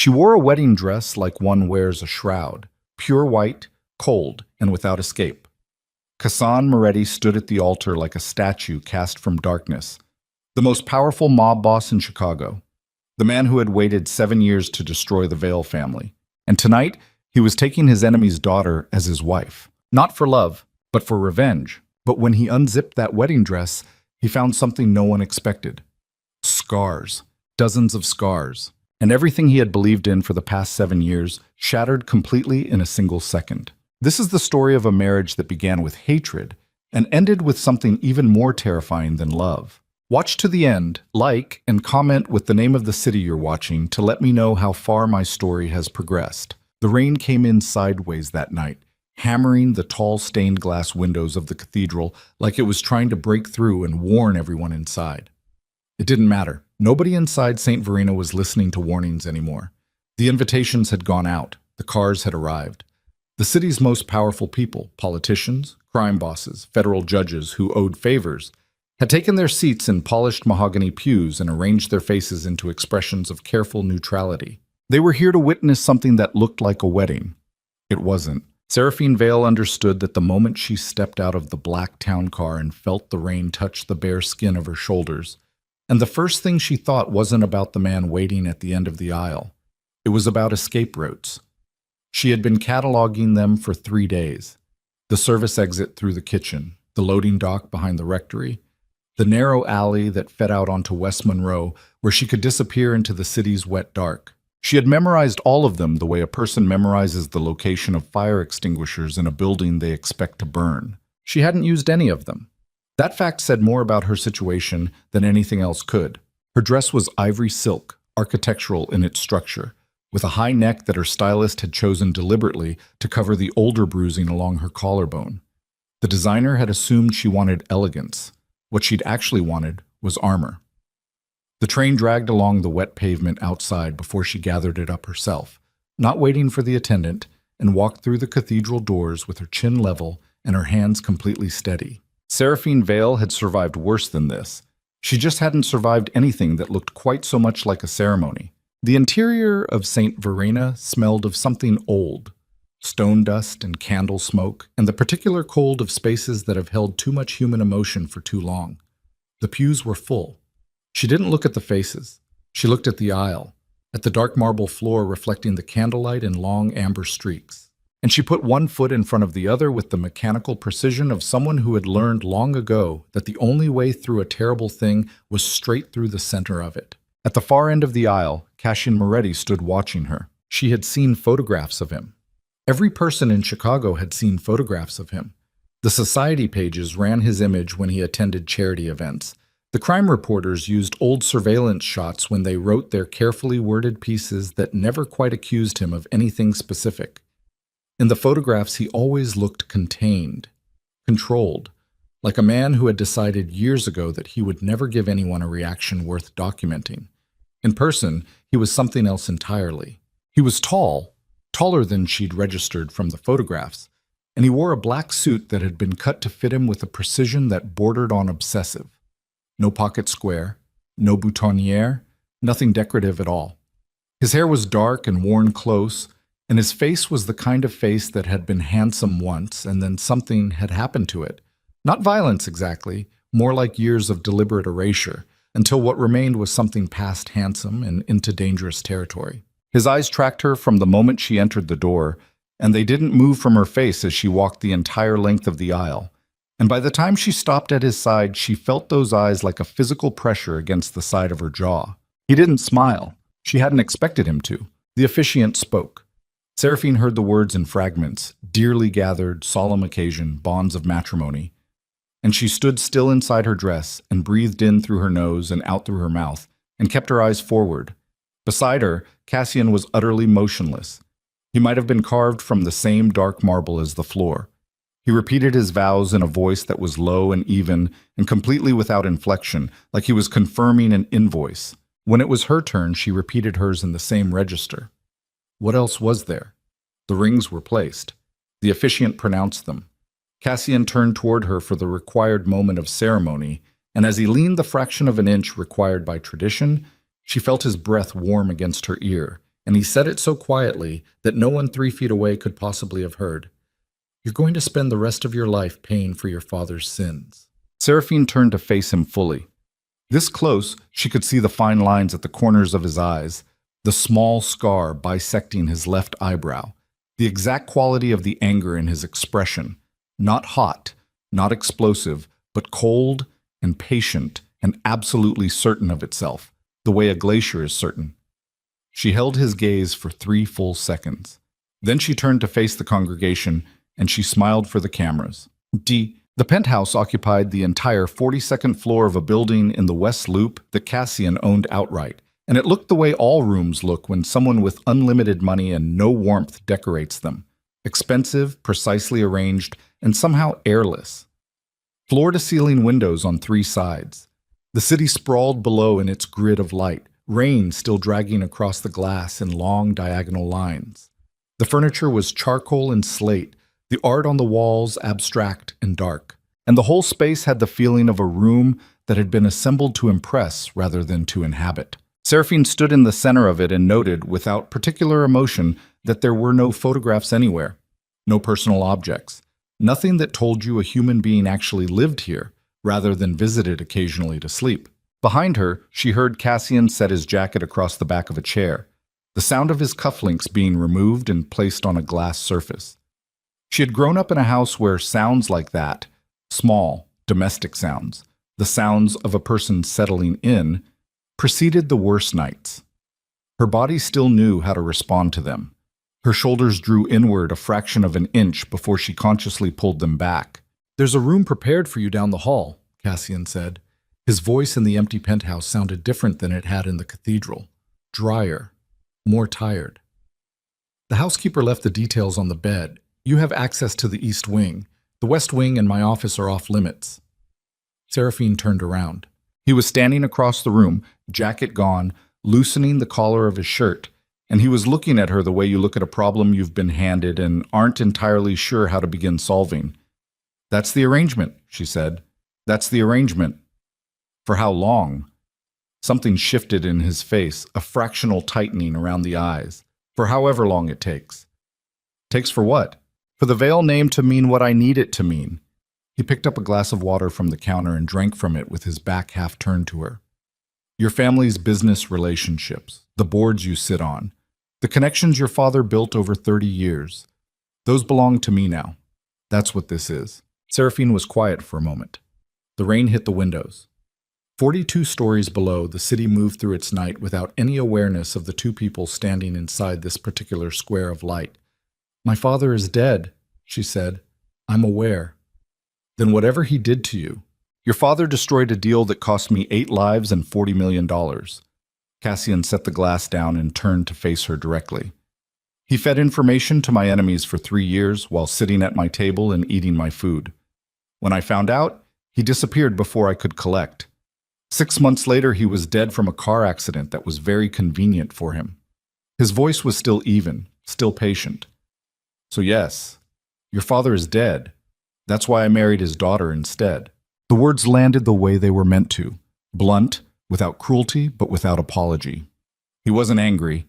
She wore a wedding dress like one wears a shroud, pure white, cold, and without escape. Kassan Moretti stood at the altar like a statue cast from darkness, the most powerful mob boss in Chicago, the man who had waited 7 years to destroy the Vale family. And tonight, he was taking his enemy's daughter as his wife. Not for love, but for revenge. But when he unzipped that wedding dress, he found something no one expected. Scars. Dozens of scars. And everything he had believed in for the past 7 years shattered completely in a single second. This is the story of a marriage that began with hatred and ended with something even more terrifying than love. Watch to the end, like, and comment with the name of the city you're watching to let me know how far my story has progressed. The rain came in sideways that night, hammering the tall stained glass windows of the cathedral like it was trying to break through and warn everyone inside. It didn't matter. Nobody inside St. Verena was listening to warnings anymore. The invitations had gone out. The cars had arrived. The city's most powerful people, politicians, crime bosses, federal judges who owed favors, had taken their seats in polished mahogany pews and arranged their faces into expressions of careful neutrality. They were here to witness something that looked like a wedding. It wasn't. Seraphine Vale understood that the moment she stepped out of the black town car and felt the rain touch the bare skin of her shoulders, and the first thing she thought wasn't about the man waiting at the end of the aisle. It was about escape routes. She had been cataloging them for 3 days. The service exit through the kitchen, the loading dock behind the rectory, the narrow alley that fed out onto West Monroe where she could disappear into the city's wet dark. She had memorized all of them the way a person memorizes the location of fire extinguishers in a building they expect to burn. She hadn't used any of them. That fact said more about her situation than anything else could. Her dress was ivory silk, architectural in its structure, with a high neck that her stylist had chosen deliberately to cover the older bruising along her collarbone. The designer had assumed she wanted elegance. What she'd actually wanted was armor. The train dragged along the wet pavement outside before she gathered it up herself, not waiting for the attendant, and walked through the cathedral doors with her chin level and her hands completely steady. Seraphine Vale had survived worse than this. She just hadn't survived anything that looked quite so much like a ceremony. The interior of St. Verena smelled of something old, stone dust and candle smoke, and the particular cold of spaces that have held too much human emotion for too long. The pews were full. She didn't look at the faces. She looked at the aisle, at the dark marble floor reflecting the candlelight in long amber streaks. And she put one foot in front of the other with the mechanical precision of someone who had learned long ago that the only way through a terrible thing was straight through the center of it. At the far end of the aisle, Kassan Moretti stood watching her. She had seen photographs of him. Every person in Chicago had seen photographs of him. The society pages ran his image when he attended charity events. The crime reporters used old surveillance shots when they wrote their carefully worded pieces that never quite accused him of anything specific. In the photographs, he always looked contained, controlled, like a man who had decided years ago that he would never give anyone a reaction worth documenting. In person, he was something else entirely. He was tall, taller than she'd registered from the photographs, and he wore a black suit that had been cut to fit him with a precision that bordered on obsessive. No pocket square, no boutonniere, nothing decorative at all. His hair was dark and worn close, and his face was the kind of face that had been handsome once and then something had happened to it. Not violence exactly, more like years of deliberate erasure, until what remained was something past handsome and into dangerous territory. His eyes tracked her from the moment she entered the door, and they didn't move from her face as she walked the entire length of the aisle. And by the time she stopped at his side, she felt those eyes like a physical pressure against the side of her jaw. He didn't smile. She hadn't expected him to. The officiant spoke. Seraphine heard the words in fragments, dearly gathered, solemn occasion, bonds of matrimony. And she stood still inside her dress and breathed in through her nose and out through her mouth and kept her eyes forward. Beside her, Cassian was utterly motionless. He might have been carved from the same dark marble as the floor. He repeated his vows in a voice that was low and even and completely without inflection, like he was confirming an invoice. When it was her turn, she repeated hers in the same register. What else was there? The rings were placed. The officiant pronounced them. Cassian turned toward her for the required moment of ceremony, and as he leaned the fraction of an inch required by tradition, she felt his breath warm against her ear, and he said it so quietly that no one 3 feet away could possibly have heard. "You're going to spend the rest of your life paying for your father's sins." Seraphine turned to face him fully. This close, she could see the fine lines at the corners of his eyes, the small scar bisecting his left eyebrow, the exact quality of the anger in his expression, not hot, not explosive, but cold and patient and absolutely certain of itself, the way a glacier is certain. She held his gaze for 3 full seconds. Then she turned to face the congregation, and she smiled for the cameras. The penthouse occupied the entire 42nd floor of a building in the West Loop that Cassian owned outright, and it looked the way all rooms look when someone with unlimited money and no warmth decorates them. Expensive, precisely arranged, and somehow airless. Floor-to-ceiling windows on 3 sides. The city sprawled below in its grid of light, rain still dragging across the glass in long diagonal lines. The furniture was charcoal and slate, the art on the walls abstract and dark, and the whole space had the feeling of a room that had been assembled to impress rather than to inhabit. Seraphine stood in the center of it and noted, without particular emotion, that there were no photographs anywhere, no personal objects, nothing that told you a human being actually lived here, rather than visited occasionally to sleep. Behind her, she heard Cassian set his jacket across the back of a chair, the sound of his cufflinks being removed and placed on a glass surface. She had grown up in a house where sounds like that, small, domestic sounds, the sounds of a person settling in, preceded the worst nights. Her body still knew how to respond to them. Her shoulders drew inward a fraction of an inch before she consciously pulled them back. "There's a room prepared for you down the hall," Cassian said. His voice in the empty penthouse sounded different than it had in the cathedral. Drier, more tired. The housekeeper left the details on the bed. "You have access to the East Wing. The West Wing and my office are off limits." Seraphine turned around. He was standing across the room, jacket gone, loosening the collar of his shirt, and he was looking at her the way you look at a problem you've been handed and aren't entirely sure how to begin solving. "That's the arrangement," she said. "That's the arrangement." "For how long?" Something shifted in his face, a fractional tightening around the eyes. "For however long it takes." "Takes for what?" "For the veil name to mean what I need it to mean." He picked up a glass of water from the counter and drank from it with his back half turned to her. "Your family's business relationships, the boards you sit on, the connections your father built over 30 years. Those belong to me now. That's what this is." Seraphine was quiet for a moment. The rain hit the windows. 42 stories below, the city moved through its night without any awareness of the 2 people standing inside this particular square of light. "My father is dead," she said. "I'm aware." "Then whatever he did to you, your father destroyed a deal that cost me 8 lives and $40 million. Cassian set the glass down and turned to face her directly. "He fed information to my enemies for 3 years while sitting at my table and eating my food. When I found out, he disappeared before I could collect. 6 months later, he was dead from a car accident that was very convenient for him." His voice was still even, still patient. "So yes, your father is dead. That's why I married his daughter instead." The words landed the way they were meant to, blunt, without cruelty, but without apology. He wasn't angry.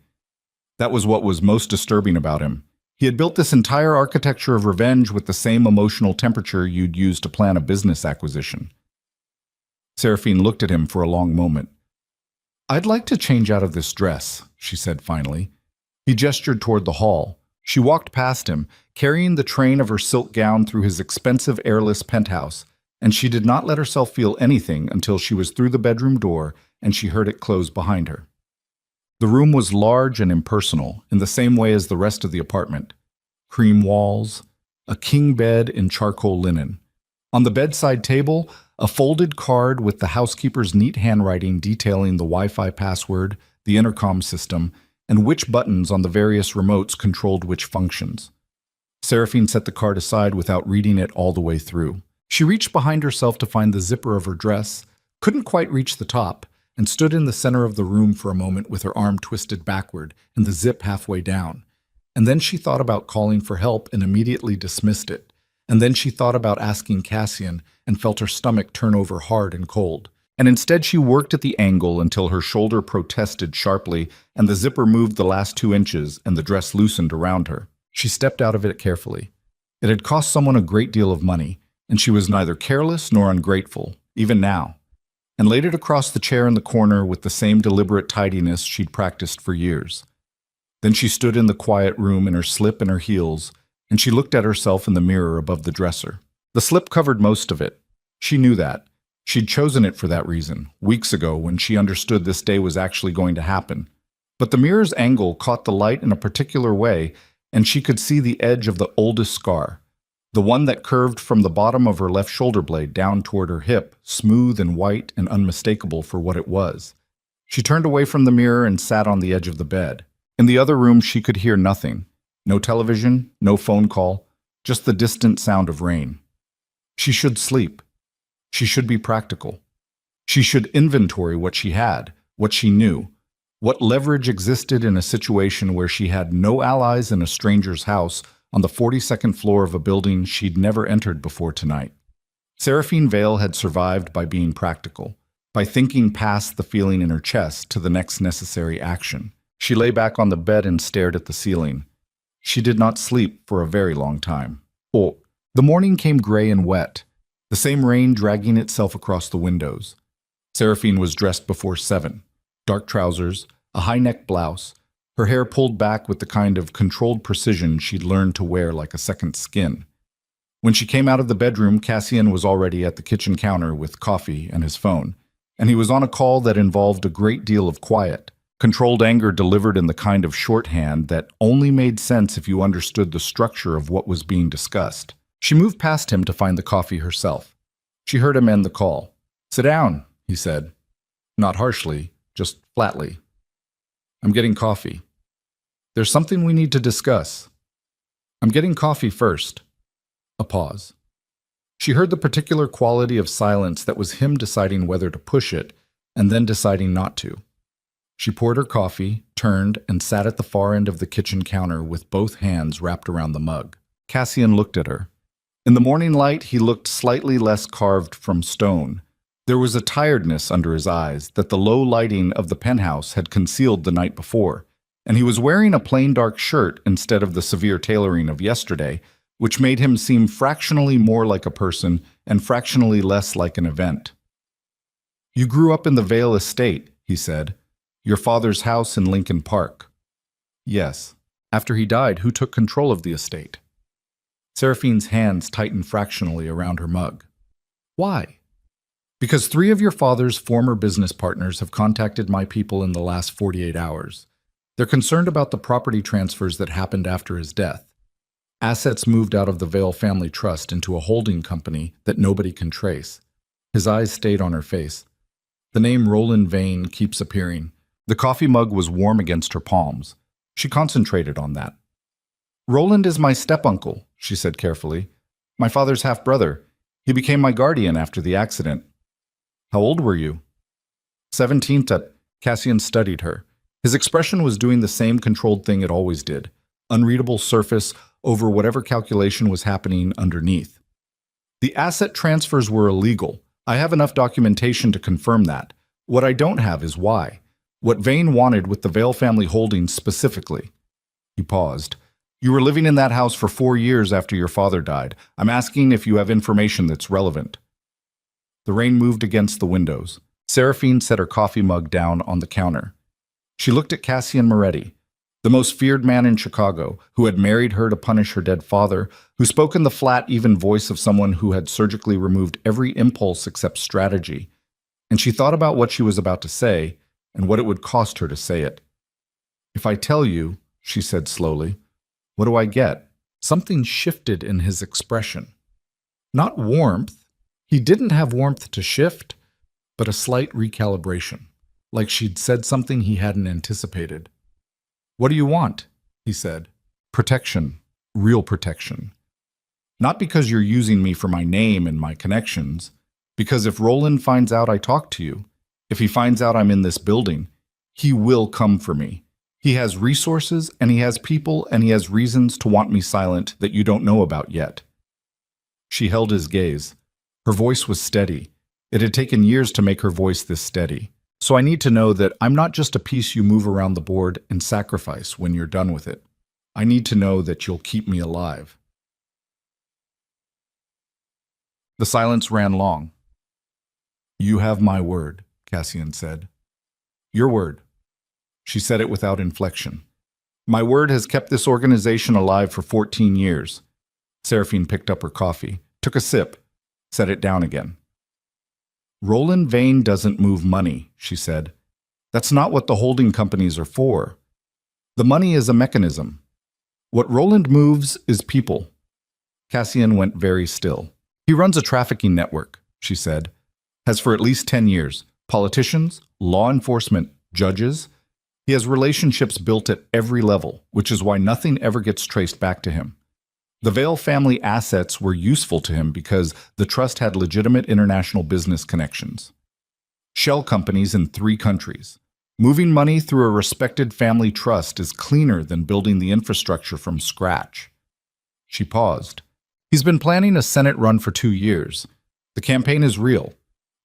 That was what was most disturbing about him. He had built this entire architecture of revenge with the same emotional temperature you'd use to plan a business acquisition. Seraphine looked at him for a long moment. "I'd like to change out of this dress," she said finally. He gestured toward the hall. She walked past him, carrying the train of her silk gown through his expensive airless penthouse, and she did not let herself feel anything until she was through the bedroom door and she heard it close behind her. The room was large and impersonal, in the same way as the rest of the apartment. Cream walls, a king bed in charcoal linen. On the bedside table, a folded card with the housekeeper's neat handwriting detailing the Wi-Fi password, the intercom system, and which buttons on the various remotes controlled which functions. Seraphine set the card aside without reading it all the way through. She reached behind herself to find the zipper of her dress, couldn't quite reach the top, and stood in the center of the room for a moment with her arm twisted backward and the zip halfway down. And then she thought about calling for help and immediately dismissed it. And then she thought about asking Cassian and felt her stomach turn over hard and cold. And instead she worked at the angle until her shoulder protested sharply and the zipper moved the last 2 inches and the dress loosened around her. She stepped out of it carefully. It had cost someone a great deal of money, and she was neither careless nor ungrateful, even now, and laid it across the chair in the corner with the same deliberate tidiness she'd practiced for years. Then she stood in the quiet room in her slip and her heels, and she looked at herself in the mirror above the dresser. The slip covered most of it. She knew that. She'd chosen it for that reason, weeks ago when she understood this day was actually going to happen. But the mirror's angle caught the light in a particular way, and she could see the edge of the oldest scar, the one that curved from the bottom of her left shoulder blade down toward her hip, smooth and white and unmistakable for what it was. She turned away from the mirror and sat on the edge of the bed. In the other room she could hear nothing. No television, no phone call, just the distant sound of rain. She should sleep. She should be practical. She should inventory what she had, what she knew, what leverage existed in a situation where she had no allies in a stranger's house on the 42nd floor of a building she'd never entered before tonight. Seraphine Vale had survived by being practical, by thinking past the feeling in her chest to the next necessary action. She lay back on the bed and stared at the ceiling. She did not sleep for a very long time. Oh, the morning came gray and wet, the same rain dragging itself across the windows. Seraphine was dressed before 7. Dark trousers, a high-neck blouse, her hair pulled back with the kind of controlled precision she'd learned to wear like a second skin. When she came out of the bedroom, Cassian was already at the kitchen counter with coffee and his phone, and he was on a call that involved a great deal of quiet, controlled anger delivered in the kind of shorthand that only made sense if you understood the structure of what was being discussed. She moved past him to find the coffee herself. She heard him end the call. "Sit down," he said. Not harshly, just flatly. "I'm getting coffee. There's something we need to discuss." "I'm getting coffee first." A pause. She heard the particular quality of silence that was him deciding whether to push it and then deciding not to. She poured her coffee, turned, and sat at the far end of the kitchen counter with both hands wrapped around the mug. Cassian looked at her. In the morning light, he looked slightly less carved from stone. There was a tiredness under his eyes that the low lighting of the penthouse had concealed the night before, and he was wearing a plain dark shirt instead of the severe tailoring of yesterday, which made him seem fractionally more like a person and fractionally less like an event. "You grew up in the Vale estate," he said. "Your father's house in Lincoln Park." "Yes. After he died, who took control of the estate?" Seraphine's hands tightened fractionally around her mug. "Why?" "Because 3 of your father's former business partners have contacted my people in the last 48 hours. They're concerned about the property transfers that happened after his death. Assets moved out of the Vale family trust into a holding company that nobody can trace." His eyes stayed on her face. "The name Roland Vane keeps appearing." The coffee mug was warm against her palms. She concentrated on that. "Roland is my step-uncle," she said carefully. "My father's half-brother. He became my guardian after the accident." "How old were you?" 17. Cassian studied her. His expression was doing the same controlled thing it always did. Unreadable surface over whatever calculation was happening underneath. "The asset transfers were illegal. I have enough documentation to confirm that. What I don't have is why. What Vane wanted with the Vale family holdings specifically." He paused. "You were living in that house for 4 years after your father died. I'm asking if you have information that's relevant." The rain moved against the windows. Seraphine set her coffee mug down on the counter. She looked at Cassian Moretti, the most feared man in Chicago, who had married her to punish her dead father, who spoke in the flat, even voice of someone who had surgically removed every impulse except strategy. And she thought about what she was about to say and what it would cost her to say it. "If I tell you," she said slowly, "what do I get?" Something shifted in his expression. Not warmth. He didn't have warmth to shift, but a slight recalibration, like she'd said something he hadn't anticipated. "What do you want?" he said. "Protection. Real protection. Not because you're using me for my name and my connections, because if Roland finds out I talked to you, if he finds out I'm in this building, he will come for me. He has resources, and he has people, and he has reasons to want me silent that you don't know about yet." She held his gaze. Her voice was steady. It had taken years to make her voice this steady. So I need to know that I'm not just a piece you move around the board and sacrifice when you're done with it. I need to know that you'll keep me alive. The silence ran long. You have my word, Cassian said. Your word. She said it without inflection. My word has kept this organization alive for 14 years. Seraphine picked up her coffee, took a sip, set it down again. Roland Vane doesn't move money, she said. That's not what the holding companies are for. The money is a mechanism. What Roland moves is people. Cassian went very still. He runs a trafficking network, she said. Has for at least 10 years. Politicians, law enforcement, judges. He has relationships built at every level, which is why nothing ever gets traced back to him. The Vale family assets were useful to him because the trust had legitimate international business connections. Shell companies in 3 countries. Moving money through a respected family trust is cleaner than building the infrastructure from scratch. She paused. He's been planning a Senate run for 2 years. The campaign is real,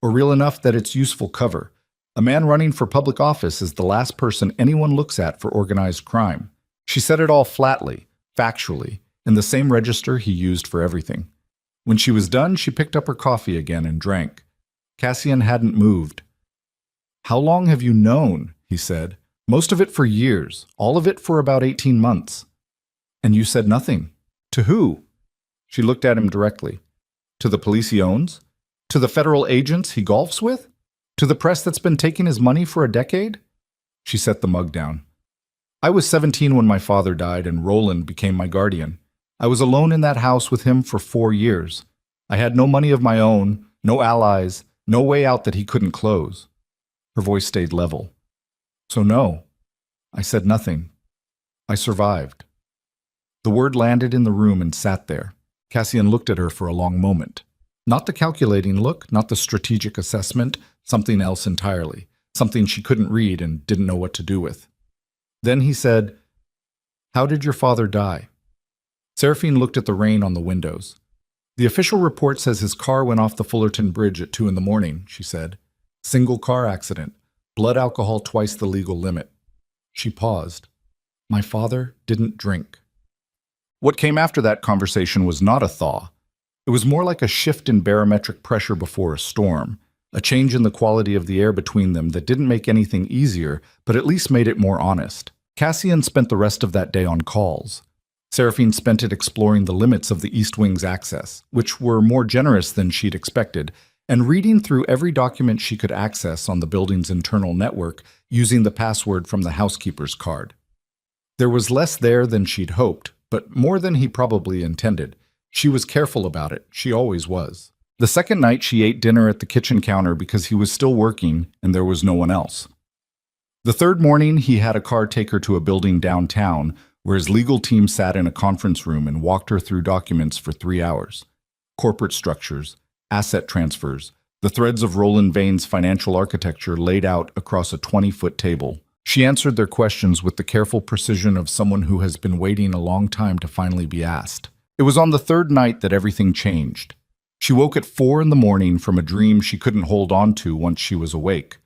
or real enough that it's useful cover. A man running for public office is the last person anyone looks at for organized crime. She said it all flatly, factually, in the same register he used for everything. When she was done, she picked up her coffee again and drank. Cassian hadn't moved. How long have you known? He said. Most of it for years, all of it for about 18 months. And you said nothing. To who? She looked at him directly. To the police he owns? To the federal agents he golfs with? To the press that's been taking his money for a decade? She set the mug down. I was 17 when my father died and Roland became my guardian. I was alone in that house with him for 4 years. I had no money of my own, no allies, no way out that he couldn't close. Her voice stayed level. So no, I said nothing. I survived. The word landed in the room and sat there. Cassian looked at her for a long moment. Not the calculating look, not the strategic assessment, something else entirely, something she couldn't read and didn't know what to do with. Then he said, How did your father die? Seraphine looked at the rain on the windows. The official report says his car went off the Fullerton Bridge at 2 a.m, she said. Single car accident. Blood alcohol twice the legal limit. She paused. My father didn't drink. What came after that conversation was not a thaw. It was more like a shift in barometric pressure before a storm, a change in the quality of the air between them that didn't make anything easier, but at least made it more honest. Cassian spent the rest of that day on calls. Seraphine spent it exploring the limits of the East Wing's access, which were more generous than she'd expected, and reading through every document she could access on the building's internal network using the password from the housekeeper's card. There was less there than she'd hoped, but more than he probably intended. She was careful about it. She always was. The second night, she ate dinner at the kitchen counter because he was still working and there was no one else. The third morning, he had a car take her to a building downtown where his legal team sat in a conference room and walked her through documents for 3 hours. Corporate structures, asset transfers, the threads of Roland Vane's financial architecture laid out across a 20-foot table. She answered their questions with the careful precision of someone who has been waiting a long time to finally be asked. It was on the third night that everything changed. She woke at 4 a.m. from a dream she couldn't hold on to once she was awake.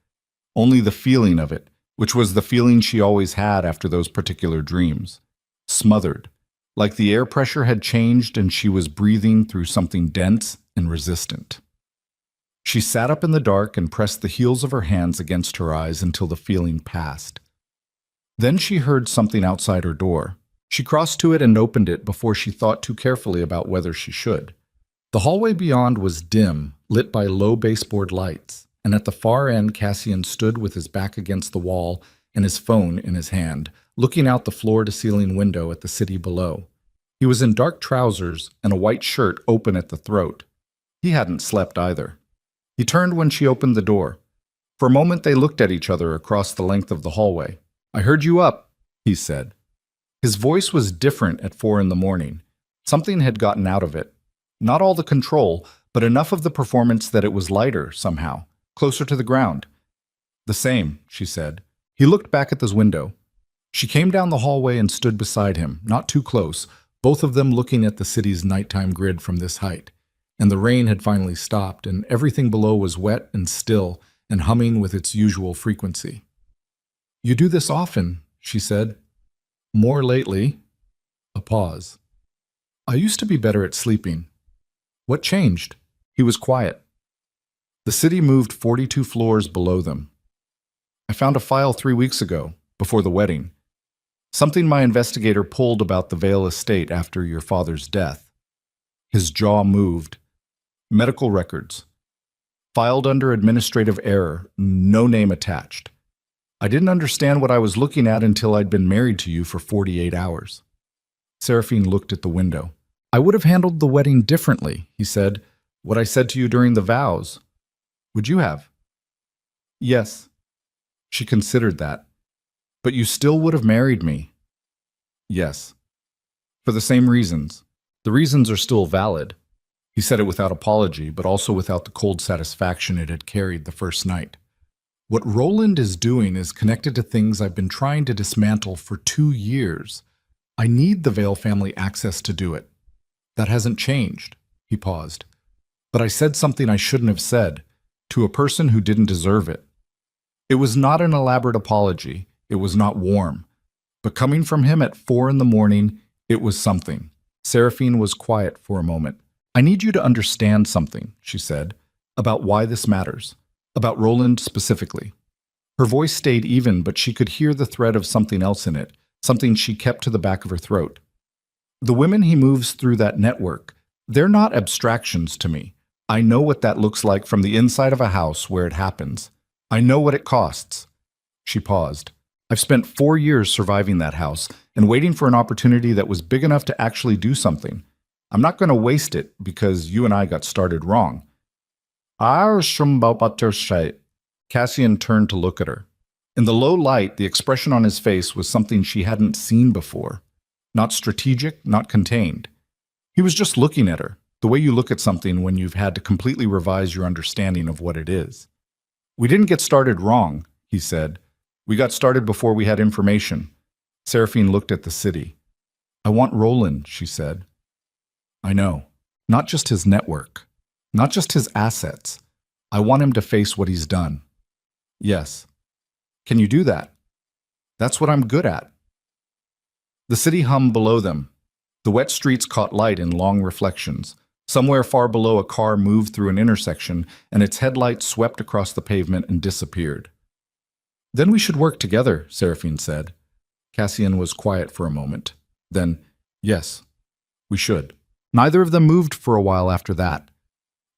Only the feeling of it, which was the feeling she always had after those particular dreams. Smothered, like the air pressure had changed and she was breathing through something dense and resistant. She sat up in the dark and pressed the heels of her hands against her eyes until the feeling passed. Then she heard something outside her door. She crossed to it and opened it before she thought too carefully about whether she should. The hallway beyond was dim, lit by low baseboard lights, and at the far end Cassian stood with his back against the wall and his phone in his hand, looking out the floor-to-ceiling window at the city below. He was in dark trousers and a white shirt open at the throat. He hadn't slept either. He turned when she opened the door. For a moment they looked at each other across the length of the hallway. I heard you up, he said. His voice was different at 4 a.m. Something had gotten out of it. Not all the control, but enough of the performance that it was lighter, somehow, closer to the ground. The same, she said. He looked back at the window. She came down the hallway and stood beside him, not too close, both of them looking at the city's nighttime grid from this height. and the rain had finally stopped, and everything below was wet and still and humming with its usual frequency. "You do this often," she said. "More lately." A pause. "I used to be better at sleeping." "What changed?" He was quiet. The city moved 42 floors below them. "I found a file 3 weeks ago, before the wedding. Something my investigator pulled about the Vale estate after your father's death." His jaw moved. "Medical records. Filed under administrative error, no name attached. I didn't understand what I was looking at until I'd been married to you for 48 hours. Seraphine looked at the window. "I would have handled the wedding differently," he said. "What I said to you during the vows. Would you have?" "Yes." She considered that. "But you still would have married me." "Yes." "For the same reasons. The reasons are still valid." He said it without apology, but also without the cold satisfaction it had carried the first night. "What Roland is doing is connected to things I've been trying to dismantle for 2 years. I need the Vale family access to do it. That hasn't changed." He paused. "But I said something I shouldn't have said, to a person who didn't deserve it. It was not an elaborate apology. It was not warm. But coming from him at 4 in the morning, it was something." Seraphine was quiet for a moment. "I need you to understand something," she said, "about why this matters. About Roland specifically." Her voice stayed even, but she could hear the thread of something else in it, something she kept to the back of her throat. "The women he moves through that network, they're not abstractions to me. I know what that looks like from the inside of a house where it happens. I know what it costs." She paused. "I've spent 4 years surviving that house and waiting for an opportunity that was big enough to actually do something. I'm not going to waste it because you and I got started wrong." Cassian turned to look at her. In the low light, the expression on his face was something she hadn't seen before. Not strategic, not contained. He was just looking at her, the way you look at something when you've had to completely revise your understanding of what it is. "We didn't get started wrong," he said. "We got started before we had information." Seraphine looked at the city. "I want Roland," she said. "I know. Not just his network. Not just his assets. I want him to face what he's done." "Yes." "Can you do that?" "That's what I'm good at." The city hummed below them. The wet streets caught light in long reflections. Somewhere far below, a car moved through an intersection, and its headlights swept across the pavement and disappeared. "Then we should work together," Seraphine said. Cassian was quiet for a moment. Then, "Yes, we should." Neither of them moved for a while after that.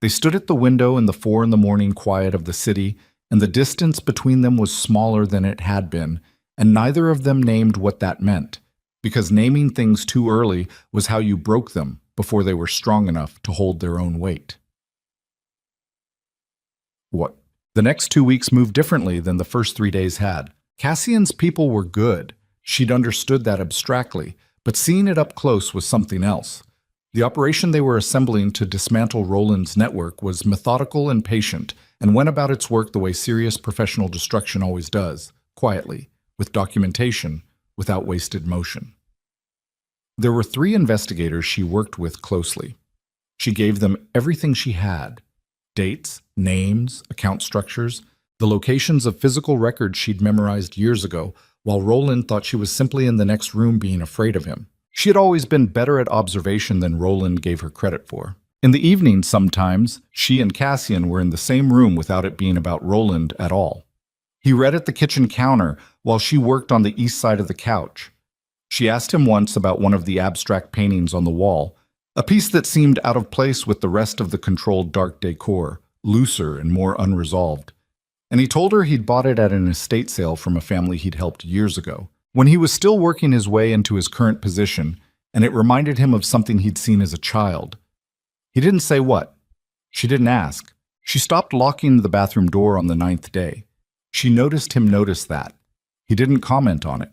They stood at the window in the 4 in the morning quiet of the city, and the distance between them was smaller than it had been, and neither of them named what that meant, because naming things too early was how you broke them before they were strong enough to hold their own weight. What? The next 2 weeks moved differently than the first 3 days had. Cassian's people were good. She'd understood that abstractly, but seeing it up close was something else. The operation they were assembling to dismantle Roland's network was methodical and patient, and went about its work the way serious professional destruction always does, quietly, with documentation, without wasted motion. There were 3 investigators she worked with closely. She gave them everything she had: dates, names, account structures, the locations of physical records she'd memorized years ago, while Roland thought she was simply in the next room being afraid of him. She had always been better at observation than Roland gave her credit for. In the evening, sometimes, she and Cassian were in the same room without it being about Roland at all. He read at the kitchen counter while she worked on the east side of the couch. She asked him once about one of the abstract paintings on the wall, a piece that seemed out of place with the rest of the controlled dark decor, looser and more unresolved. And he told her he'd bought it at an estate sale from a family he'd helped years ago, when he was still working his way into his current position, and it reminded him of something he'd seen as a child. He didn't say what. She didn't ask. She stopped locking the bathroom door on the 9th day. She noticed him notice that. He didn't comment on it.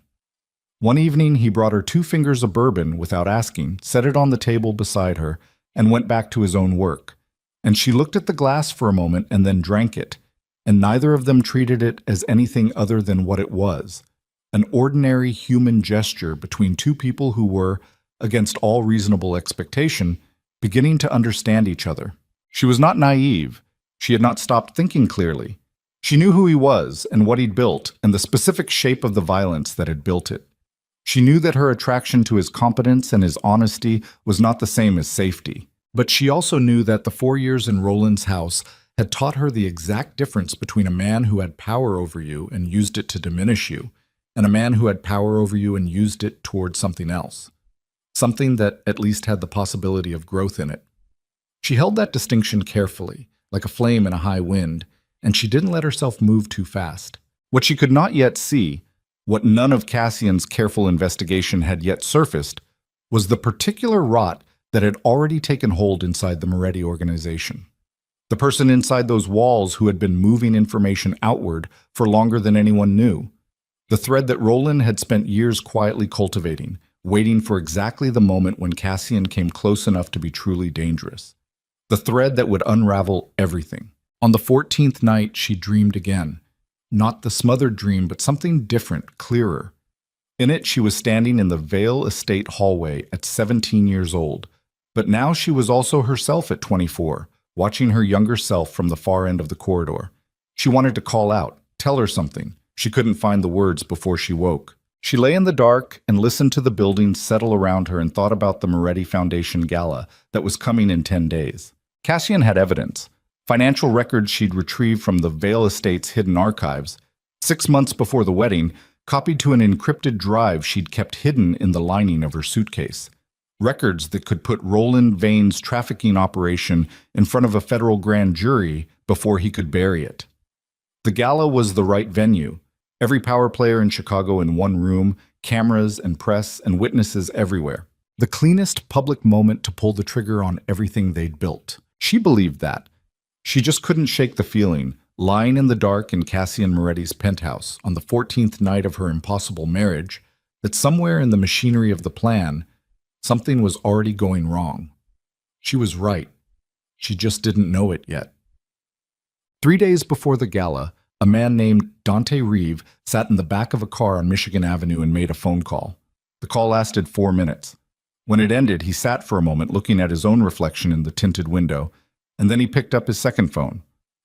One evening, he brought her 2 fingers of bourbon without asking, set it on the table beside her, and went back to his own work. And she looked at the glass for a moment and then drank it, and neither of them treated it as anything other than what it was, an ordinary human gesture between 2 people who were, against all reasonable expectation, beginning to understand each other. She was not naive. She had not stopped thinking clearly. She knew who he was and what he'd built and the specific shape of the violence that had built it. She knew that her attraction to his competence and his honesty was not the same as safety. But she also knew that the 4 years in Roland's house had taught her the exact difference between a man who had power over you and used it to diminish you, and a man who had power over you and used it toward something else. Something that at least had the possibility of growth in it. She held that distinction carefully, like a flame in a high wind, and she didn't let herself move too fast. What she could not yet see, what none of Cassian's careful investigation had yet surfaced, was the particular rot that had already taken hold inside the Moretti organization. The person inside those walls who had been moving information outward for longer than anyone knew. The thread that Roland had spent years quietly cultivating, waiting for exactly the moment when Cassian came close enough to be truly dangerous. The thread that would unravel everything. On the 14th night, she dreamed again. Not the smothered dream, but something different, clearer. In it, she was standing in the Vale Estate hallway at 17 years old. But now she was also herself at 24, watching her younger self from the far end of the corridor. She wanted to call out, tell her something. She couldn't find the words before she woke. She lay in the dark and listened to the buildings settle around her and thought about the Moretti Foundation gala that was coming in 10 days. Cassian had evidence. Financial records she'd retrieved from the Vale Estate's hidden archives, 6 months before the wedding, copied to an encrypted drive she'd kept hidden in the lining of her suitcase. Records that could put Roland Vane's trafficking operation in front of a federal grand jury before he could bury it. The gala was the right venue. Every power player in Chicago in one room, cameras and press and witnesses everywhere. The cleanest public moment to pull the trigger on everything they'd built. She believed that. She just couldn't shake the feeling, lying in the dark in Cassian Moretti's penthouse on the 14th night of her impossible marriage, that somewhere in the machinery of the plan, something was already going wrong. She was right. She just didn't know it yet. 3 days before the gala, a man named Dante Reeve sat in the back of a car on Michigan Avenue and made a phone call. The call lasted 4 minutes. When it ended, he sat for a moment looking at his own reflection in the tinted window, and then he picked up his second phone,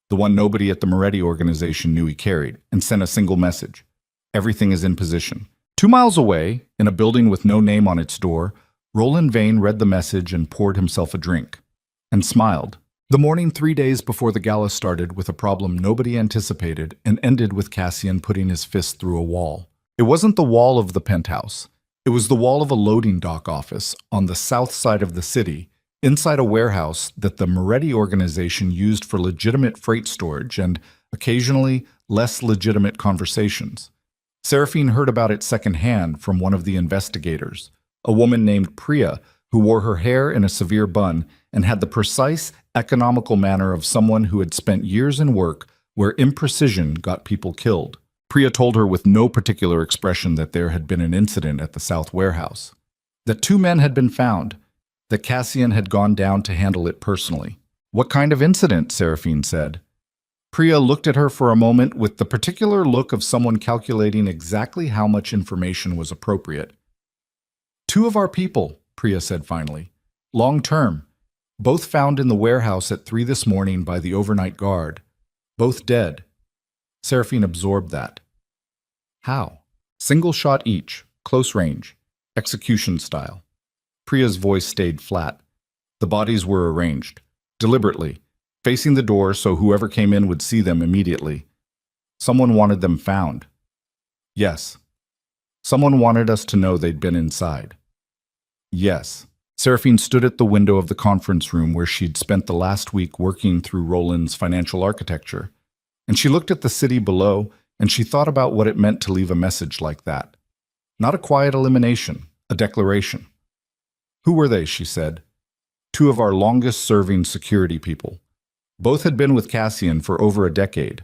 the one nobody at the Moretti organization knew he carried, and sent a single message. Everything is in position. 2 miles away, in a building with no name on its door, Roland Vane read the message and poured himself a drink, and smiled. The morning 3 days before the gala started with a problem nobody anticipated and ended with Cassian putting his fist through a wall. It wasn't the wall of the penthouse. It was the wall of a loading dock office on the south side of the city, inside a warehouse that the Moretti organization used for legitimate freight storage and, occasionally, less legitimate conversations. Seraphine heard about it secondhand from one of the investigators, a woman named Priya, who wore her hair in a severe bun and had the precise, economical manner of someone who had spent years in work where imprecision got people killed. Priya told her with no particular expression that there had been an incident at the South Warehouse, that 2 men had been found, that Cassian had gone down to handle it personally. What kind of incident? Seraphine said. Priya looked at her for a moment with the particular look of someone calculating exactly how much information was appropriate. 2 of our people, Priya said finally. Long term. Both found in the warehouse at 3 this morning by the overnight guard. Both dead. Seraphine absorbed that. How? Single shot each, close range, execution style. Priya's voice stayed flat. The bodies were arranged, deliberately, facing the door so whoever came in would see them immediately. Someone wanted them found. Yes. Someone wanted us to know they'd been inside. Yes. Seraphine stood at the window of the conference room where she'd spent the last week working through Roland's financial architecture, and she looked at the city below and she thought about what it meant to leave a message like that. Not a quiet elimination, a declaration. Who were they, she said. 2 of our longest-serving security people. Both had been with Cassian for over a decade.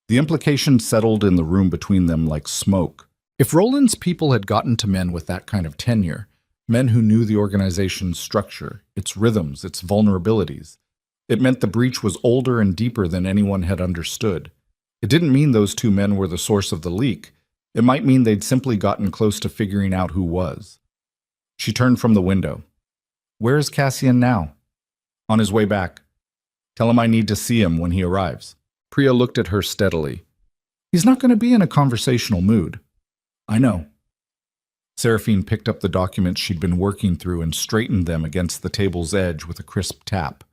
The implications settled in the room between them like smoke. If Roland's people had gotten to men with that kind of tenure, men who knew the organization's structure, its rhythms, its vulnerabilities, it meant the breach was older and deeper than anyone had understood. It didn't mean those 2 men were the source of the leak. It might mean they'd simply gotten close to figuring out who was. She turned from the window. Where is Cassian now? On his way back. Tell him I need to see him when he arrives. Priya looked at her steadily. He's not going to be in a conversational mood. I know. Seraphine picked up the documents she'd been working through and straightened them against the table's edge with a crisp tap.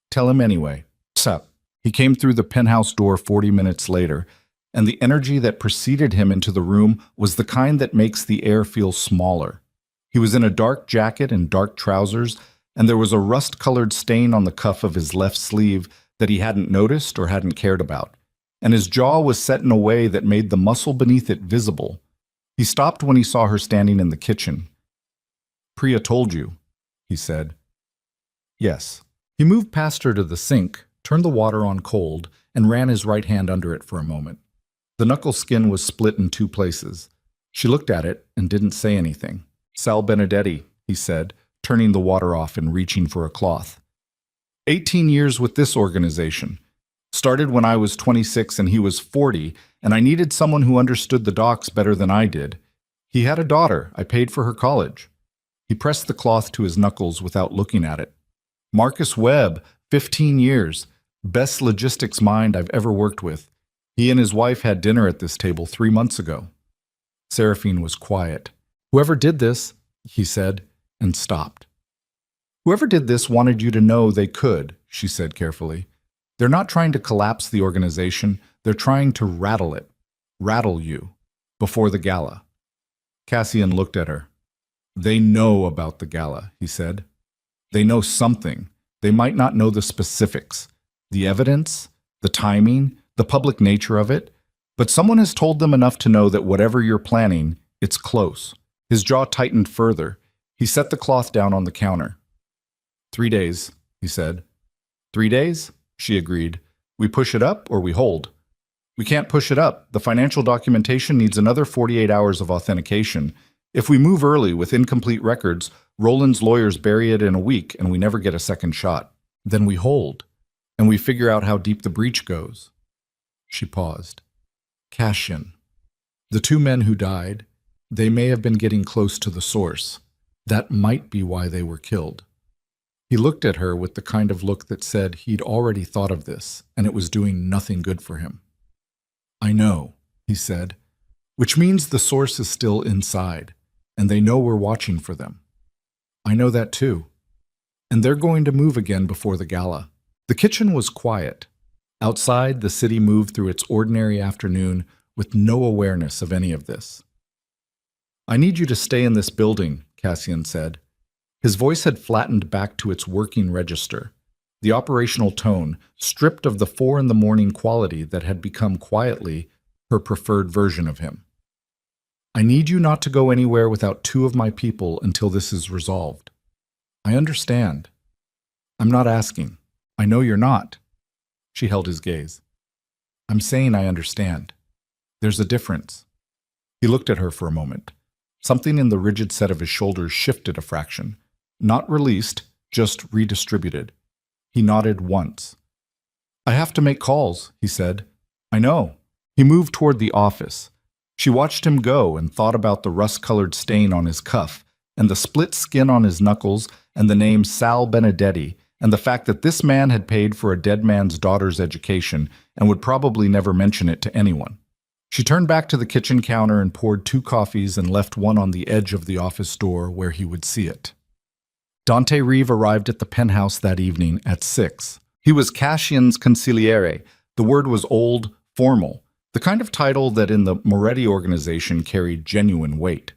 Tell him anyway. Sup. He came through the penthouse door 40 minutes later, and the energy that preceded him into the room was the kind that makes the air feel smaller. He was in a dark jacket and dark trousers, and there was a rust-colored stain on the cuff of his left sleeve that he hadn't noticed or hadn't cared about, and his jaw was set in a way that made the muscle beneath it visible. He stopped when he saw her standing in the kitchen. Priya told you, he said. Yes. He moved past her to the sink, turned the water on cold, and ran his right hand under it for a moment. The knuckle skin was split in two places. She looked at it and didn't say anything. Sal Benedetti, he said, turning the water off and reaching for a cloth. 18 years with this organization. Started when I was 26 and he was 40, and I needed someone who understood the docs better than I did. He had a daughter. I paid for her college. He pressed the cloth to his knuckles without looking at it. Marcus Webb, 15 years. Best logistics mind I've ever worked with. He and his wife had dinner at this table 3 months ago. Seraphine was quiet. Whoever did this, he said, and stopped. Whoever did this wanted you to know they could, she said carefully. They're not trying to collapse the organization. They're trying to rattle it. Rattle you. Before the gala. Cassian looked at her. They know about the gala, he said. They know something. They might not know the specifics, the evidence, the timing, the public nature of it, but someone has told them enough to know that whatever you're planning, it's close. His jaw tightened further. He set the cloth down on the counter. 3 days, he said. 3 days? She agreed. We push it up or we hold. We can't push it up. The financial documentation needs another 48 hours of authentication. If we move early with incomplete records, Roland's lawyers bury it in a week and we never get a second shot. Then we hold, and we figure out how deep the breach goes. She paused. Cassian. The 2 men who died, they may have been getting close to the source. That might be why they were killed. He looked at her with the kind of look that said he'd already thought of this, and it was doing nothing good for him. I know, he said, which means the source is still inside, and they know we're watching for them. I know that too. And they're going to move again before the gala. The kitchen was quiet. Outside, the city moved through its ordinary afternoon with no awareness of any of this. I need you to stay in this building, Cassian said. His voice had flattened back to its working register, the operational tone, stripped of the 4 in the morning quality that had become quietly her preferred version of him. I need you not to go anywhere without 2 of my people until this is resolved. I understand. I'm not asking. I know you're not. She held his gaze. I'm saying I understand. There's a difference. He looked at her for a moment. Something in the rigid set of his shoulders shifted a fraction. Not released, just redistributed. He nodded once. I have to make calls, he said. I know. He moved toward the office. She watched him go and thought about the rust-colored stain on his cuff, and the split skin on his knuckles, and the name Sal Benedetti, and the fact that this man had paid for a dead man's daughter's education and would probably never mention it to anyone. She turned back to the kitchen counter and poured 2 coffees and left one on the edge of the office door where he would see it. Dante Reeve arrived at the penthouse that evening at 6. He was Cassian's consigliere. The word was old, formal, the kind of title that in the Moretti organization carried genuine weight.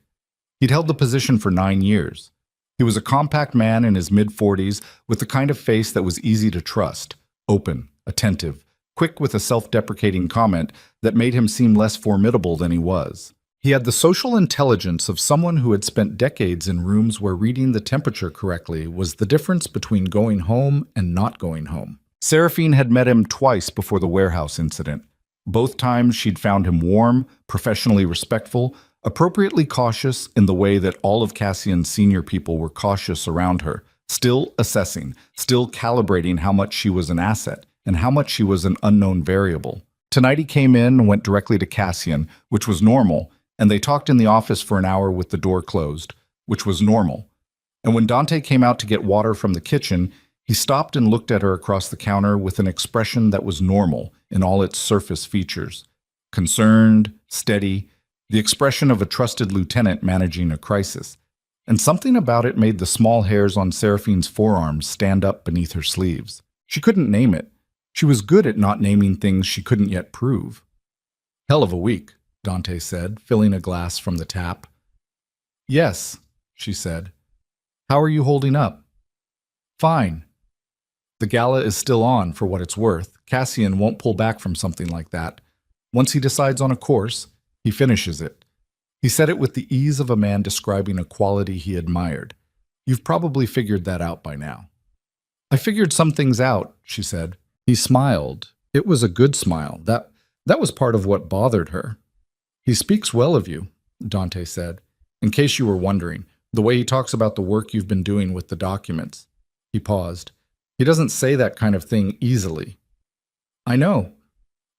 He'd held the position for 9 years. He was a compact man in his mid-40s with the kind of face that was easy to trust, open, attentive, quick with a self-deprecating comment that made him seem less formidable than he was. He had the social intelligence of someone who had spent decades in rooms where reading the temperature correctly was the difference between going home and not going home. Seraphine had met him twice before the warehouse incident. Both times she'd found him warm, professionally respectful, appropriately cautious in the way that all of Cassian's senior people were cautious around her, still assessing, still calibrating how much she was an asset and how much she was an unknown variable. Tonight he came in and went directly to Cassian, which was normal, and they talked in the office for an hour with the door closed, which was normal. And when Dante came out to get water from the kitchen, He stopped and looked at her across the counter with an expression that was normal in all its surface features. Concerned, steady, the expression of a trusted lieutenant managing a crisis. And something about it made the small hairs on Seraphine's forearms stand up beneath her sleeves. She couldn't name it. She was good at not naming things she couldn't yet prove. "Hell of a week," Dante said, filling a glass from the tap. "Yes," she said. "How are you holding up?" "Fine." "The gala is still on, for what it's worth. Cassian won't pull back from something like that. Once he decides on a course, he finishes it." He said it with the ease of a man describing a quality he admired. "You've probably figured that out by now." "I figured some things out," she said. He smiled. It was a good smile. That was part of what bothered her. "He speaks well of you," Dante said. "In case you were wondering, the way he talks about the work you've been doing with the documents." He paused. "He doesn't say that kind of thing easily." "I know."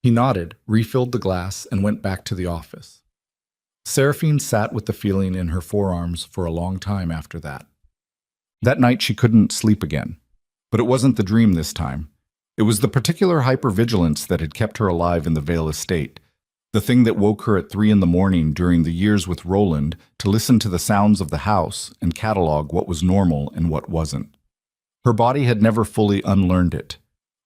He nodded, refilled the glass, and went back to the office. Seraphine sat with the feeling in her forearms for a long time after that. That night she couldn't sleep again. But it wasn't the dream this time. It was the particular hypervigilance that had kept her alive in the Vale estate, the thing that woke her at 3 a.m. during the years with Roland to listen to the sounds of the house and catalog what was normal and what wasn't. Her body had never fully unlearned it.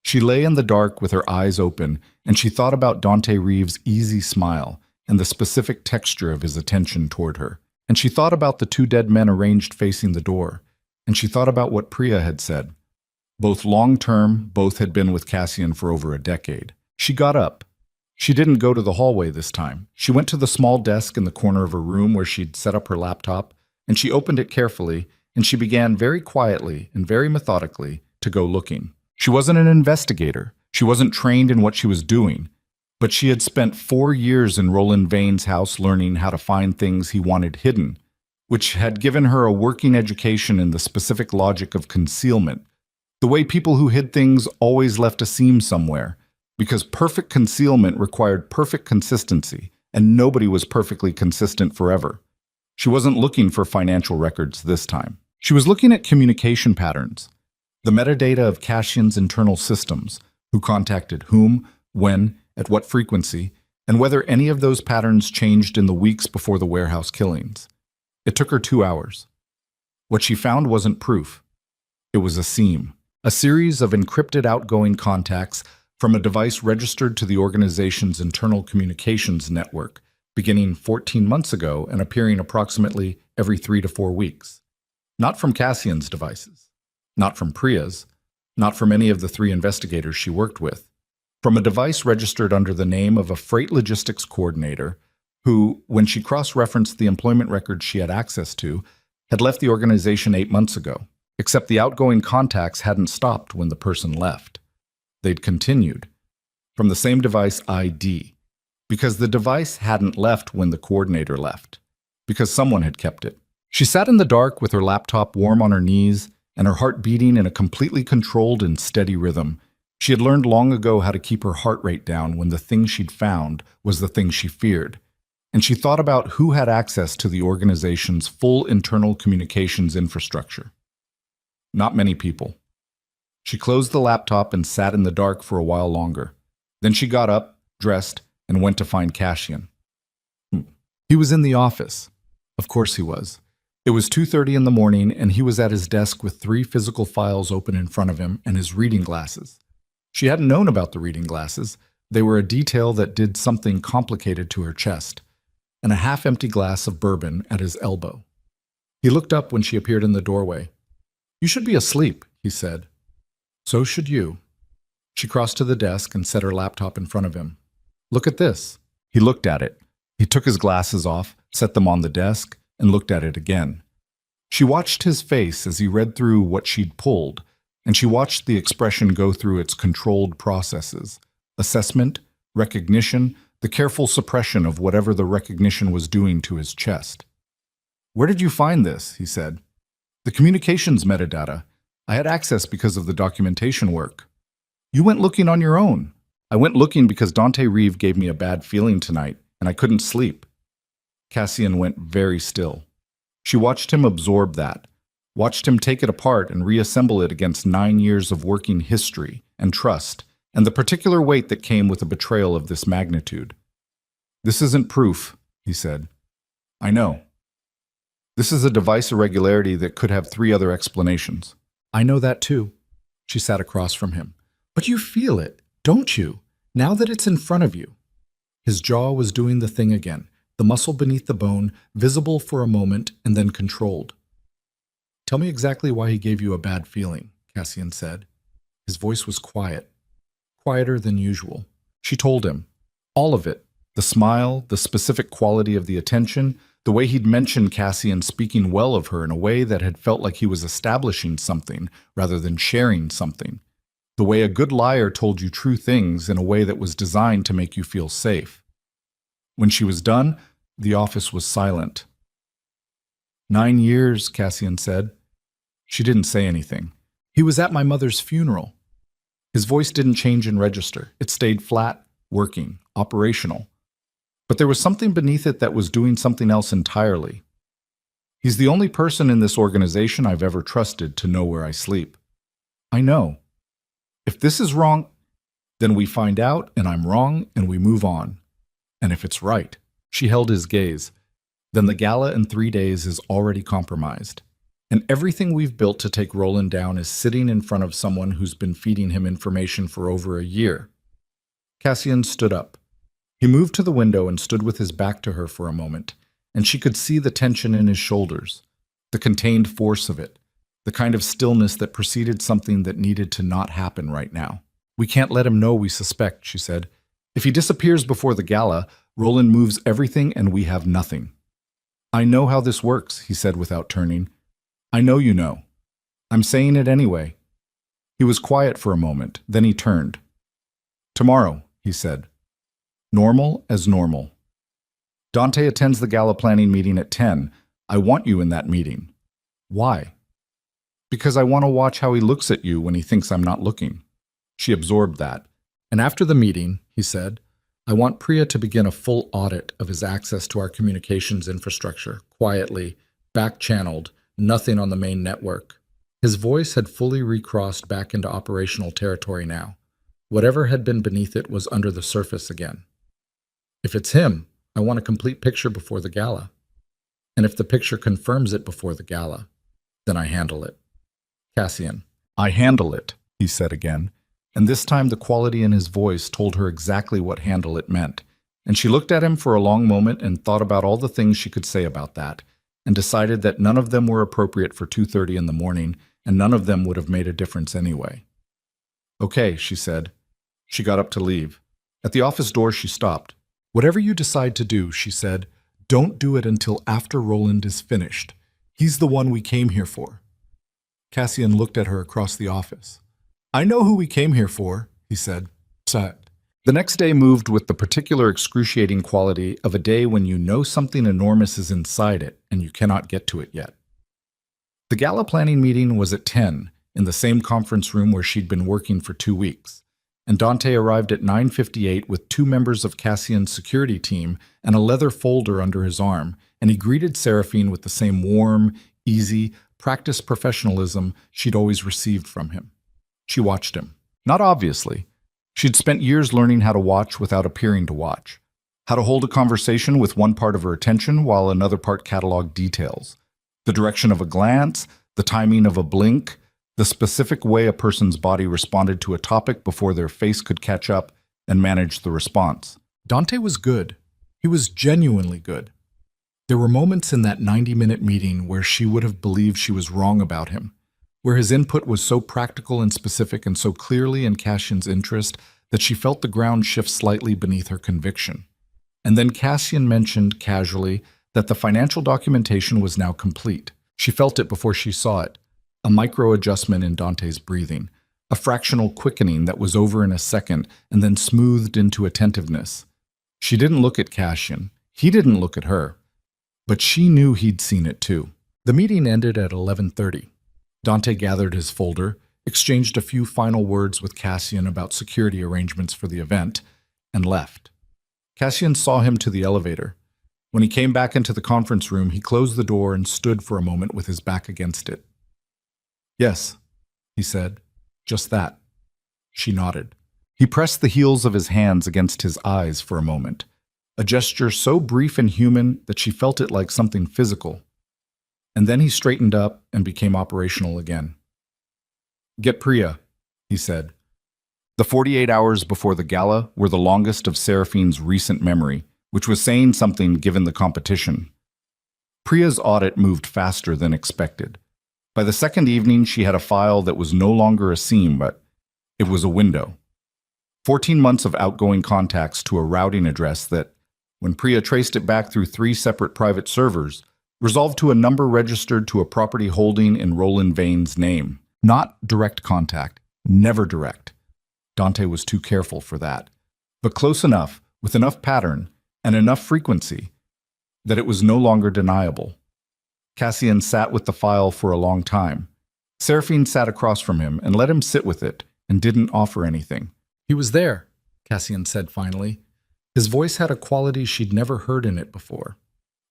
She lay in the dark with her eyes open, and she thought about Dante Reeves' easy smile and the specific texture of his attention toward her. And she thought about the 2 dead men arranged facing the door. And she thought about what Priya had said. Both long-term, both had been with Cassian for over a decade. She got up. She didn't go to the hallway this time. She went to the small desk in the corner of her room where she'd set up her laptop, and she opened it carefully, and she began very quietly and very methodically to go looking. She wasn't an investigator. She wasn't trained in what she was doing, but she had spent 4 years in Roland Vane's house learning how to find things he wanted hidden, which had given her a working education in the specific logic of concealment, the way people who hid things always left a seam somewhere, because perfect concealment required perfect consistency, and nobody was perfectly consistent forever. She wasn't looking for financial records this time. She was looking at communication patterns, the metadata of Cassian's internal systems, who contacted whom, when, at what frequency, and whether any of those patterns changed in the weeks before the warehouse killings. It took her 2 hours. What she found wasn't proof. It was a seam. A series of encrypted outgoing contacts from a device registered to the organization's internal communications network, beginning 14 months ago and appearing approximately every 3 to 4 weeks. Not from Cassian's devices, not from Priya's, not from any of the 3 investigators she worked with. From a device registered under the name of a freight logistics coordinator who, when she cross-referenced the employment records she had access to, had left the organization 8 months ago. Except the outgoing contacts hadn't stopped when the person left. They'd continued. From the same device ID. Because the device hadn't left when the coordinator left. Because someone had kept it. She sat in the dark with her laptop warm on her knees and her heart beating in a completely controlled and steady rhythm. She had learned long ago how to keep her heart rate down when the thing she'd found was the thing she feared. And she thought about who had access to the organization's full internal communications infrastructure. Not many people. She closed the laptop and sat in the dark for a while longer. Then she got up, dressed, and went to find Cassian. He was in the office. Of course he was. It was 2:30 in the morning, and he was at his desk with 3 physical files open in front of him and his reading glasses. She hadn't known about the reading glasses. They were a detail that did something complicated to her chest, and a half-empty glass of bourbon at his elbow. He looked up when she appeared in the doorway. "You should be asleep," he said. "So should you." She crossed to the desk and set her laptop in front of him. "Look at this." He looked at it. He took his glasses off, set them on the desk, and looked at it again. She watched his face as he read through what she'd pulled, and she watched the expression go through its controlled processes: assessment, recognition, the careful suppression of whatever the recognition was doing to his chest. "Where did you find this?" he said. "The communications metadata. I had access because of the documentation work." "You went looking on your own." "I went looking because Dante Reeve gave me a bad feeling tonight, and I couldn't sleep." Cassian went very still. She watched him absorb that, watched him take it apart and reassemble it against 9 years of working history and trust, and the particular weight that came with a betrayal of this magnitude. "This isn't proof," he said. "I know. This is a device irregularity that could have 3 other explanations." "I know that too." She sat across from him. "But you feel it, don't you, now that it's in front of you?" His jaw was doing the thing again, the muscle beneath the bone, visible for a moment and then controlled. "Tell me exactly why he gave you a bad feeling," Cassian said. His voice was quiet, quieter than usual. She told him. All of it. The smile, the specific quality of the attention, the way he'd mentioned Cassian speaking well of her in a way that had felt like he was establishing something rather than sharing something. The way a good liar told you true things in a way that was designed to make you feel safe. When she was done, the office was silent. 9 years, Cassian said. She didn't say anything. "He was at my mother's funeral." His voice didn't change in register. It stayed flat, working, operational. But there was something beneath it that was doing something else entirely. "He's the only person in this organization I've ever trusted to know where I sleep." "I know. If this is wrong, then we find out and I'm wrong and we move on. And if it's right," she held his gaze, "then the gala in 3 days is already compromised. And everything we've built to take Roland down is sitting in front of someone who's been feeding him information for over a year." Cassian stood up. He moved to the window and stood with his back to her for a moment, and she could see the tension in his shoulders, the contained force of it, the kind of stillness that preceded something that needed to not happen right now. "We can't let him know we suspect," she said. "If he disappears before the gala, Roland moves everything and we have nothing." "I know how this works," he said without turning. "I know you know. I'm saying it anyway." He was quiet for a moment, then he turned. "Tomorrow," he said. "Normal as normal. Dante attends the gala planning meeting at 10. I want you in that meeting." "Why?" "Because I want to watch how he looks at you when he thinks I'm not looking." She absorbed that. "And after the meeting," he said, "I want Priya to begin a full audit of his access to our communications infrastructure, quietly, back-channeled, nothing on the main network." His voice had fully recrossed back into operational territory now. Whatever had been beneath it was under the surface again. "If it's him, I want a complete picture before the gala. And if the picture confirms it before the gala, then I handle it." "Cassian." "I handle it," he said again, and this time the quality in his voice told her exactly what handle it meant, and she looked at him for a long moment and thought about all the things she could say about that, and decided that none of them were appropriate for 2:30 in the morning, and none of them would have made a difference anyway. "Okay," she said. She got up to leave. At the office door, she stopped. "Whatever you decide to do," she said, "don't do it until after Roland is finished. He's the one we came here for." Cassian looked at her across the office. "I know who we came here for," he said. Sat. The next day moved with the particular excruciating quality of a day when you know something enormous is inside it and you cannot get to it yet. The gala planning meeting was at 10 in the same conference room where she'd been working for 2 weeks, and Dante arrived at 9:58 with 2 members of Cassian's security team and a leather folder under his arm, and he greeted Seraphine with the same warm, easy, practiced professionalism she'd always received from him. She watched him. Not obviously. She'd spent years learning how to watch without appearing to watch, how to hold a conversation with one part of her attention while another part cataloged details, the direction of a glance, the timing of a blink, the specific way a person's body responded to a topic before their face could catch up and manage the response. Dante was good. He was genuinely good. There were moments in that 90-minute meeting where she would have believed she was wrong about him, where his input was so practical and specific and so clearly in Cassian's interest that she felt the ground shift slightly beneath her conviction. And then Cassian mentioned casually that the financial documentation was now complete. She felt it before she saw it, a micro-adjustment in Dante's breathing, a fractional quickening that was over in a second and then smoothed into attentiveness. She didn't look at Cassian. He didn't look at her. But she knew he'd seen it too. The meeting ended at 11:30. Dante gathered his folder, exchanged a few final words with Cassian about security arrangements for the event, and left. Cassian saw him to the elevator. When he came back into the conference room, he closed the door and stood for a moment with his back against it. Yes, he said. Just that. She nodded. He pressed the heels of his hands against his eyes for a moment, a gesture so brief and human that she felt it like something physical. And then he straightened up and became operational again. Get Priya, he said. The 48 hours before the gala were the longest of Seraphine's recent memory, which was saying something given the competition. Priya's audit moved faster than expected. By the second evening, she had a file that was no longer a seam, but it was a window. 14 months of outgoing contacts to a routing address that, when Priya traced it back through 3 separate private servers, resolved to a number registered to a property holding in Roland Vane's name. Not direct contact, never direct. Dante was too careful for that, but close enough, with enough pattern and enough frequency, that it was no longer deniable. Cassian sat with the file for a long time. Seraphine sat across from him and let him sit with it and didn't offer anything. He was there, Cassian said finally. His voice had a quality she'd never heard in it before.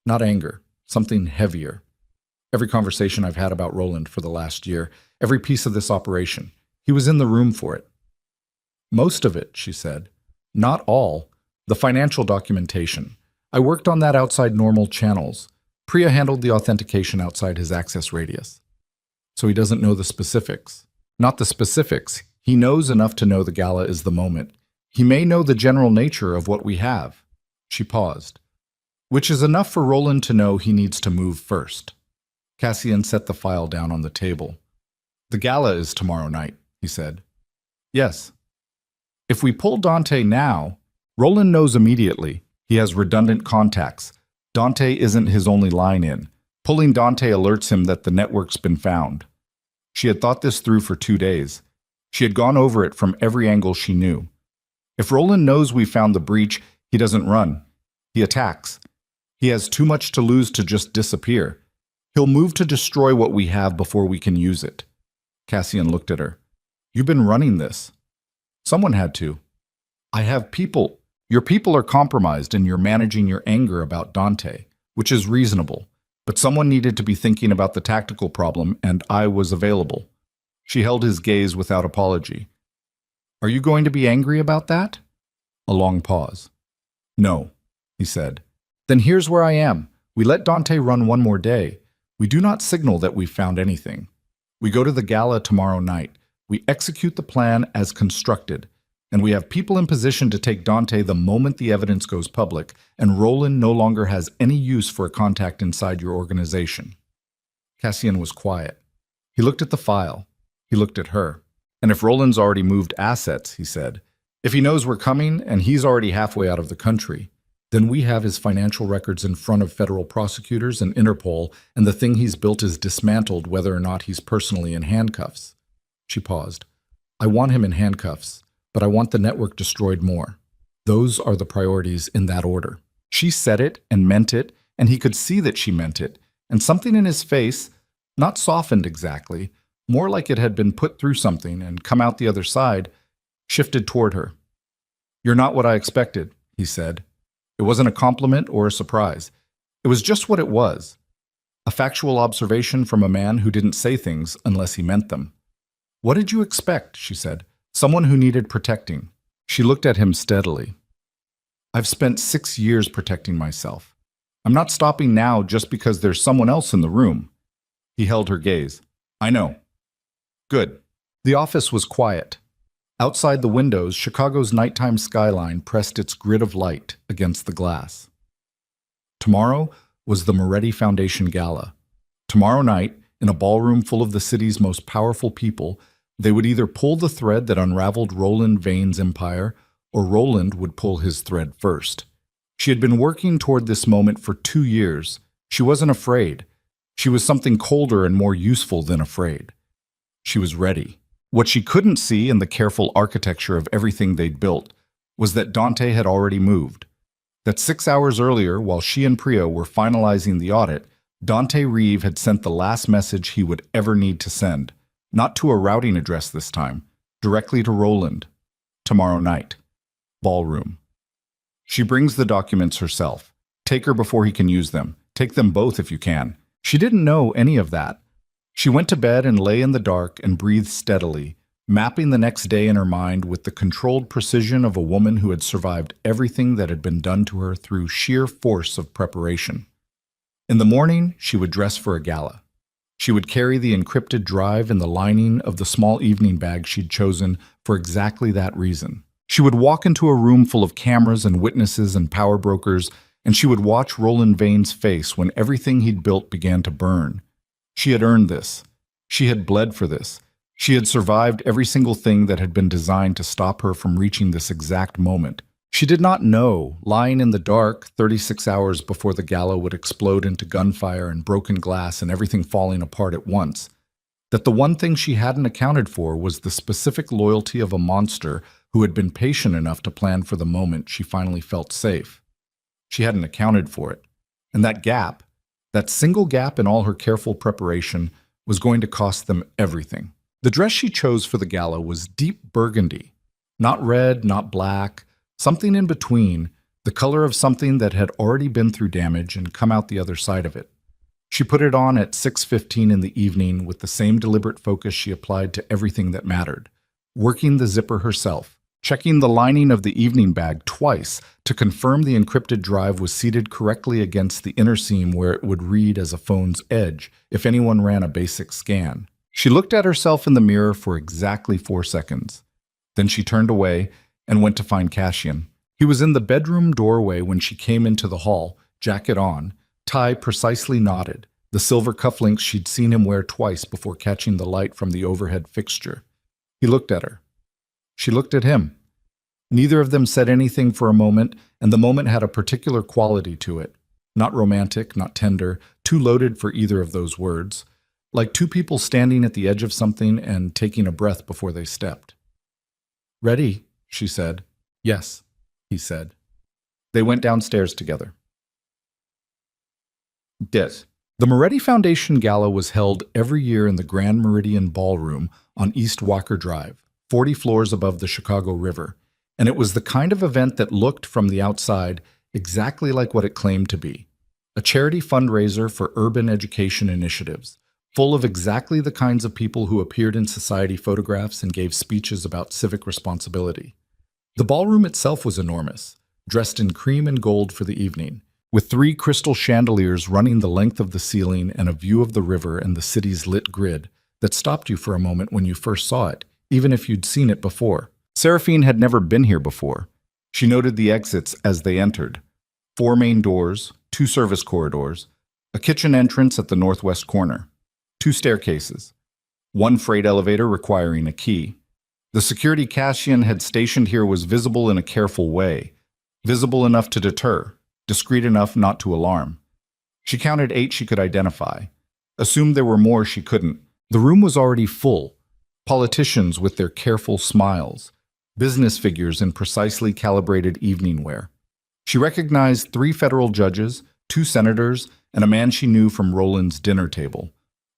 Not anger, something heavier. Every conversation I've had about Roland for the last year, every piece of this operation, he was in the room for it. Most of it, she said. Not all. The financial documentation. I worked on that outside normal channels. Priya handled the authentication outside his access radius. So he doesn't know the specifics. Not the specifics. He knows enough to know the gala is the moment. He may know the general nature of what we have. She paused. Which is enough for Roland to know he needs to move first. Cassian set the file down on the table. The gala is tomorrow night, he said. Yes. If we pull Dante now, Roland knows immediately. He has redundant contacts. Dante isn't his only line in. Pulling Dante alerts him that the network's been found. She had thought this through for 2 days. She had gone over it from every angle she knew. If Roland knows we found the breach, he doesn't run. He attacks. He has too much to lose to just disappear. He'll move to destroy what we have before we can use it. Cassian looked at her. You've been running this. Someone had to. I have people. Your people are compromised and you're managing your anger about Dante, which is reasonable. But someone needed to be thinking about the tactical problem, and I was available. She held his gaze without apology. Are you going to be angry about that? A long pause. No, he said. Then here's where I am. We let Dante run one more day. We do not signal that we've found anything. We go to the gala tomorrow night. We execute the plan as constructed, and we have people in position to take Dante the moment the evidence goes public, and Roland no longer has any use for a contact inside your organization. Cassian was quiet. He looked at the file. He looked at her. And if Roland's already moved assets, he said, if he knows we're coming and he's already halfway out of the country, then we have his financial records in front of federal prosecutors and Interpol, and the thing he's built is dismantled whether or not he's personally in handcuffs. She paused. I want him in handcuffs, but I want the network destroyed more. Those are the priorities in that order. She said it and meant it, and he could see that she meant it, and something in his face, not softened exactly, more like it had been put through something and come out the other side, shifted toward her. You're not what I expected, he said. It wasn't a compliment or a surprise. It was just what it was. A factual observation from a man who didn't say things unless he meant them. What did you expect, she said. Someone who needed protecting. She looked at him steadily. I've spent 6 years protecting myself. I'm not stopping now just because there's someone else in the room. He held her gaze. I know. Good. The office was quiet. Outside the windows, Chicago's nighttime skyline pressed its grid of light against the glass. Tomorrow was the Moretti Foundation Gala. Tomorrow night, in a ballroom full of the city's most powerful people, they would either pull the thread that unraveled Roland Vane's empire, or Roland would pull his thread first. She had been working toward this moment for 2 years. She wasn't afraid. She was something colder and more useful than afraid. She was ready. What she couldn't see in the careful architecture of everything they'd built was that Dante had already moved. That 6 hours earlier, while she and Priya were finalizing the audit, Dante Reeve had sent the last message he would ever need to send. Not to a routing address this time, directly to Roland. Tomorrow night. Ballroom. She brings the documents herself. Take her before he can use them. Take them both if you can. She didn't know any of that. She went to bed and lay in the dark and breathed steadily, mapping the next day in her mind with the controlled precision of a woman who had survived everything that had been done to her through sheer force of preparation. In the morning, she would dress for a gala. She would carry the encrypted drive in the lining of the small evening bag she'd chosen for exactly that reason. She would walk into a room full of cameras and witnesses and power brokers, and she would watch Roland Vane's face when everything he'd built began to burn. She had earned this. She had bled for this. She had survived every single thing that had been designed to stop her from reaching this exact moment. She did not know, lying in the dark 36 hours before the gala would explode into gunfire and broken glass and everything falling apart at once, that the one thing she hadn't accounted for was the specific loyalty of a monster who had been patient enough to plan for the moment she finally felt safe. She hadn't accounted for it. And that gap, that single gap in all her careful preparation, was going to cost them everything. The dress she chose for the gala was deep burgundy. Not red, not black, something in between, the color of something that had already been through damage and come out the other side of it. She put it on at 6:15 in the evening with the same deliberate focus she applied to everything that mattered, working the zipper herself, checking the lining of the evening bag twice to confirm the encrypted drive was seated correctly against the inner seam where it would read as a phone's edge if anyone ran a basic scan. She looked at herself in the mirror for exactly 4 seconds. Then she turned away and went to find Cassian. He was in the bedroom doorway when she came into the hall, jacket on, tie precisely knotted, the silver cufflinks she'd seen him wear twice before catching the light from the overhead fixture. He looked at her. She looked at him. Neither of them said anything for a moment, and the moment had a particular quality to it. Not romantic, not tender, too loaded for either of those words. Like two people standing at the edge of something and taking a breath before they stepped. "Ready?" she said. "Yes," he said. They went downstairs together. Dit. The Moretti Foundation Gala was held every year in the Grand Meridian Ballroom on East Walker Drive, 40 floors above the Chicago River, and it was the kind of event that looked from the outside exactly like what it claimed to be, a charity fundraiser for urban education initiatives, full of exactly the kinds of people who appeared in society photographs and gave speeches about civic responsibility. The ballroom itself was enormous, dressed in cream and gold for the evening, with 3 crystal chandeliers running the length of the ceiling and a view of the river and the city's lit grid that stopped you for a moment when you first saw it, even if you'd seen it before. Seraphine had never been here before. She noted the exits as they entered. 4 main doors, 2 service corridors, a kitchen entrance at the northwest corner, 2 staircases, 1 freight elevator requiring a key. The security Cassian had stationed here was visible in a careful way, visible enough to deter, discreet enough not to alarm. She counted 8 she could identify. Assumed there were more she couldn't. The room was already full. Politicians with their careful smiles, business figures in precisely calibrated evening wear. She recognized 3 federal judges, 2 senators, and a man she knew from Roland's dinner table.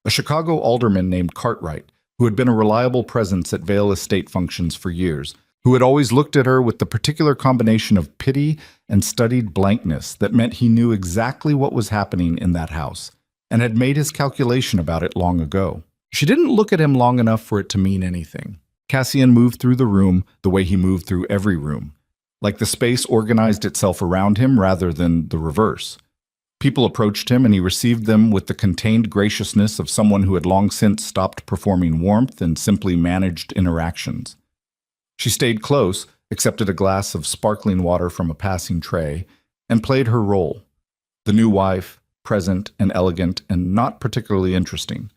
A Chicago alderman named Cartwright, who had been a reliable presence at Vail Estate functions for years, who had always looked at her with the particular combination of pity and studied blankness that meant he knew exactly what was happening in that house, and had made his calculation about it long ago. She didn't look at him long enough for it to mean anything. Cassian moved through the room the way he moved through every room, like the space organized itself around him rather than the reverse. People approached him, and he received them with the contained graciousness of someone who had long since stopped performing warmth and simply managed interactions. She stayed close, accepted a glass of sparkling water from a passing tray, and played her role. The new wife, present and elegant and not particularly interesting.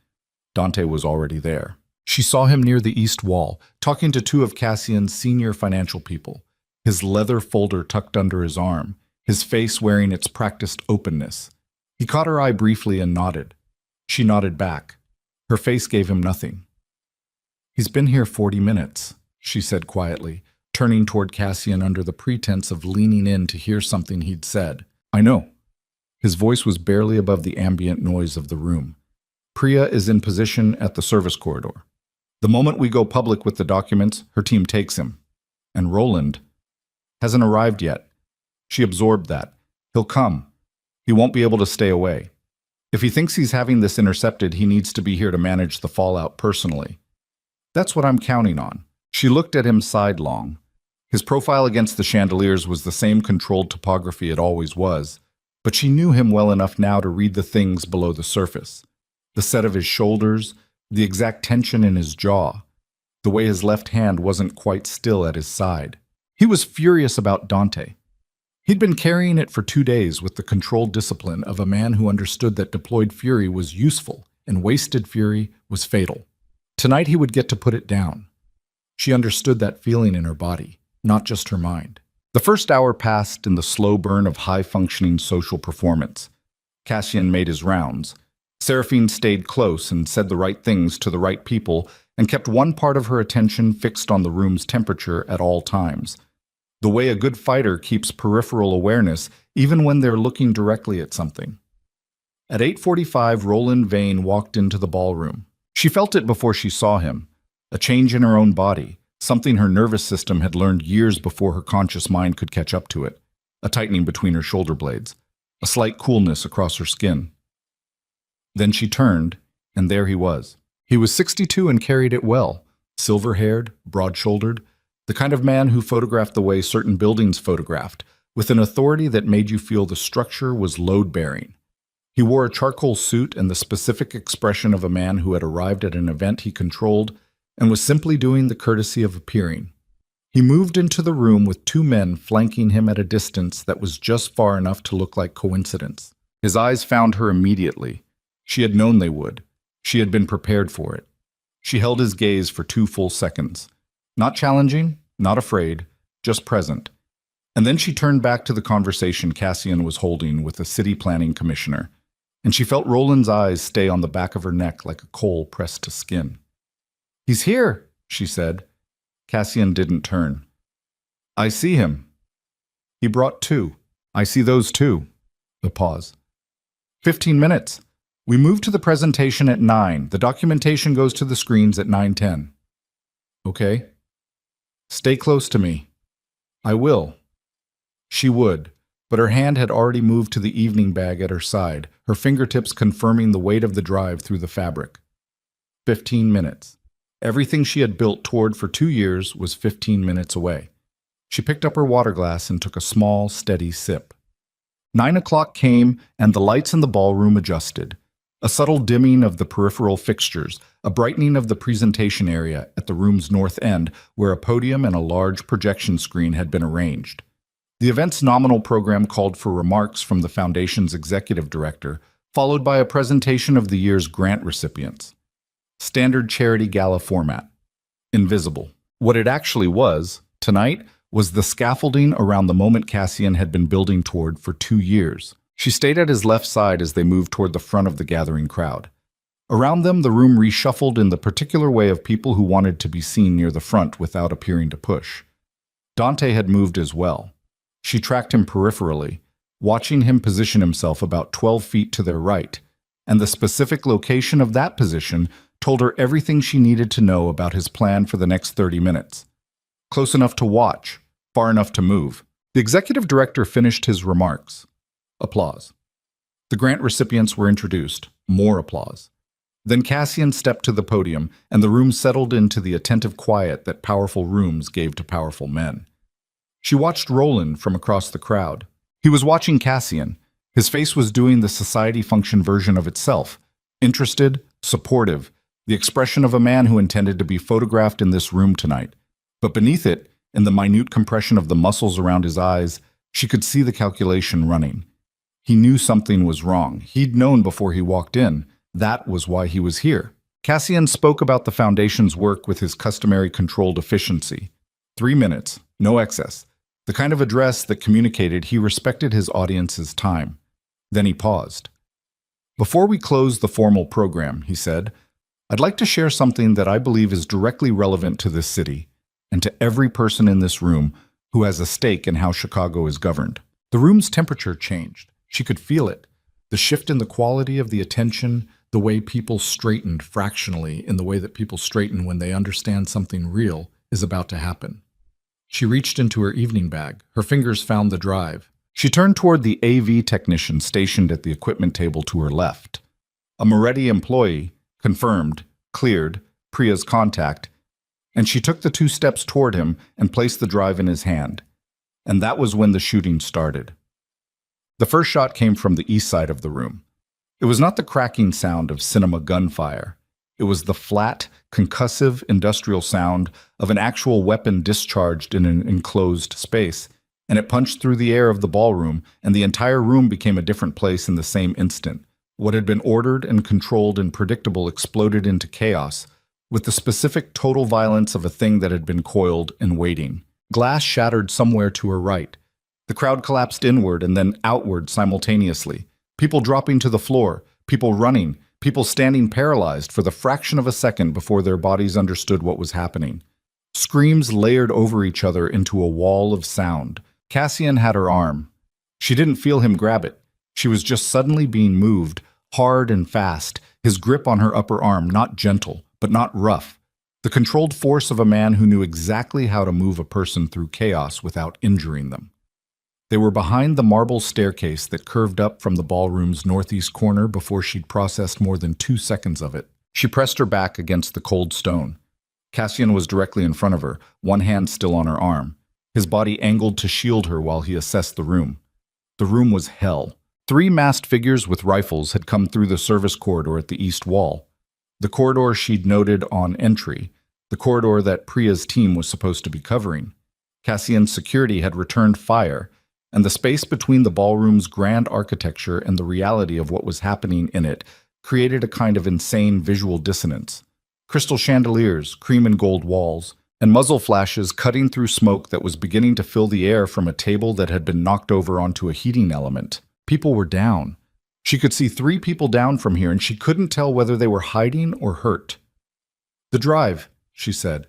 Dante was already there. She saw him near the east wall, talking to 2 of Cassian's senior financial people, his leather folder tucked under his arm, his face wearing its practiced openness. He caught her eye briefly and nodded. She nodded back. Her face gave him nothing. "He's been here 40 minutes, she said quietly, turning toward Cassian under the pretense of leaning in to hear something he'd said. "I know." His voice was barely above the ambient noise of the room. "Priya is in position at the service corridor. The moment we go public with the documents, her team takes him. And Roland hasn't arrived yet. She absorbed that. He'll come. He won't be able to stay away. If he thinks he's having this intercepted, he needs to be here to manage the fallout personally. That's what I'm counting on. She looked at him sidelong. His profile against the chandeliers was the same controlled topography it always was, but she knew him well enough now to read the things below the surface. The set of his shoulders, the exact tension in his jaw, the way his left hand wasn't quite still at his side. He was furious about Dante. He'd been carrying it for 2 days with the controlled discipline of a man who understood that deployed fury was useful and wasted fury was fatal. Tonight he would get to put it down. She understood that feeling in her body, not just her mind. The first hour passed in the slow burn of high-functioning social performance. Cassian made his rounds. Seraphine stayed close and said the right things to the right people and kept one part of her attention fixed on the room's temperature at all times. The way a good fighter keeps peripheral awareness even when they're looking directly at something. At 8:45, Roland Vane walked into the ballroom. She felt it before she saw him, a change in her own body, something her nervous system had learned years before her conscious mind could catch up to it, a tightening between her shoulder blades, a slight coolness across her skin. Then she turned, and there he was. He was 62 and carried it well, silver-haired, broad-shouldered, the kind of man who photographed the way certain buildings photographed, with an authority that made you feel the structure was load-bearing. He wore a charcoal suit and the specific expression of a man who had arrived at an event he controlled and was simply doing the courtesy of appearing. He moved into the room with 2 men flanking him at a distance that was just far enough to look like coincidence. His eyes found her immediately. She had known they would. She had been prepared for it. She held his gaze for 2 full seconds. Not challenging, not afraid, just present. And then she turned back to the conversation Cassian was holding with the city planning commissioner, and she felt Roland's eyes stay on the back of her neck like a coal pressed to skin. "He's here," she said. Cassian didn't turn. "I see him." "He brought 2. I see those 2. A pause. 15 minutes. We move to the presentation at 9. The documentation goes to the screens at 9:10. "Okay." "Stay close to me." "I will." She would, but her hand had already moved to the evening bag at her side, her fingertips confirming the weight of the drive through the fabric. 15 minutes. Everything she had built toward for 2 years was 15 minutes away. She picked up her water glass and took a small, steady sip. 9 o'clock came, and the lights in the ballroom adjusted. A subtle dimming of the peripheral fixtures, a brightening of the presentation area at the room's north end, where a podium and a large projection screen had been arranged. The event's nominal program called for remarks from the Foundation's executive director, followed by a presentation of the year's grant recipients. Standard charity gala format. Invisible. What it actually was, tonight, was the scaffolding around the moment Cassian had been building toward for 2 years. She stayed at his left side as they moved toward the front of the gathering crowd. Around them, the room reshuffled in the particular way of people who wanted to be seen near the front without appearing to push. Dante had moved as well. She tracked him peripherally, watching him position himself about 12 feet to their right, and the specific location of that position told her everything she needed to know about his plan for the next 30 minutes. Close enough to watch, far enough to move. The executive director finished his remarks. Applause. The grant recipients were introduced. More applause. Then Cassian stepped to the podium, and the room settled into the attentive quiet that powerful rooms gave to powerful men. She watched Roland from across the crowd. He was watching Cassian. His face was doing the society function version of itself. Interested, supportive, the expression of a man who intended to be photographed in this room tonight. But beneath it, in the minute compression of the muscles around his eyes, she could see the calculation running. He knew something was wrong. He'd known before he walked in. That was why he was here. Cassian spoke about the Foundation's work with his customary controlled efficiency. 3 minutes, no excess. The kind of address that communicated he respected his audience's time. Then he paused. "Before we close the formal program," he said, "I'd like to share something that I believe is directly relevant to this city and to every person in this room who has a stake in how Chicago is governed." The room's temperature changed. She could feel it. The shift in the quality of the attention, the way people straightened fractionally in the way that people straighten when they understand something real is about to happen. She reached into her evening bag. Her fingers found the drive. She turned toward the AV technician stationed at the equipment table to her left. A Moretti employee, confirmed, cleared, Priya's contact, and she took the 2 steps toward him and placed the drive in his hand. And that was when the shooting started. The first shot came from the east side of the room. It was not the cracking sound of cinema gunfire. It was the flat, concussive industrial sound of an actual weapon discharged in an enclosed space, and it punched through the air of the ballroom, and the entire room became a different place in the same instant. What had been ordered and controlled and predictable exploded into chaos, with the specific total violence of a thing that had been coiled and waiting. Glass shattered somewhere to her right. The crowd collapsed inward and then outward simultaneously. People dropping to the floor, people running, people standing paralyzed for the fraction of a second before their bodies understood what was happening. Screams layered over each other into a wall of sound. Cassian had her arm. She didn't feel him grab it. She was just suddenly being moved, hard and fast, his grip on her upper arm not gentle, but not rough. The controlled force of a man who knew exactly how to move a person through chaos without injuring them. They were behind the marble staircase that curved up from the ballroom's northeast corner before she'd processed more than 2 seconds of it. She pressed her back against the cold stone. Cassian was directly in front of her, one hand still on her arm, his body angled to shield her while he assessed the room. The room was hell. 3 masked figures with rifles had come through the service corridor at the east wall. The corridor she'd noted on entry, the corridor that Priya's team was supposed to be covering. Cassian's security had returned fire, and the space between the ballroom's grand architecture and the reality of what was happening in it created a kind of insane visual dissonance. Crystal chandeliers, cream and gold walls, and muzzle flashes cutting through smoke that was beginning to fill the air from a table that had been knocked over onto a heating element. People were down. She could see 3 people down from here, and she couldn't tell whether they were hiding or hurt. "The drive," she said.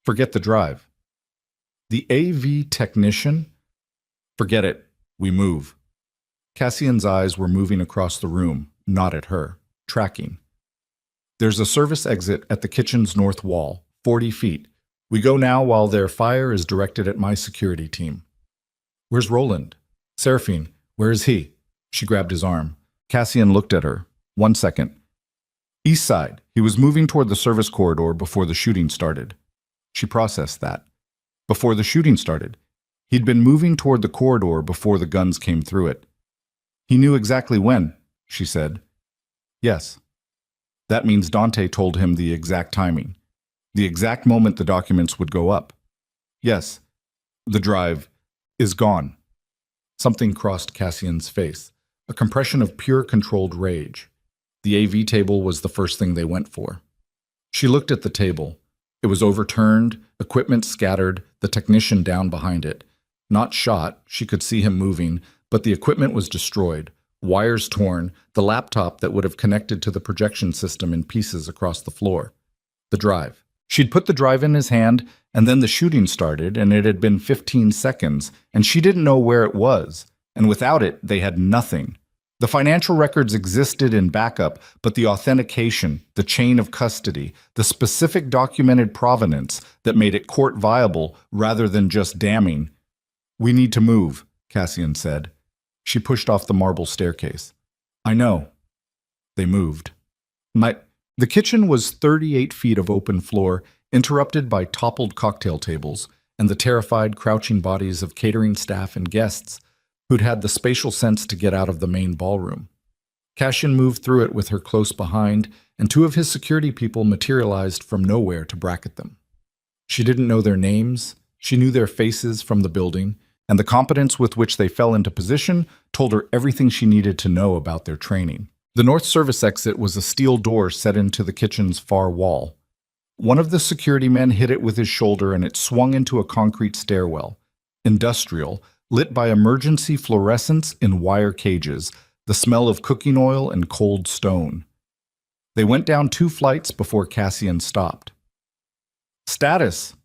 "Forget the drive." "The AV technician?" "Forget it. We move." Cassian's eyes were moving across the room, not at her, tracking. "There's a service exit at the kitchen's north wall, 40 feet. We go now while their fire is directed at my security team." "Where's Roland?" "Seraphine, where is he?" She grabbed his arm. Cassian looked at her. 1 second. "East side. He was moving toward the service corridor before the shooting started." She processed that. Before the shooting started. He'd been moving toward the corridor before the guns came through it. "He knew exactly when," she said. "Yes." That means Dante told him the exact timing, the exact moment the documents would go up. "Yes. The drive is gone." Something crossed Cassian's face, a compression of pure controlled rage. The AV table was the first thing they went for. She looked at the table. It was overturned, equipment scattered, the technician down behind it. Not shot, she could see him moving, but the equipment was destroyed, wires torn, the laptop that would have connected to the projection system in pieces across the floor. The drive. She'd put the drive in his hand, and then the shooting started, and it had been 15 seconds, and she didn't know where it was, and without it, they had nothing. The financial records existed in backup, but the authentication, the chain of custody, the specific documented provenance that made it court viable rather than just damning. "We need to move," Cassian said. She pushed off the marble staircase. "I know." They moved. The kitchen was 38 feet of open floor, interrupted by toppled cocktail tables and the terrified, crouching bodies of catering staff and guests who'd had the spatial sense to get out of the main ballroom. Cassian moved through it with her close behind, and 2 of his security people materialized from nowhere to bracket them. She didn't know their names. She knew their faces from the building, and the competence with which they fell into position told her everything she needed to know about their training. The north service exit was a steel door set into the kitchen's far wall. One of the security men hit it with his shoulder, and it swung into a concrete stairwell. Industrial, lit by emergency fluorescents in wire cages, the smell of cooking oil and cold stone. They went down 2 flights before Cassian stopped. "Status,"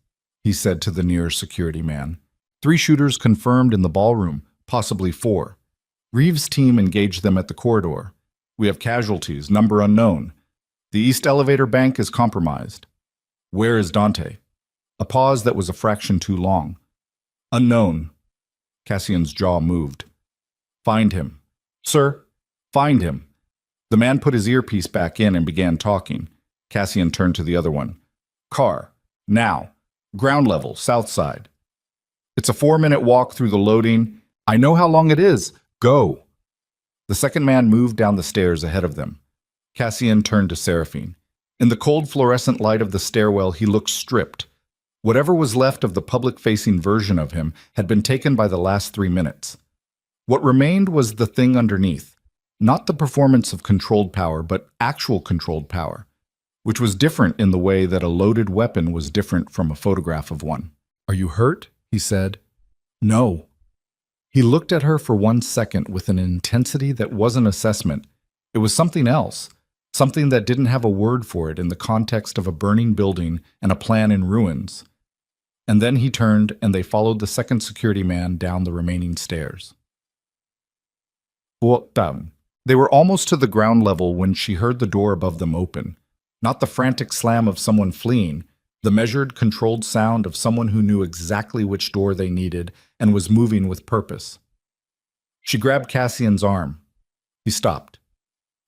he said to the near security man. 3 shooters confirmed in the ballroom, possibly 4. Reeves' team engaged them at the corridor. "We have casualties, number unknown. The east elevator bank is compromised." "Where is Dante?" A pause that was a fraction too long. "Unknown." Cassian's jaw moved. "Find him." "Sir, find him." The man put his earpiece back in and began talking. Cassian turned to the other one. Car. Now. Ground level, south side. It's a 4-minute walk through the loading. I know how long it is. Go. The second man moved down the stairs ahead of them. Cassian turned to Seraphine. In the cold fluorescent light of the stairwell, he looked stripped. Whatever was left of the public-facing version of him had been taken by the last 3 minutes. What remained was the thing underneath, not the performance of controlled power, but actual controlled power, which was different in the way that a loaded weapon was different from a photograph of one. Are you hurt? He said. No. He looked at her for 1 second with an intensity that wasn't assessment. It was something else, something that didn't have a word for it in the context of a burning building and a plan in ruins. And then he turned and they followed the second security man down the remaining stairs. Down. They were almost to the ground level when she heard the door above them open. Not the frantic slam of someone fleeing, the measured, controlled sound of someone who knew exactly which door they needed and was moving with purpose. She grabbed Cassian's arm. He stopped.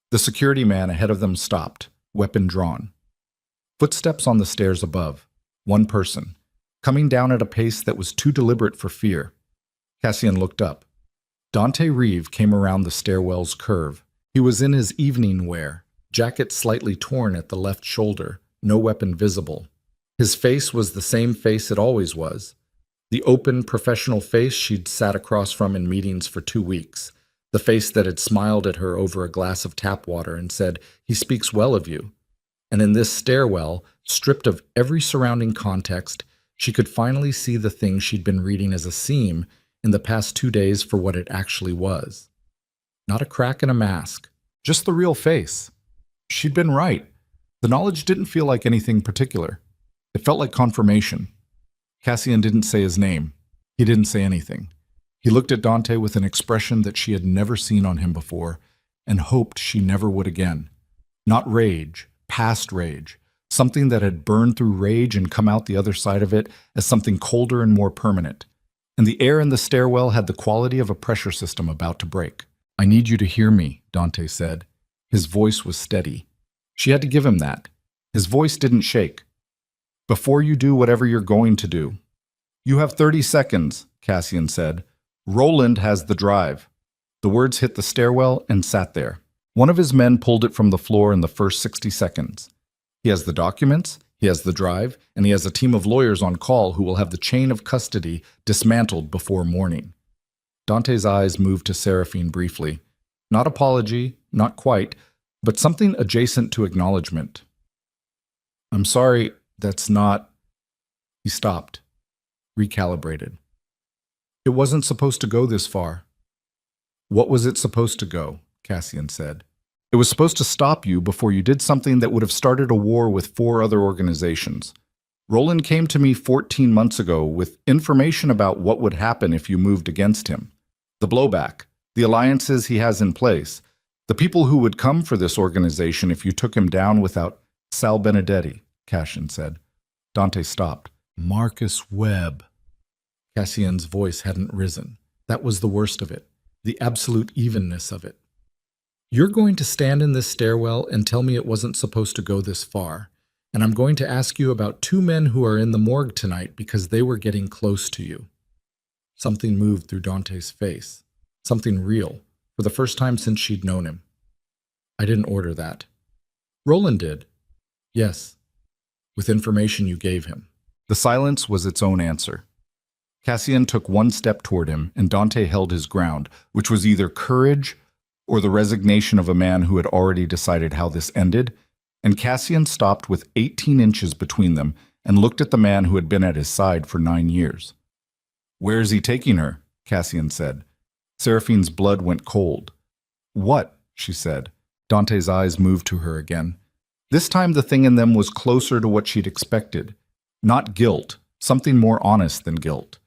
The security man ahead of them stopped, weapon drawn. Footsteps on the stairs above. One person, coming down at a pace that was too deliberate for fear. Cassian looked up. Dante Reeve came around the stairwell's curve. He was in his evening wear, jacket slightly torn at the left shoulder, no weapon visible. His face was the same face it always was, the open, professional face she'd sat across from in meetings for 2 weeks, the face that had smiled at her over a glass of tap water and said, "He speaks well of you." And in this stairwell, stripped of every surrounding context, she could finally see the thing she'd been reading as a seam in the past 2 days for what it actually was. Not a crack in a mask, just the real face. She'd been right. The knowledge didn't feel like anything particular. It felt like confirmation. Cassian didn't say his name. He didn't say anything. He looked at Dante with an expression that she had never seen on him before and hoped she never would again. Not rage, past rage, something that had burned through rage and come out the other side of it as something colder and more permanent. And the air in the stairwell had the quality of a pressure system about to break. "I need you to hear me," Dante said. His voice was steady. She had to give him that. His voice didn't shake. "Before you do whatever you're going to do." "You have 30 seconds, Cassian said. "Roland has the drive." The words hit the stairwell and sat there. One of his men pulled it from the floor in the first 60 seconds. He has the documents, he has the drive, and he has a team of lawyers on call who will have the chain of custody dismantled before morning. Dante's eyes moved to Seraphine briefly. Not apology, not quite, but something adjacent to acknowledgement. "I'm sorry, that's not..." He stopped, recalibrated. "It wasn't supposed to go this far." "What was it supposed to go?" Cassian said. "It was supposed to stop you before you did something that would have started a war with 4 other organizations. Roland came to me 14 months ago with information about what would happen if you moved against him. The blowback, the alliances he has in place, the people who would come for this organization if you took him down without..." "Sal Benedetti," Cassian said. Dante stopped. "Marcus Webb." Cassian's voice hadn't risen. That was the worst of it, the absolute evenness of it. "You're going to stand in this stairwell and tell me it wasn't supposed to go this far, and I'm going to ask you about 2 men who are in the morgue tonight because they were getting close to you." Something moved through Dante's face, something real, for the first time since she'd known him. "I didn't order that." "Roland did." "Yes, with information you gave him." The silence was its own answer. Cassian took 1 step toward him, and Dante held his ground, which was either courage or the resignation of a man who had already decided how this ended, and Cassian stopped with 18 inches between them and looked at the man who had been at his side for 9 years. "Where is he taking her?" Cassian said. Seraphine's blood went cold. "What?" she said. Dante's eyes moved to her again. This time the thing in them was closer to what she'd expected. Not guilt, something more honest than guilt.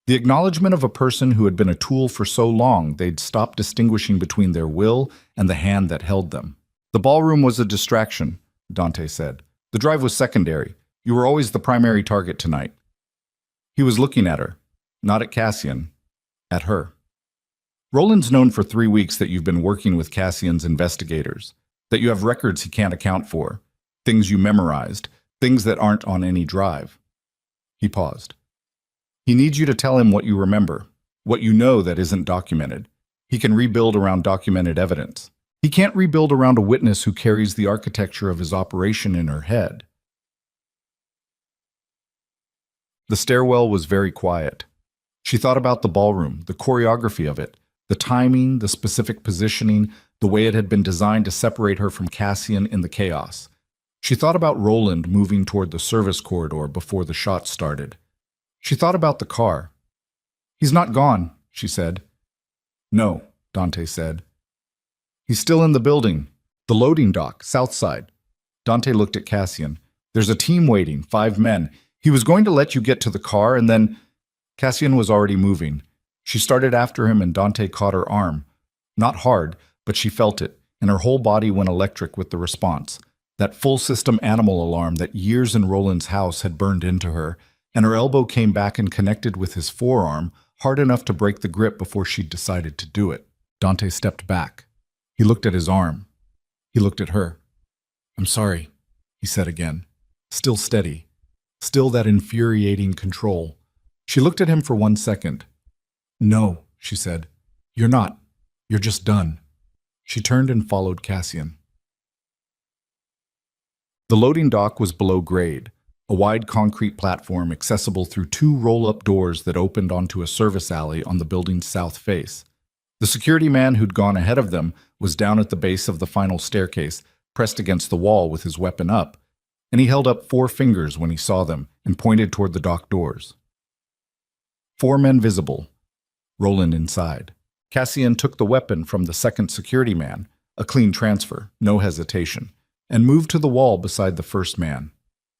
The acknowledgement of a person who had been a tool for so long they'd stopped distinguishing between their will and the hand that held them. "The ballroom was a distraction," Dante said. "The drive was secondary. You were always the primary target tonight." He was looking at her, not at Cassian, at her. "Roland's known for 3 weeks that you've been working with Cassian's investigators. that you have records he can't account for, things you memorized, things that aren't on any drive. He paused. He needs you to tell him what you remember, what you know that isn't documented. He can rebuild around documented evidence. He can't rebuild around a witness who carries the architecture of his operation in her head. The stairwell was very quiet. She thought about the ballroom, the choreography of it, the timing, the specific positioning, the way it had been designed to separate her from Cassian in the chaos. She thought about Roland moving toward the service corridor before the shot started. She thought about the car. "He's not gone," she said. "No," Dante said. "He's still in the building. The loading dock, south side." Dante looked at Cassian. "There's a team waiting, 5 men. He was going to let you get to the car and then—" Cassian was already moving. She started after him and Dante caught her arm. Not hard, but she felt it, and her whole body went electric with the response. That full system animal alarm that years in Roland's house had burned into her, and her elbow came back and connected with his forearm, hard enough to break the grip before she'd decided to do it. Dante stepped back. He looked at his arm. He looked at her. "I'm sorry," he said again. Still steady. Still that infuriating control. She looked at him for 1 second. "No," she said. "You're not. You're just done." She turned and followed Cassian. The loading dock was below grade, a wide concrete platform accessible through 2 roll-up doors that opened onto a service alley on the building's south face. The security man who'd gone ahead of them was down at the base of the final staircase, pressed against the wall with his weapon up, and he held up 4 fingers when he saw them and pointed toward the dock doors. 4 men visible. Roland inside. Cassian took the weapon from the second security man, a clean transfer, no hesitation, and moved to the wall beside the first man.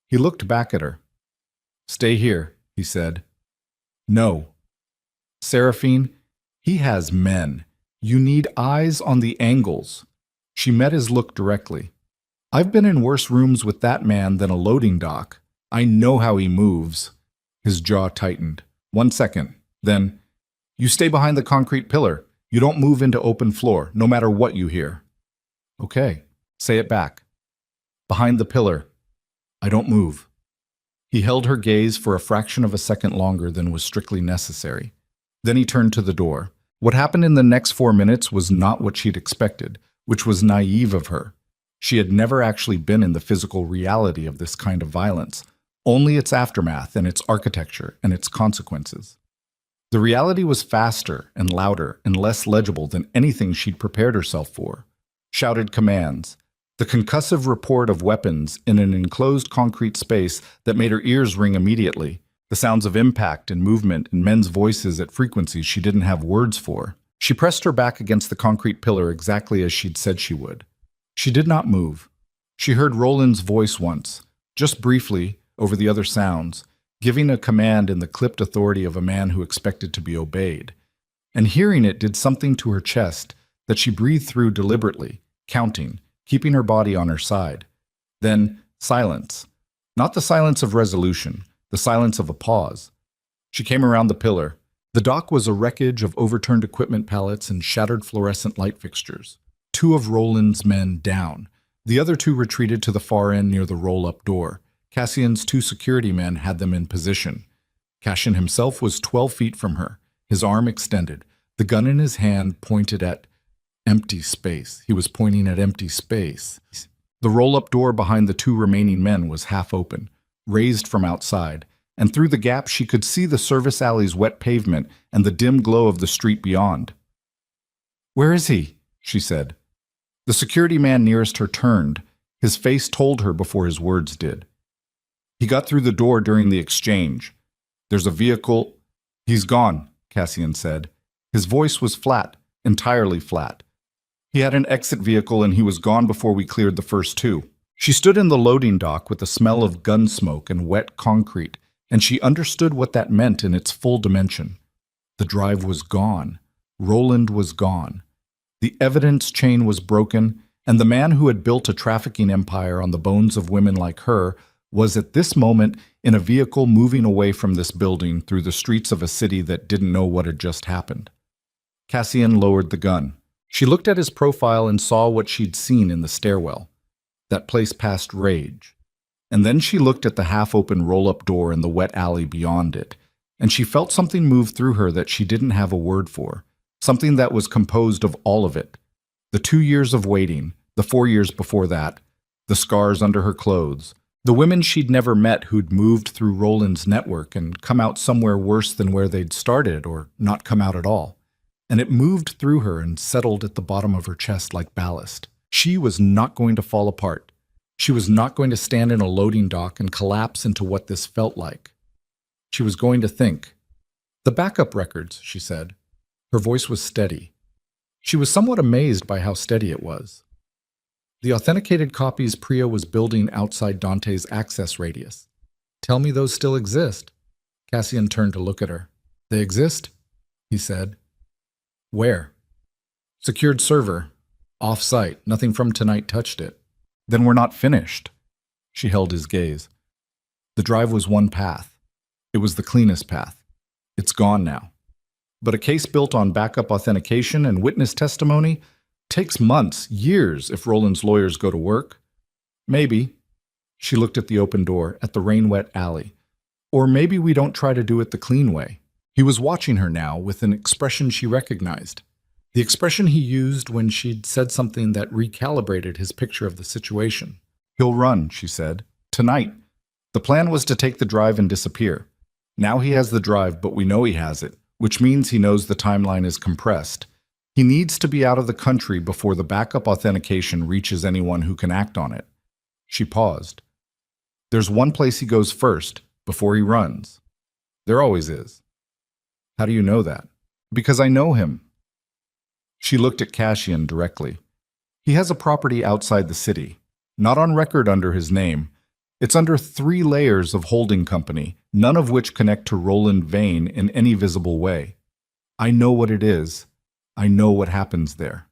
He looked back at her. "Stay here," he said. "No. Seraphine, he has men. You need eyes on the angles." She met his look directly. "I've been in worse rooms with that man than a loading dock. I know how he moves." His jaw tightened. 1 second. Then, "You stay behind the concrete pillar. You don't move into open floor, no matter what you hear." "Okay. Say it back." "Behind the pillar. I don't move." He held her gaze for a fraction of a second longer than was strictly necessary. Then he turned to the door. What happened in the next 4 minutes was not what she'd expected, which was naive of her. She had never actually been in the physical reality of this kind of violence, only its aftermath and its architecture and its consequences. The reality was faster and louder and less legible than anything she'd prepared herself for. Shouted commands, the concussive report of weapons in an enclosed concrete space that made her ears ring immediately, the sounds of impact and movement and men's voices at frequencies she didn't have words for. She pressed her back against the concrete pillar exactly as she'd said she would. She did not move. She heard Roland's voice once, just briefly, over the other sounds, giving a command in the clipped authority of a man who expected to be obeyed. And hearing it did something to her chest that she breathed through deliberately, counting, keeping her body on her side. Then, silence. Not the silence of resolution, the silence of a pause. She came around the pillar. The dock was a wreckage of overturned equipment pallets and shattered fluorescent light fixtures. 2 of Roland's men down. The other 2 retreated to the far end near the roll-up door. Cassian's 2 security men had them in position. Cassian himself was 12 feet from her, his arm extended, the gun in his hand pointed at empty space. He was pointing at empty space. The roll-up door behind the 2 remaining men was half open, raised from outside, and through the gap she could see the service alley's wet pavement and the dim glow of the street beyond. "Where is he?" she said. The security man nearest her turned. His face told her before his words did. "He got through the door during the exchange. There's a vehicle—" "He's gone," Cassian said. His voice was flat, entirely flat. "He had an exit vehicle and he was gone before we cleared the first 2. She stood in the loading dock with the smell of gun smoke and wet concrete, and she understood what that meant in its full dimension. The drive was gone. Roland was gone. The evidence chain was broken, and the man who had built a trafficking empire on the bones of women like her was at this moment in a vehicle moving away from this building through the streets of a city that didn't know what had just happened. Cassian lowered the gun. She looked at his profile and saw what she'd seen in the stairwell, that place past rage. And then she looked at the half-open roll-up door in the wet alley beyond it, and she felt something move through her that she didn't have a word for, something that was composed of all of it. The 2 years of waiting, the 4 years before that, the scars under her clothes, the women she'd never met who'd moved through Roland's network and come out somewhere worse than where they'd started or not come out at all. And it moved through her and settled at the bottom of her chest like ballast. She was not going to fall apart. She was not going to stand in a loading dock and collapse into what this felt like. She was going to think. The backup records, she said. Her voice was steady. She was somewhat amazed by how steady it was. The authenticated copies Priya was building outside Dante's access radius. Tell me those still exist. Cassian turned to look at her. They exist? He said. Where? Secured server. Off-site. Nothing from tonight touched it. Then we're not finished. She held his gaze. The drive was one path. It was the cleanest path. It's gone now. But a case built on backup authentication and witness testimony takes months, years if Roland's lawyers go to work. Maybe. She looked at the open door, at the rain-wet alley. Or maybe we don't try to do it the clean way. He was watching her now with an expression she recognized. The expression he used when she'd said something that recalibrated his picture of the situation. He'll run, she said. Tonight. The plan was to take the drive and disappear. Now he has the drive, but we know he has it, which means he knows the timeline is compressed. He needs to be out of the country before the backup authentication reaches anyone who can act on it. She paused. There's one place he goes first, before he runs. There always is. How do you know that? Because I know him. She looked at Cassian directly. He has a property outside the city, not on record under his name. It's under 3 layers of holding company, none of which connect to Roland Vane in any visible way. I know what it is. I know what happens there.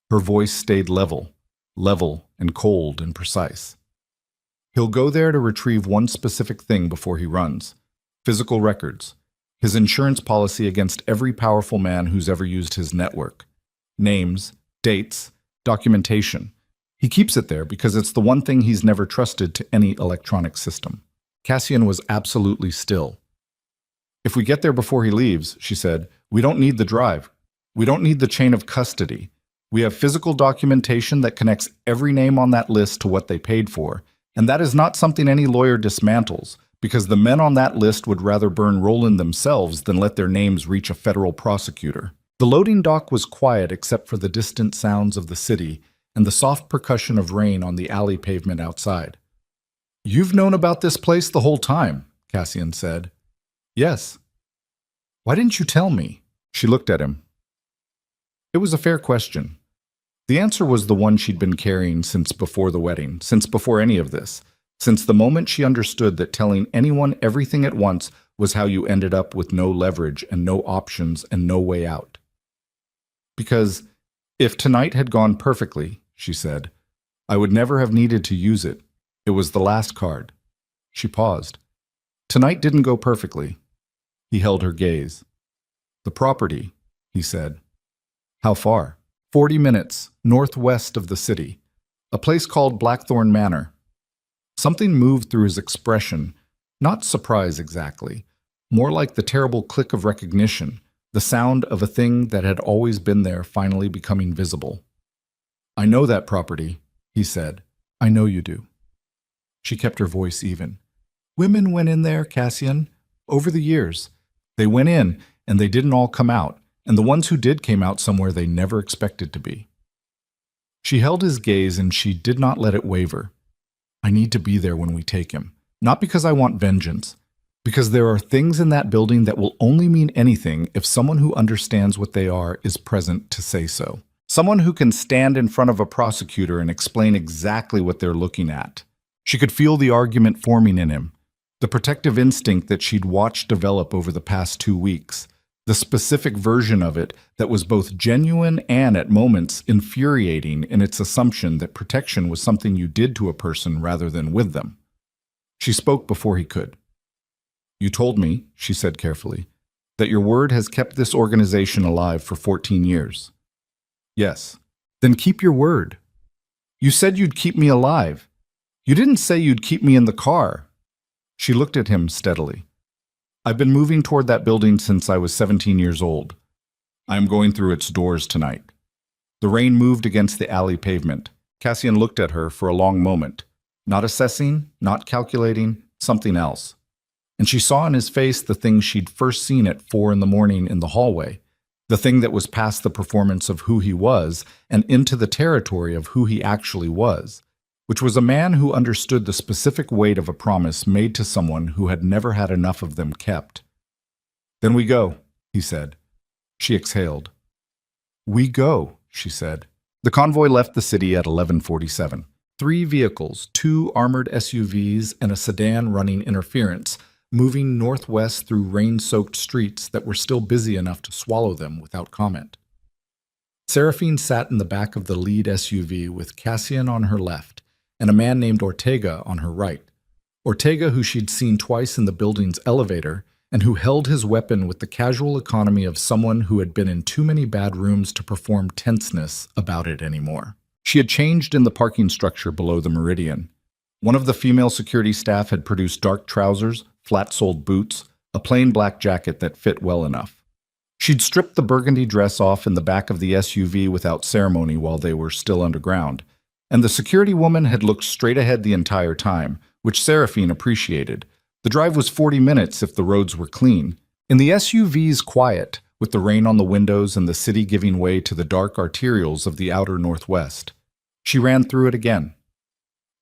Her voice stayed level and cold and precise. He'll go there to retrieve one specific thing before he runs. Physical records. His insurance policy against every powerful man who's ever used his network. Names, dates, documentation. He keeps it there because it's the one thing he's never trusted to any electronic system. Cassian was absolutely still. If we get there before he leaves, she said, we don't need the drive. We don't need the chain of custody. We have physical documentation that connects every name on that list to what they paid for, and that is not something any lawyer dismantles, because the men on that list would rather burn Roland themselves than let their names reach a federal prosecutor. The loading dock was quiet except for the distant sounds of the city and the soft percussion of rain on the alley pavement outside. You've known about this place the whole time, Cassian said. Yes. Why didn't you tell me? She looked at him. It was a fair question. The answer was the one she'd been carrying since before the wedding, since before any of this, since the moment she understood that telling anyone everything at once was how you ended up with no leverage and no options and no way out. Because if tonight had gone perfectly, she said, I would never have needed to use it. It was the last card. She paused. Tonight didn't go perfectly. He held her gaze. The property, he said. How far? 40 minutes, northwest of the city. A place called Blackthorn Manor. Something moved through his expression, not surprise exactly, more like the terrible click of recognition, the sound of a thing that had always been there finally becoming visible. I know that property, he said. I know you do. She kept her voice even. Women went in there, Cassian, over the years. They went in, and they didn't all come out, and the ones who did came out somewhere they never expected to be. She held his gaze, and she did not let it waver. I need to be there when we take him, not because I want vengeance, because there are things in that building that will only mean anything if someone who understands what they are is present to say so. Someone who can stand in front of a prosecutor and explain exactly what they're looking at. She could feel the argument forming in him, the protective instinct that she'd watched develop over the past 2 weeks, the specific version of it that was both genuine and, at moments, infuriating in its assumption that protection was something you did to a person rather than with them. She spoke before he could. You told me, she said carefully, that your word has kept this organization alive for 14 years. Yes. Then keep your word. You said you'd keep me alive. You didn't say you'd keep me in the car. She looked at him steadily. I've been moving toward that building since I was 17 years old. I am going through its doors tonight. The rain moved against the alley pavement. Cassian looked at her for a long moment, not assessing, not calculating, something else. And she saw in his face the thing she'd first seen at 4 in the morning in the hallway, the thing that was past the performance of who he was and into the territory of who he actually was, which was a man who understood the specific weight of a promise made to someone who had never had enough of them kept. Then we go, he said. She exhaled. We go, she said. The convoy left the city at 11:47. 3 vehicles, 2 armored SUVs and a sedan running interference, moving northwest through rain-soaked streets that were still busy enough to swallow them without comment. Seraphine sat in the back of the lead SUV with Cassian on her left and a man named Ortega on her right. Ortega, who she'd seen twice in the building's elevator, and who held his weapon with the casual economy of someone who had been in too many bad rooms to perform tenseness about it anymore. She had changed in the parking structure below the Meridian. One of the female security staff had produced dark trousers, flat-soled boots, a plain black jacket that fit well enough. She'd stripped the burgundy dress off in the back of the SUV without ceremony while they were still underground, and the security woman had looked straight ahead the entire time, which Seraphine appreciated. The drive was 40 minutes if the roads were clean. In the SUV's quiet, with the rain on the windows and the city giving way to the dark arterials of the outer northwest. She ran through it again.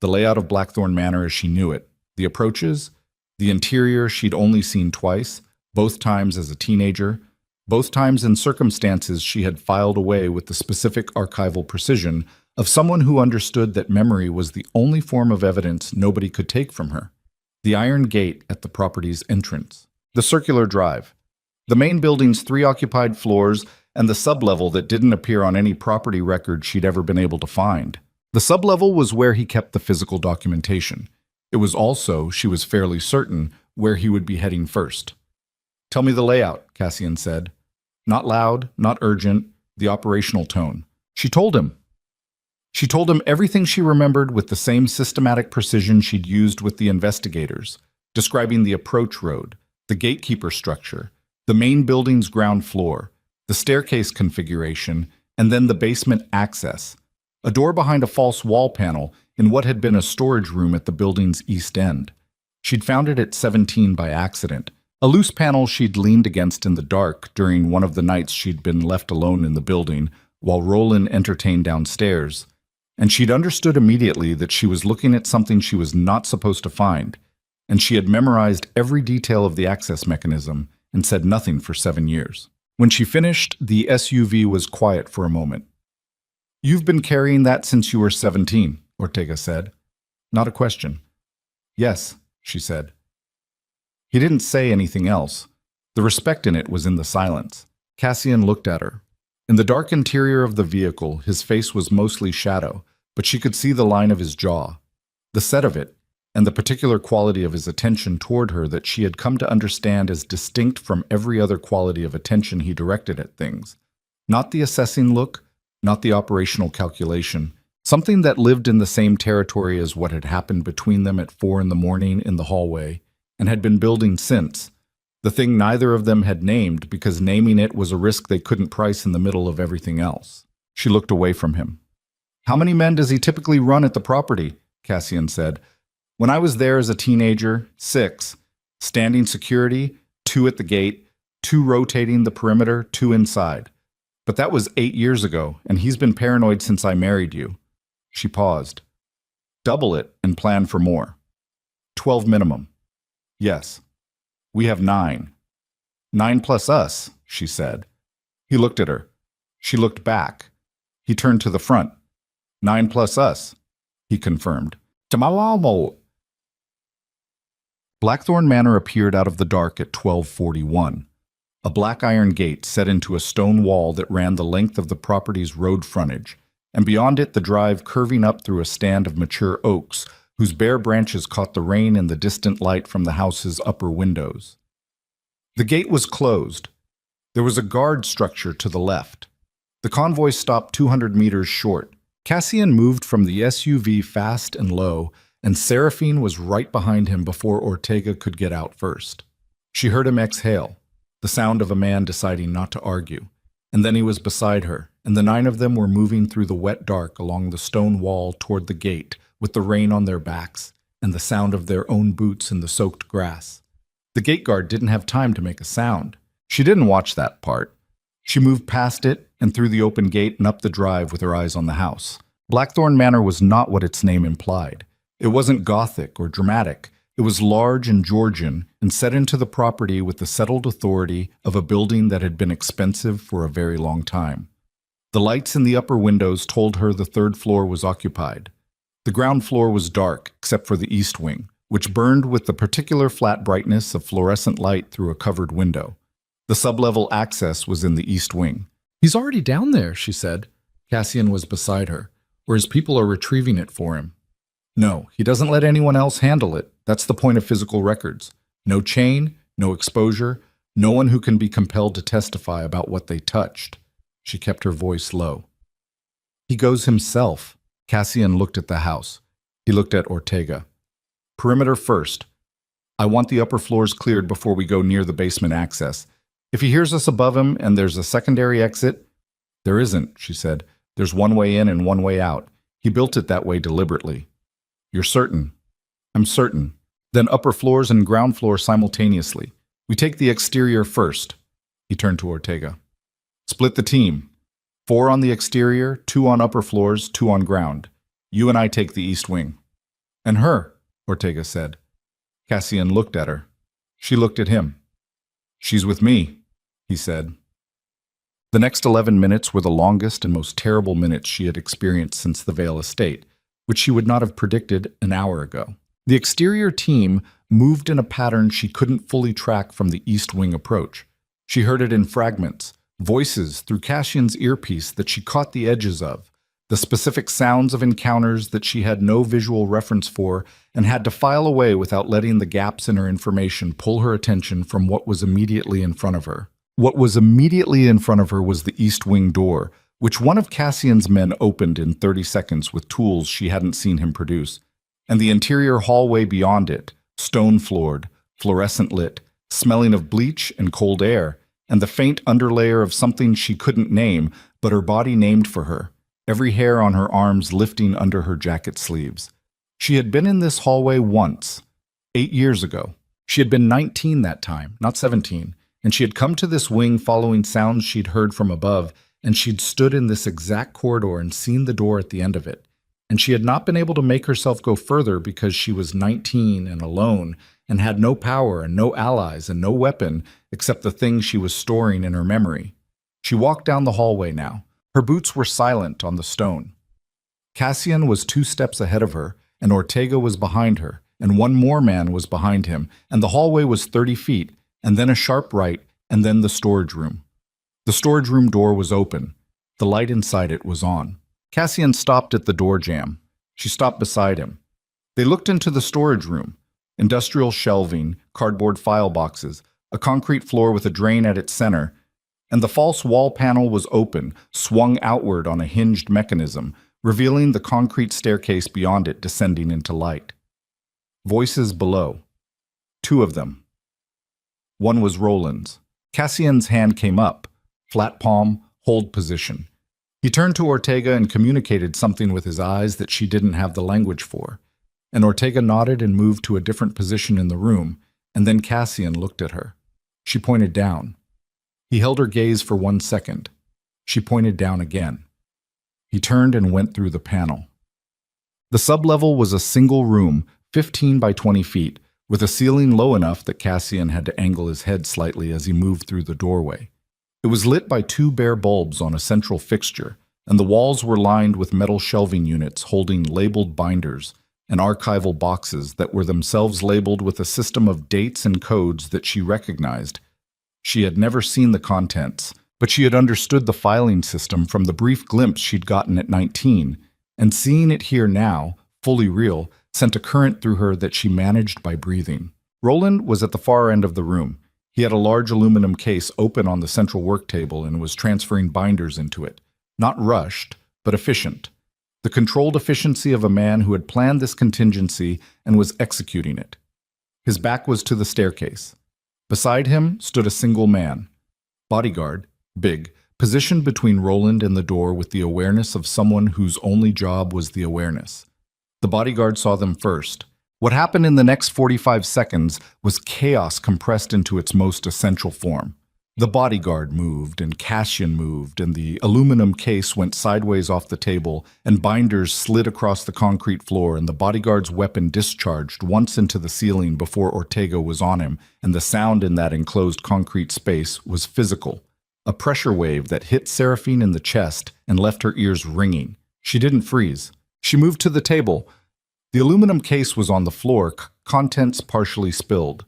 The layout of Blackthorn Manor as she knew it, the approaches, the interior she'd only seen twice, both times as a teenager, both times in circumstances she had filed away with the specific archival precision of someone who understood that memory was the only form of evidence nobody could take from her. The iron gate at the property's entrance. The circular drive. The main building's 3 occupied floors and the sublevel that didn't appear on any property record she'd ever been able to find. The sublevel was where he kept the physical documentation. It was also, she was fairly certain, where he would be heading first. Tell me the layout, Cassian said. Not loud, not urgent, the operational tone. She told him. She told him everything she remembered with the same systematic precision she'd used with the investigators, describing the approach road, the gatekeeper structure, the main building's ground floor, the staircase configuration, and then the basement access, a door behind a false wall panel in what had been a storage room at the building's east end. She'd found it at 17 by accident, a loose panel she'd leaned against in the dark during one of the nights she'd been left alone in the building while Roland entertained downstairs. And she'd understood immediately that she was looking at something she was not supposed to find, and she had memorized every detail of the access mechanism and said nothing for 7 years. When she finished, the SUV was quiet for a moment. You've been carrying that since you were 17, Ortega said. Not a question. Yes, she said. He didn't say anything else. The respect in it was in the silence. Cassian looked at her. In the dark interior of the vehicle, his face was mostly shadow, but she could see the line of his jaw, the set of it, and the particular quality of his attention toward her that she had come to understand as distinct from every other quality of attention he directed at things. Not the assessing look, not the operational calculation, something that lived in the same territory as what had happened between them at 4 in the morning in the hallway, and had been building since. The thing neither of them had named because naming it was a risk they couldn't price in the middle of everything else. She looked away from him. How many men does he typically run at the property? Cassian said. When I was there as a teenager, 6. Standing security, 2 at the gate, 2 rotating the perimeter, 2 inside. But that was 8 years ago, and he's been paranoid since I married you. She paused. Double it and plan for more. 12 minimum. Yes. We have 9. 9 plus us, she said. He looked at her. She looked back. He turned to the front. 9 plus us, he confirmed. Tamalamo. Blackthorn Manor appeared out of the dark at 12:41. A black iron gate set into a stone wall that ran the length of the property's road frontage, and beyond it the drive curving up through a stand of mature oaks whose bare branches caught the rain and the distant light from the house's upper windows. The gate was closed. There was a guard structure to the left. The convoy stopped 200 meters short. Cassian moved from the SUV fast and low, and Seraphine was right behind him before Ortega could get out first. She heard him exhale, the sound of a man deciding not to argue, and then he was beside her, and the 9 of them were moving through the wet dark along the stone wall toward the gate, with the rain on their backs and the sound of their own boots in the soaked grass. The gate guard didn't have time to make a sound. She didn't watch that part. She moved past it and through the open gate and up the drive with her eyes on the house. Blackthorn Manor was not what its name implied. It wasn't Gothic or dramatic. It was large and Georgian and set into the property with the settled authority of a building that had been expensive for a very long time. The lights in the upper windows told her the 3rd floor was occupied. The ground floor was dark, except for the east wing, which burned with the particular flat brightness of fluorescent light through a covered window. The sublevel access was in the east wing. "He's already down there," she said. Cassian was beside her, or his people are retrieving it for him. "No, he doesn't let anyone else handle it. That's the point of physical records. No chain, no exposure, no one who can be compelled to testify about what they touched." She kept her voice low. "He goes himself." Cassian looked at the house. He looked at Ortega. "Perimeter first. I want the upper floors cleared before we go near the basement access. If he hears us above him and there's a secondary exit—" "There isn't," she said. "There's one way in and one way out. He built it that way deliberately." "You're certain?" "I'm certain." "Then upper floors and ground floor simultaneously. We take the exterior first." He turned to Ortega. "Split the team. 4 on the exterior, 2 on upper floors, 2 on ground. You and I take the east wing." "And her," Ortega said. Cassian looked at her. She looked at him. "She's with me," he said. The next 11 minutes were the longest and most terrible minutes she had experienced since the Vale estate, which she would not have predicted an hour ago. The exterior team moved in a pattern she couldn't fully track from the east wing approach. She heard it in fragments, voices through Cassian's earpiece that she caught the edges of, the specific sounds of encounters that she had no visual reference for and had to file away without letting the gaps in her information pull her attention from what was immediately in front of her. What was immediately in front of her was the east wing door, which one of Cassian's men opened in 30 seconds with tools she hadn't seen him produce, and the interior hallway beyond it, stone-floored, fluorescent lit, smelling of bleach and cold air, and the faint underlayer of something she couldn't name, but her body named for her, every hair on her arms lifting under her jacket sleeves. She had been in this hallway once, 8 years ago. She had been 19 that time, not 17, and she had come to this wing following sounds she'd heard from above, and she'd stood in this exact corridor and seen the door at the end of it. And she had not been able to make herself go further because she was 19 and alone, and had no power and no allies and no weapon except the thing she was storing in her memory. She walked down the hallway now. Her boots were silent on the stone. Cassian was 2 steps ahead of her, and Ortega was behind her, and one more man was behind him, and the hallway was 30 feet, and then a sharp right, and then the storage room. The storage room door was open. The light inside it was on. Cassian stopped at the door jamb. She stopped beside him. They looked into the storage room. Industrial shelving, cardboard file boxes, a concrete floor with a drain at its center, and the false wall panel was open, swung outward on a hinged mechanism, revealing the concrete staircase beyond it descending into light. Voices below. 2 of them. One was Roland's. Cassian's hand came up, flat palm, hold position. He turned to Ortega and communicated something with his eyes that she didn't have the language for, and Ortega nodded and moved to a different position in the room, and then Cassian looked at her. She pointed down. He held her gaze for 1 second. She pointed down again. He turned and went through the panel. The sublevel was a single room, 15 by 20 feet, with a ceiling low enough that Cassian had to angle his head slightly as he moved through the doorway. It was lit by 2 bare bulbs on a central fixture, and the walls were lined with metal shelving units holding labeled binders and archival boxes that were themselves labeled with a system of dates and codes that she recognized. She had never seen the contents, but she had understood the filing system from the brief glimpse she'd gotten at 19, and seeing it here now, fully real, sent a current through her that she managed by breathing. Roland was at the far end of the room. He had a large aluminum case open on the central work table and was transferring binders into it. Not rushed, but efficient. The controlled efficiency of a man who had planned this contingency and was executing it. His back was to the staircase. Beside him stood a single man. Bodyguard, big, positioned between Roland and the door with the awareness of someone whose only job was the awareness. The bodyguard saw them first. What happened in the next 45 seconds was chaos compressed into its most essential form. The bodyguard moved, and Cassian moved, and the aluminum case went sideways off the table, and binders slid across the concrete floor, and the bodyguard's weapon discharged once into the ceiling before Ortega was on him, and the sound in that enclosed concrete space was physical. A pressure wave that hit Seraphine in the chest and left her ears ringing. She didn't freeze. She moved to the table. The aluminum case was on the floor, contents partially spilled.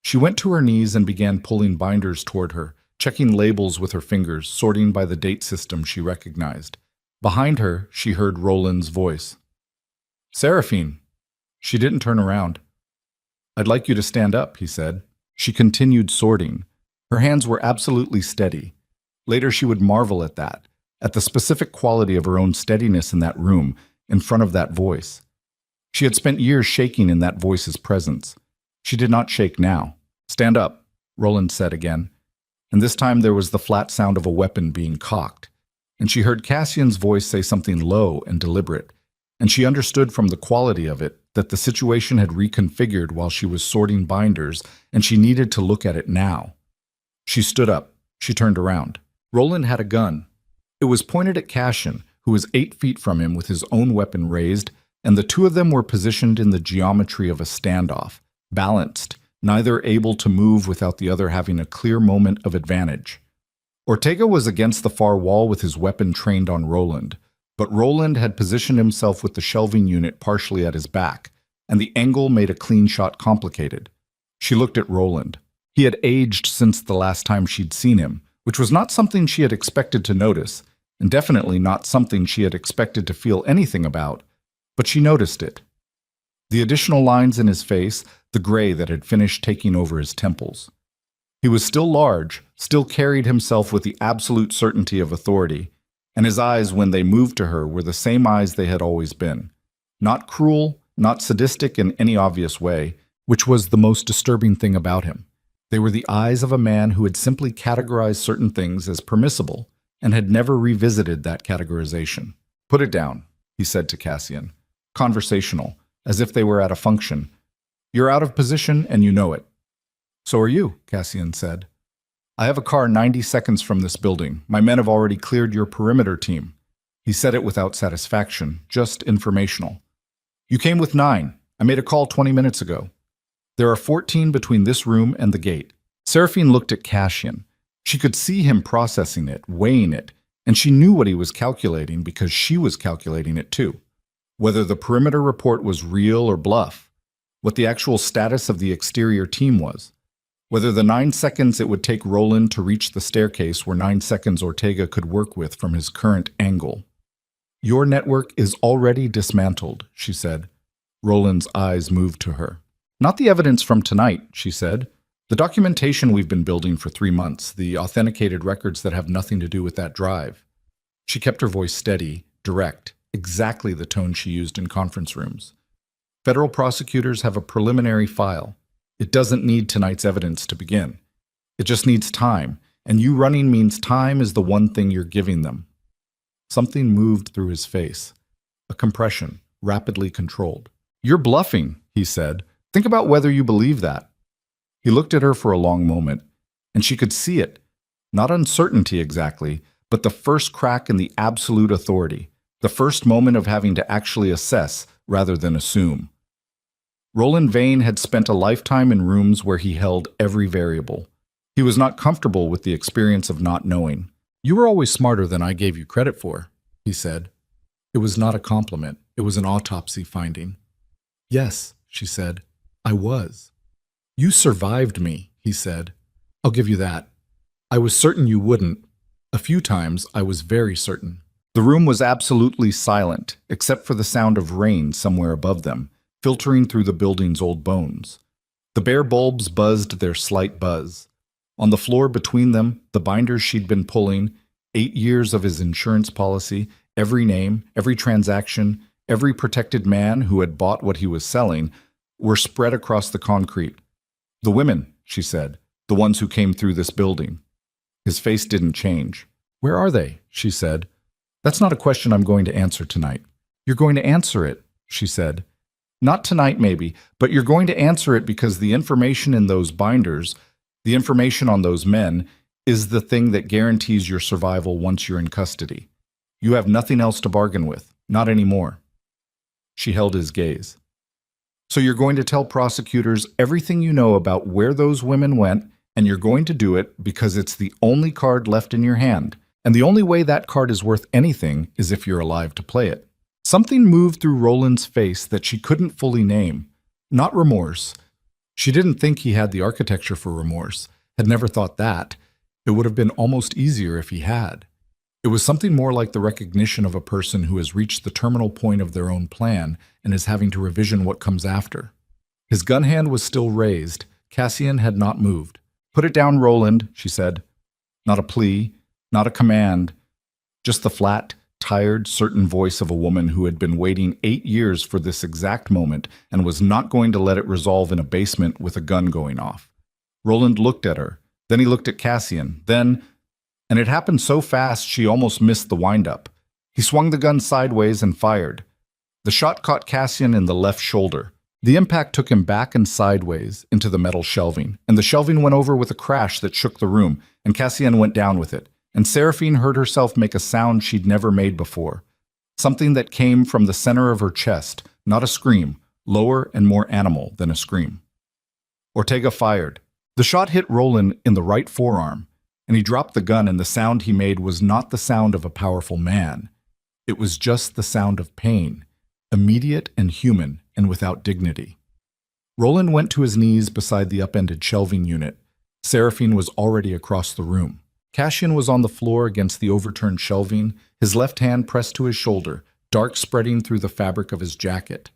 She went to her knees and began pulling binders toward her, checking labels with her fingers, sorting by the date system she recognized. Behind her, she heard Roland's voice. "Seraphine." She didn't turn around. "I'd like you to stand up," he said. She continued sorting. Her hands were absolutely steady. Later she would marvel at that, at the specific quality of her own steadiness in that room, in front of that voice. She had spent years shaking in that voice's presence. She did not shake now. "Stand up," Roland said again. And this time there was the flat sound of a weapon being cocked. And she heard Cassian's voice say something low and deliberate. And she understood from the quality of it that the situation had reconfigured while she was sorting binders, and she needed to look at it now. She stood up. She turned around. Roland had a gun. It was pointed at Cassian, who was 8 feet from him with his own weapon raised, and the two of them were positioned in the geometry of a standoff, balanced, neither able to move without the other having a clear moment of advantage. Ortega was against the far wall with his weapon trained on Roland, but Roland had positioned himself with the shelving unit partially at his back, and the angle made a clean shot complicated. She looked at Roland. He had aged since the last time she'd seen him, which was not something she had expected to notice, and definitely not something she had expected to feel anything about, but she noticed it. The additional lines in his face, the gray that had finished taking over his temples. He was still large, still carried himself with the absolute certainty of authority, and his eyes, when they moved to her, were the same eyes they had always been. Not cruel, not sadistic in any obvious way, which was the most disturbing thing about him. They were the eyes of a man who had simply categorized certain things as permissible and had never revisited that categorization. "Put it down," he said to Cassian. Conversational, as if they were at a function. "You're out of position and you know it." "So are you," Cassian said. "I have a car 90 seconds from this building. My men have already cleared your perimeter team." He said it without satisfaction, just informational. "You came with 9. I made a call 20 minutes ago. There are 14 between this room and the gate." Seraphine looked at Cassian. She could see him processing it, weighing it, and she knew what he was calculating because she was calculating it too. Whether the perimeter report was real or bluff, what the actual status of the exterior team was, whether the 9 seconds it would take Roland to reach the staircase were 9 seconds Ortega could work with from his current angle. "Your network is already dismantled," she said. Roland's eyes moved to her. "Not the evidence from tonight," she said. "The documentation we've been building for 3 months, the authenticated records that have nothing to do with that drive." She kept her voice steady, direct, exactly the tone she used in conference rooms. "Federal prosecutors have a preliminary file. It doesn't need tonight's evidence to begin. It just needs time, and you running means time is the one thing you're giving them." Something moved through his face. A compression, rapidly controlled. "You're bluffing," he said. "Think about whether you believe that." He looked at her for a long moment, and she could see it. Not uncertainty exactly, but the first crack in the absolute authority. The first moment of having to actually assess rather than assume. Roland Vane had spent a lifetime in rooms where he held every variable. He was not comfortable with the experience of not knowing. "You were always smarter than I gave you credit for," he said. It was not a compliment. It was an autopsy finding. "Yes," she said, "I was." "You survived me," he said. "I'll give you that. I was certain you wouldn't. A few times I was very certain." The room was absolutely silent, except for the sound of rain somewhere above them, filtering through the building's old bones. The bare bulbs buzzed their slight buzz. On the floor between them, the binders she'd been pulling, 8 years of his insurance policy, every name, every transaction, every protected man who had bought what he was selling, were spread across the concrete. "The women," she said, "the ones who came through this building." His face didn't change. "Where are they?" she said. "That's not a question I'm going to answer tonight." "You're going to answer it," she said. "Not tonight, maybe, but you're going to answer it because the information in those binders, the information on those men, is the thing that guarantees your survival once you're in custody. You have nothing else to bargain with, not anymore." She held his gaze. "So you're going to tell prosecutors everything you know about where those women went, and you're going to do it because it's the only card left in your hand, and the only way that card is worth anything is if you're alive to play it." Something moved through Roland's face that she couldn't fully name. Not remorse. She didn't think he had the architecture for remorse, had never thought that. It would have been almost easier if he had. It was something more like the recognition of a person who has reached the terminal point of their own plan and is having to revision what comes after. His gun hand was still raised. Cassian had not moved. "Put it down, Roland," she said. Not a plea, not a command, just the flat, tired, certain voice of a woman who had been waiting 8 years for this exact moment and was not going to let it resolve in a basement with a gun going off. Roland looked at her. Then he looked at Cassian. And it happened so fast she almost missed the windup. He swung the gun sideways and fired. The shot caught Cassian in the left shoulder. The impact took him back and sideways into the metal shelving, and the shelving went over with a crash that shook the room, and Cassian went down with it. And Seraphine heard herself make a sound she'd never made before. Something that came from the center of her chest, not a scream, lower and more animal than a scream. Ortega fired. The shot hit Roland in the right forearm, and he dropped the gun, and the sound he made was not the sound of a powerful man. It was just the sound of pain, immediate and human and without dignity. Roland went to his knees beside the upended shelving unit. Seraphine was already across the room. Cassian was on the floor against the overturned shelving, his left hand pressed to his shoulder, dark spreading through the fabric of his jacket.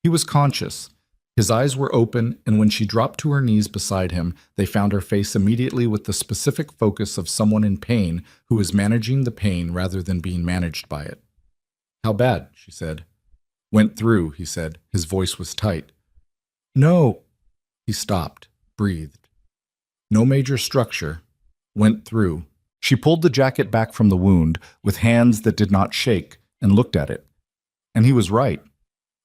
He was conscious. His eyes were open, and when she dropped to her knees beside him, they found her face immediately with the specific focus of someone in pain who is managing the pain rather than being managed by it. "How bad?" she said. "Went through," he said. His voice was tight. "No." He stopped, breathed. "No major structure. Went through." She pulled the jacket back from the wound with hands that did not shake and looked at it. And he was right.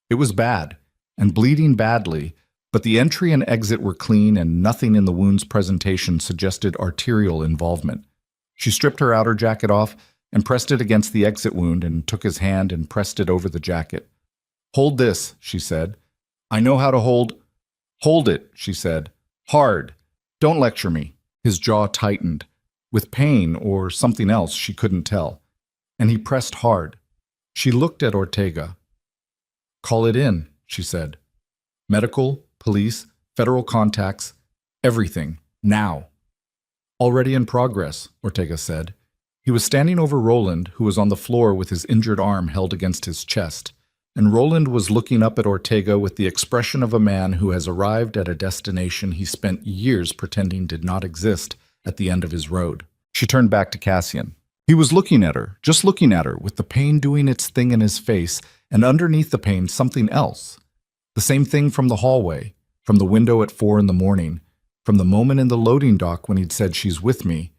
It was bad, and bleeding badly, but the entry and exit were clean and nothing in the wound's presentation suggested arterial involvement. She stripped her outer jacket off and pressed it against the exit wound and took his hand and pressed it over the jacket. "Hold this," she said. "I know how to hold—" "Hold it," she said. "Hard. Don't lecture me." His jaw tightened, with pain or something else she couldn't tell, and he pressed hard. She looked at Ortega. "Call it in," she said. "Medical, police, federal contacts, everything, now." "Already in progress," Ortega said. He was standing over Roland, who was on the floor with his injured arm held against his chest, and Roland was looking up at Ortega with the expression of a man who has arrived at a destination he spent years pretending did not exist at the end of his road. She turned back to Cassian. He was looking at her, just looking at her, with the pain doing its thing in his face, and underneath the pain something else. The same thing from the hallway, from the window at 4 in the morning, from the moment in the loading dock when he'd said, "She's with me."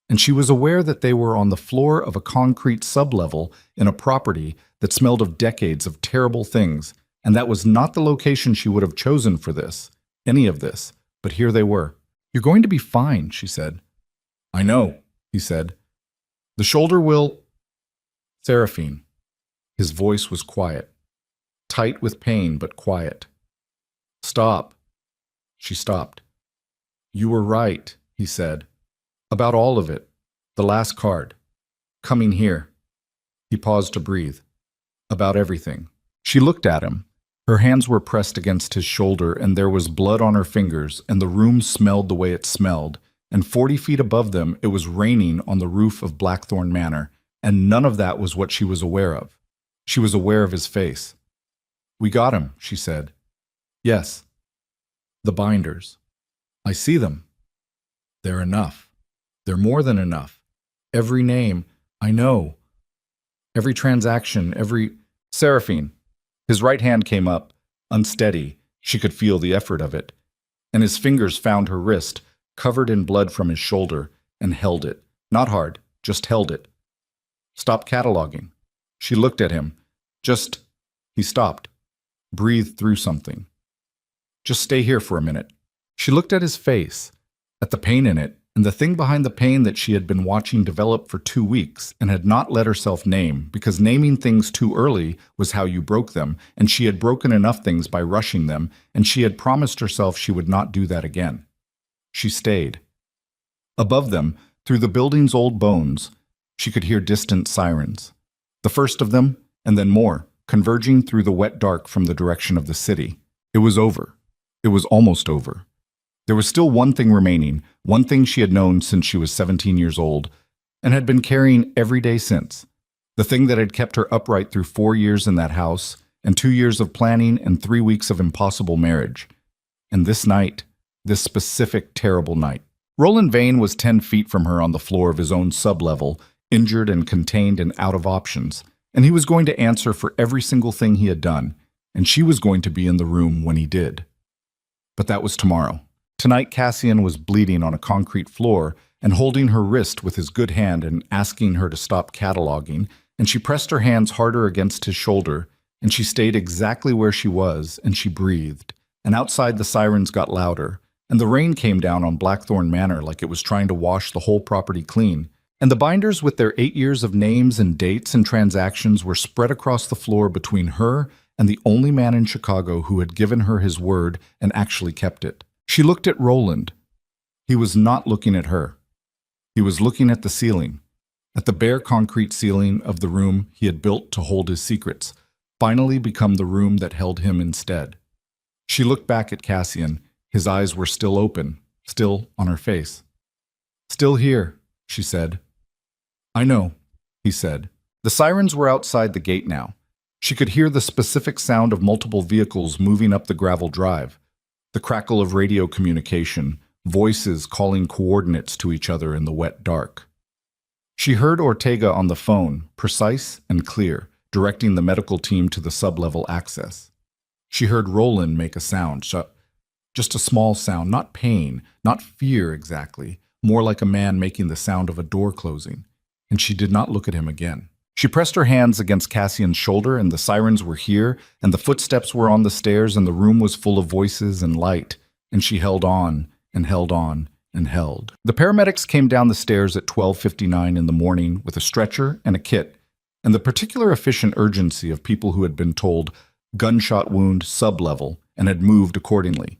And she was aware that they were on the floor of a concrete sublevel in a property that smelled of decades of terrible things, and that was not the location she would have chosen for this, any of this, but here they were. "You're going to be fine," she said. "I know," he said. "The shoulder will—" "Seraphine." His voice was quiet, tight with pain, but quiet. "Stop." She stopped. "You were right," he said. "About all of it. The last card. Coming here." He paused to breathe. "About everything." She looked at him. Her hands were pressed against his shoulder, and there was blood on her fingers, and the room smelled the way it smelled, and 40 feet above them it was raining on the roof of Blackthorn Manor, and none of that was what she was aware of. She was aware of his face. "We got him," she said. "Yes." "The binders. I see them. They're enough. They're more than enough. Every name. I know. Every transaction, every... Seraphine. His right hand came up, unsteady. She could feel the effort of it. And his fingers found her wrist, covered in blood from his shoulder, and held it. Not hard, just held it. Stop cataloging. She looked at him. Just... He stopped. Breathed through something. Just stay here for a minute. She looked at his face, at the pain in it, and the thing behind the pain that she had been watching develop for 2 weeks and had not let herself name, because naming things too early was how you broke them, and she had broken enough things by rushing them, and she had promised herself she would not do that again. She stayed. Above them, through the building's old bones, she could hear distant sirens. The first of them, and then more, converging through the wet dark from the direction of the city. It was over. It was almost over. There was still one thing remaining, one thing she had known since she was 17 years old, and had been carrying every day since. The thing that had kept her upright through 4 years in that house, and 2 years of planning and 3 weeks of impossible marriage. And this night, this specific terrible night. Roland Vane was 10 feet from her on the floor of his own sublevel, injured and contained and out of options, and he was going to answer for every single thing he had done, and she was going to be in the room when he did. But that was tomorrow. Tonight, Cassian was bleeding on a concrete floor and holding her wrist with his good hand and asking her to stop cataloging, and she pressed her hands harder against his shoulder, and she stayed exactly where she was, and she breathed, and outside the sirens got louder, and the rain came down on Blackthorn Manor like it was trying to wash the whole property clean, and the binders with their 8 years of names and dates and transactions were spread across the floor between her and the only man in Chicago who had given her his word and actually kept it. She looked at Roland. He was not looking at her. He was looking at the ceiling, at the bare concrete ceiling of the room he had built to hold his secrets, finally become the room that held him instead. She looked back at Cassian. His eyes were still open, still on her face. "Still here," she said. "I know," he said. The sirens were outside the gate now. She could hear the specific sound of multiple vehicles moving up the gravel drive, the crackle of radio communication, voices calling coordinates to each other in the wet dark. She heard Ortega on the phone, precise and clear, directing the medical team to the sublevel access. She heard Roland make a sound, just a small sound, not pain, not fear exactly, more like a man making the sound of a door closing, and she did not look at him again. She pressed her hands against Cassian's shoulder, and the sirens were here, and the footsteps were on the stairs, and the room was full of voices and light, and she held on and held on and held. The paramedics came down the stairs at 12:59 in the morning with a stretcher and a kit, and the particular efficient urgency of people who had been told gunshot wound sublevel and had moved accordingly.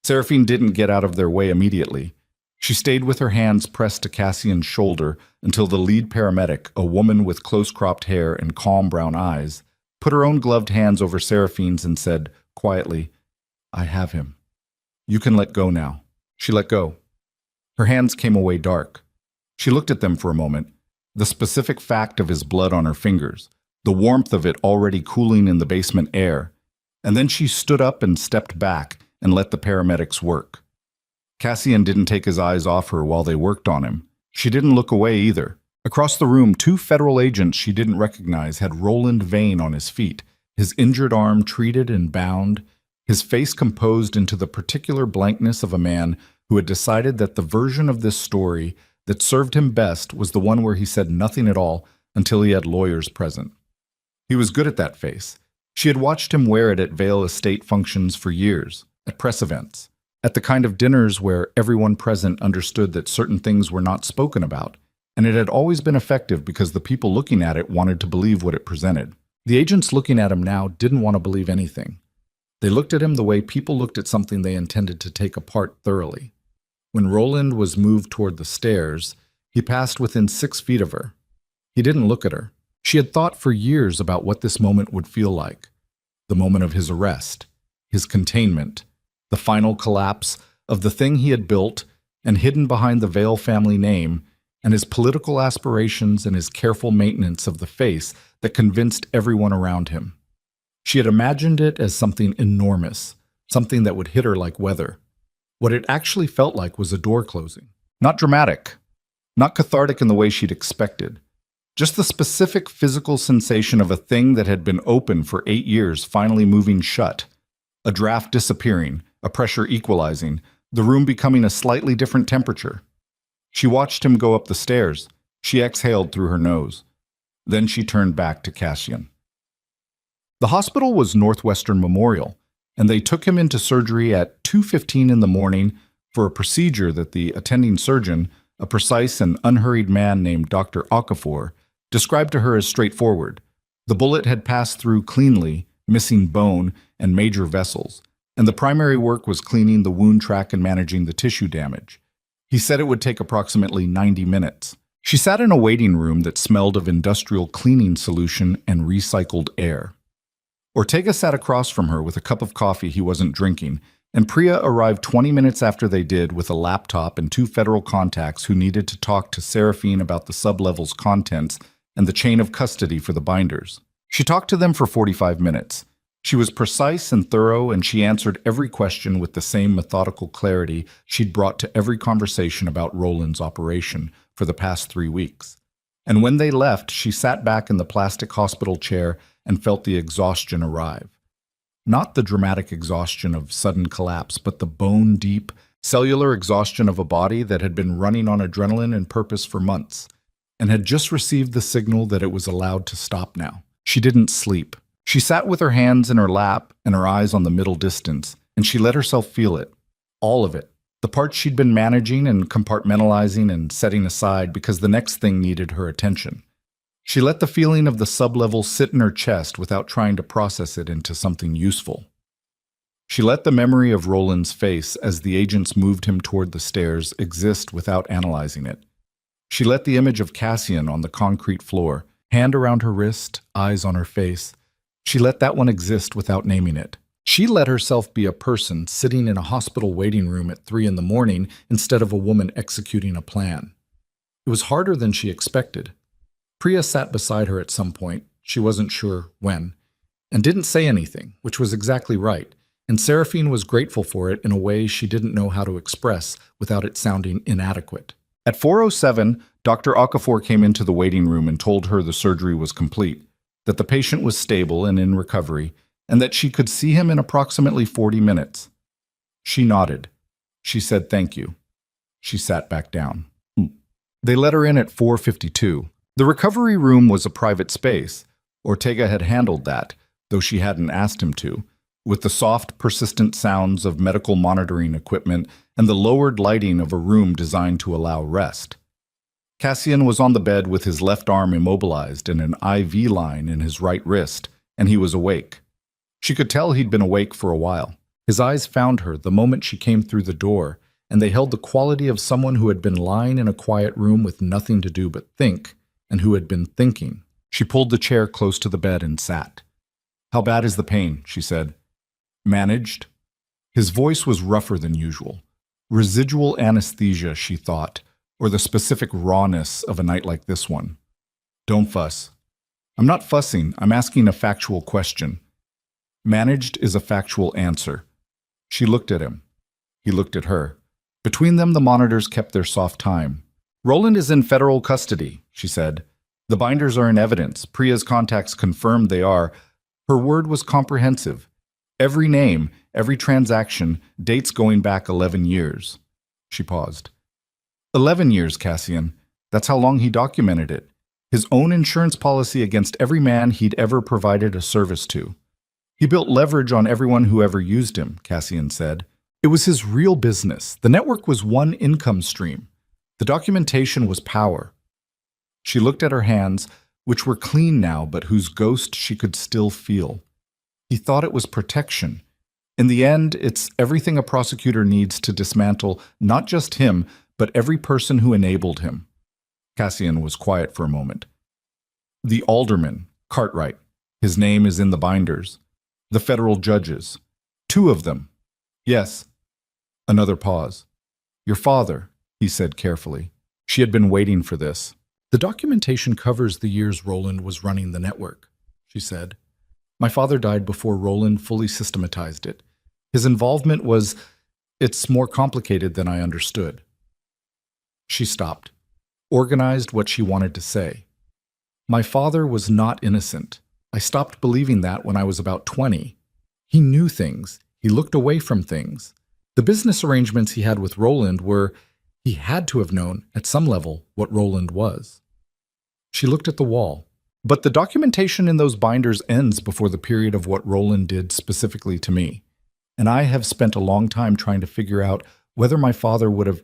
Seraphine didn't get out of their way immediately. She stayed with her hands pressed to Cassian's shoulder until the lead paramedic, a woman with close-cropped hair and calm brown eyes, put her own gloved hands over Seraphine's and said, quietly, "I have him. You can let go now." She let go. Her hands came away dark. She looked at them for a moment, the specific fact of his blood on her fingers, the warmth of it already cooling in the basement air, and then she stood up and stepped back and let the paramedics work. Cassian didn't take his eyes off her while they worked on him. She didn't look away either. Across the room, 2 federal agents she didn't recognize had Roland Vane on his feet, his injured arm treated and bound, his face composed into the particular blankness of a man who had decided that the version of this story that served him best was the one where he said nothing at all until he had lawyers present. He was good at that face. She had watched him wear it at Vale Estate functions for years, at press events, at the kind of dinners where everyone present understood that certain things were not spoken about, and it had always been effective because the people looking at it wanted to believe what it presented. The agents looking at him now didn't want to believe anything. They looked at him the way people looked at something they intended to take apart thoroughly. When Roland was moved toward the stairs, he passed within 6 feet of her. He didn't look at her. She had thought for years about what this moment would feel like. The moment of his arrest, his containment, the final collapse of the thing he had built and hidden behind the Vale family name, and his political aspirations and his careful maintenance of the face that convinced everyone around him. She had imagined it as something enormous, something that would hit her like weather. What it actually felt like was a door closing. Not dramatic, Not cathartic in the way she'd expected. Just the specific physical sensation of a thing that had been open for 8 years finally moving shut. A draft disappearing, a pressure equalizing, the room becoming a slightly different temperature. She watched him go up the stairs. She exhaled through her nose. Then she turned back to Cassian. The hospital was Northwestern Memorial, and they took him into surgery at 2:15 in the morning for a procedure that the attending surgeon, a precise and unhurried man named Dr. Okafor, described to her as straightforward. The bullet had passed through cleanly, missing bone and major vessels, and the primary work was cleaning the wound track and managing the tissue damage. He said it would take approximately 90 minutes. She sat in a waiting room that smelled of industrial cleaning solution and recycled air. Ortega sat across from her with a cup of coffee he wasn't drinking, and Priya arrived 20 minutes after they did with a laptop and 2 federal contacts who needed to talk to Seraphine about the sublevel's contents and the chain of custody for the binders. She talked to them for 45 minutes. She was precise and thorough, and she answered every question with the same methodical clarity she'd brought to every conversation about Roland's operation for the past 3 weeks. And when they left, she sat back in the plastic hospital chair and felt the exhaustion arrive. Not the dramatic exhaustion of sudden collapse, but the bone-deep, cellular exhaustion of a body that had been running on adrenaline and purpose for months, and had just received the signal that it was allowed to stop now. She didn't sleep. She sat with her hands in her lap and her eyes on the middle distance, and she let herself feel it. All of it. The parts she'd been managing and compartmentalizing and setting aside because the next thing needed her attention. She let the feeling of the sublevel sit in her chest without trying to process it into something useful. She let the memory of Roland's face as the agents moved him toward the stairs exist without analyzing it. She let the image of Cassian on the concrete floor, hand around her wrist, eyes on her face. She let that one exist without naming it. She let herself be a person sitting in a hospital waiting room at 3 in the morning instead of a woman executing a plan. It was harder than she expected. Priya sat beside her at some point, she wasn't sure when, and didn't say anything, which was exactly right, and Seraphine was grateful for it in a way she didn't know how to express without it sounding inadequate. At 4:07, Dr. Okafor came into the waiting room and told her the surgery was complete, that the patient was stable and in recovery, and that she could see him in approximately 40 minutes. She nodded. She said thank you. She sat back down. They let her in at 4:52. The recovery room was a private space. Ortega had handled that, though she hadn't asked him to, with the soft, persistent sounds of medical monitoring equipment and the lowered lighting of a room designed to allow rest. Cassian was on the bed with his left arm immobilized and an IV line in his right wrist, and he was awake. She could tell he'd been awake for a while. His eyes found her the moment she came through the door, and they held the quality of someone who had been lying in a quiet room with nothing to do but think, and who had been thinking. She pulled the chair close to the bed and sat. "How bad is the pain?" she said. "Managed?" His voice was rougher than usual. Residual anesthesia, she thought, or the specific rawness of a night like this one. "Don't fuss." "I'm not fussing, I'm asking a factual question." Managed is a factual answer. She looked at him. He looked at her. Between them, the monitors kept their soft time. "Roland is in federal custody," she said. "The binders are in evidence. Priya's contacts confirmed they are." Her word was comprehensive. Every name, every transaction, dates going back 11 years. She paused. 11 years, Cassian. That's how long he documented it. His own insurance policy against every man he'd ever provided a service to. He built leverage on everyone who ever used him, Cassian said. It was his real business. The network was one income stream. The documentation was power. She looked at her hands, which were clean now, but whose ghost she could still feel. He thought it was protection. In the end, it's everything a prosecutor needs to dismantle not just him, but every person who enabled him. Cassian was quiet for a moment. The alderman, Cartwright. His name is in the binders. The federal judges. 2 of them. Yes. Another pause. Your father, he said carefully. She had been waiting for this. The documentation covers the years Roland was running the network, she said. My father died before Roland fully systematized it. His involvement was, it's more complicated than I understood. She stopped. organized what she wanted to say. My father was not innocent. I stopped believing that when I was about 20. He knew things. He looked away from things. The business arrangements he had with Roland were, he had to have known, at some level, what Roland was. She looked at the wall. But the documentation in those binders ends before the period of what Roland did specifically to me. And I have spent a long time trying to figure out whether my father would have...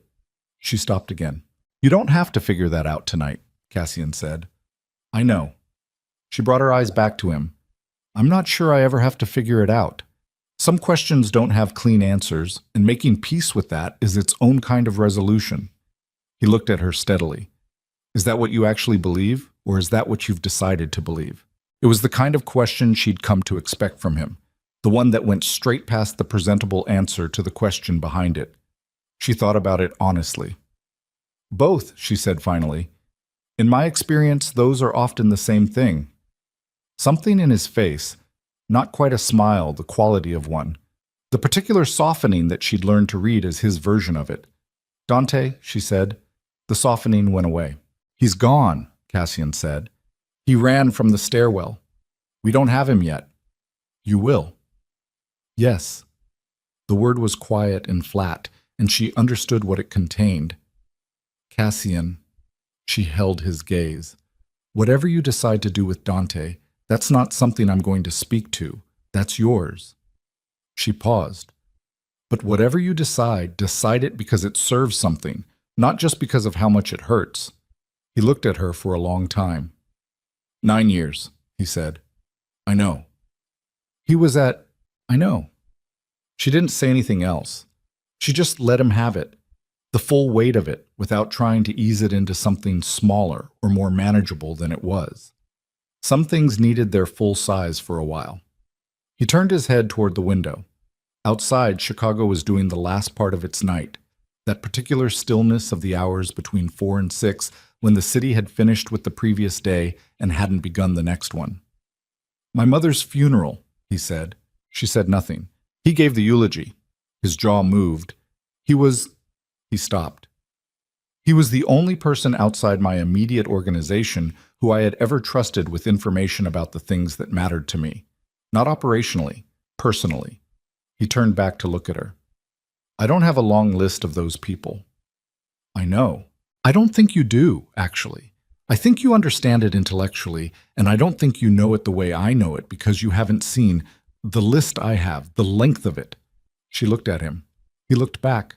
She stopped again. You don't have to figure that out tonight, Cassian said. I know. She brought her eyes back to him. I'm not sure I ever have to figure it out. Some questions don't have clean answers, and making peace with that is its own kind of resolution. He looked at her steadily. Is that what you actually believe, or is that what you've decided to believe? It was the kind of question she'd come to expect from him, the one that went straight past the presentable answer to the question behind it. She thought about it honestly. Both, she said finally. In my experience, those are often the same thing. Something in his face, not quite a smile, the quality of one, the particular softening that she'd learned to read as his version of it. Dante, she said. The softening went away. He's gone, Cassian said. He ran from the stairwell. We don't have him yet. You will. Yes. The word was quiet and flat, and she understood what it contained. Cassian. She held his gaze. Whatever you decide to do with Dante, that's not something I'm going to speak to. That's yours. She paused. But whatever you decide it because it serves something, not just because of how much it hurts. He looked at her for a long time. 9 years, he said. I know. I know. She didn't say anything else. She just let him have it, the full weight of it, without trying to ease it into something smaller or more manageable than it was. Some things needed their full size for a while. He turned his head toward the window. Outside, Chicago was doing the last part of its night, that particular stillness of the hours between 4 and 6 when the city had finished with the previous day and hadn't begun the next one. My mother's funeral, he said. She said nothing. He gave the eulogy. His jaw moved. He stopped. He was the only person outside my immediate organization who I had ever trusted with information about the things that mattered to me. Not operationally, personally. He turned back to look at her. I don't have a long list of those people. I know. I don't think you do, actually. I think you understand it intellectually, and I don't think you know it the way I know it because you haven't seen the list I have, the length of it. She looked at him. He looked back.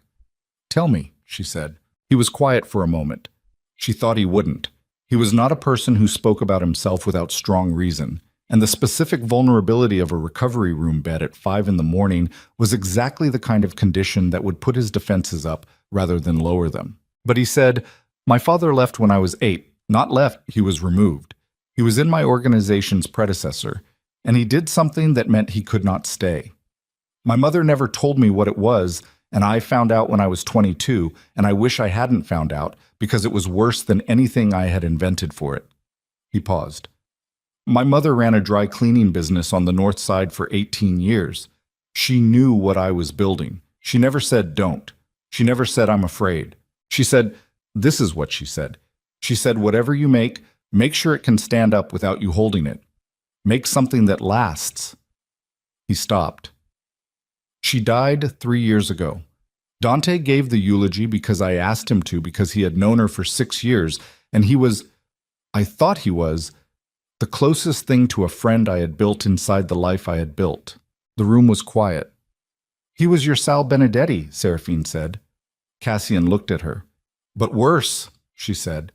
Tell me, she said. He was quiet for a moment. She thought he wouldn't. He was not a person who spoke about himself without strong reason, and the specific vulnerability of a recovery room bed at 5 in the morning was exactly the kind of condition that would put his defenses up rather than lower them. But he said, my father left when I was 8. Not left, he was removed. He was in my organization's predecessor, and he did something that meant he could not stay. My mother never told me what it was, and I found out when I was 22, and I wish I hadn't found out, because it was worse than anything I had invented for it. He paused. My mother ran a dry cleaning business on the north side for 18 years. She knew what I was building. She never said don't. She never said I'm afraid. She said, this is what she said. She said, whatever you make sure it can stand up without you holding it. Make something that lasts. He stopped. She died 3 years ago. Dante gave the eulogy because I asked him to, because he had known her for 6 years, and I thought he was, the closest thing to a friend I had built inside the life I had built. The room was quiet. He was your Sal Benedetti, Seraphine said. Cassian looked at her. But worse, she said,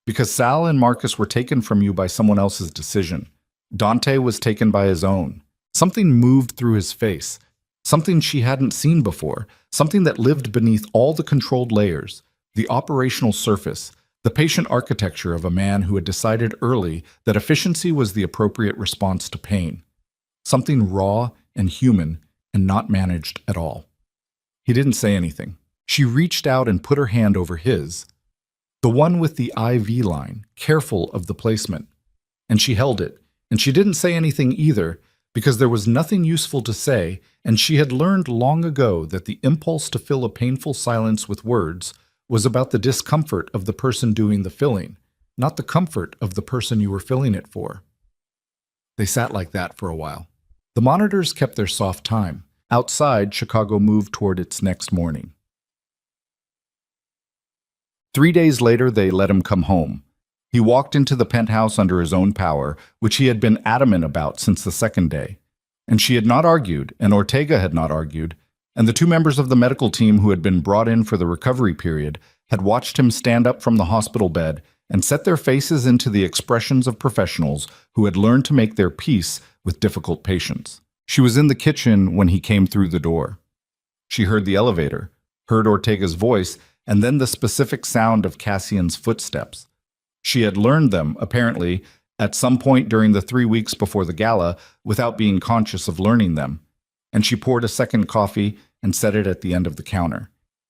because Sal and Marcus were taken from you by someone else's decision. Dante was taken by his own. Something moved through his face, something she hadn't seen before, something that lived beneath all the controlled layers, the operational surface, the patient architecture of a man who had decided early that efficiency was the appropriate response to pain. Something raw and human and not managed at all. He didn't say anything. She reached out and put her hand over his, the one with the IV line, careful of the placement. And she held it, and she didn't say anything either, because there was nothing useful to say, and she had learned long ago that the impulse to fill a painful silence with words was about the discomfort of the person doing the filling, not the comfort of the person you were filling it for. They sat like that for a while. The monitors kept their soft time. Outside, Chicago moved toward its next morning. 3 days later, they let him come home. He walked into the penthouse under his own power, which he had been adamant about since the second day. And she had not argued, and Ortega had not argued, and the two members of the medical team who had been brought in for the recovery period had watched him stand up from the hospital bed and set their faces into the expressions of professionals who had learned to make their peace with difficult patients. She was in the kitchen when he came through the door. She heard the elevator, heard Ortega's voice, and then the specific sound of Cassian's footsteps. She had learned them, apparently, at some point during the 3 weeks before the gala without being conscious of learning them, and she poured a second coffee and set it at the end of the counter.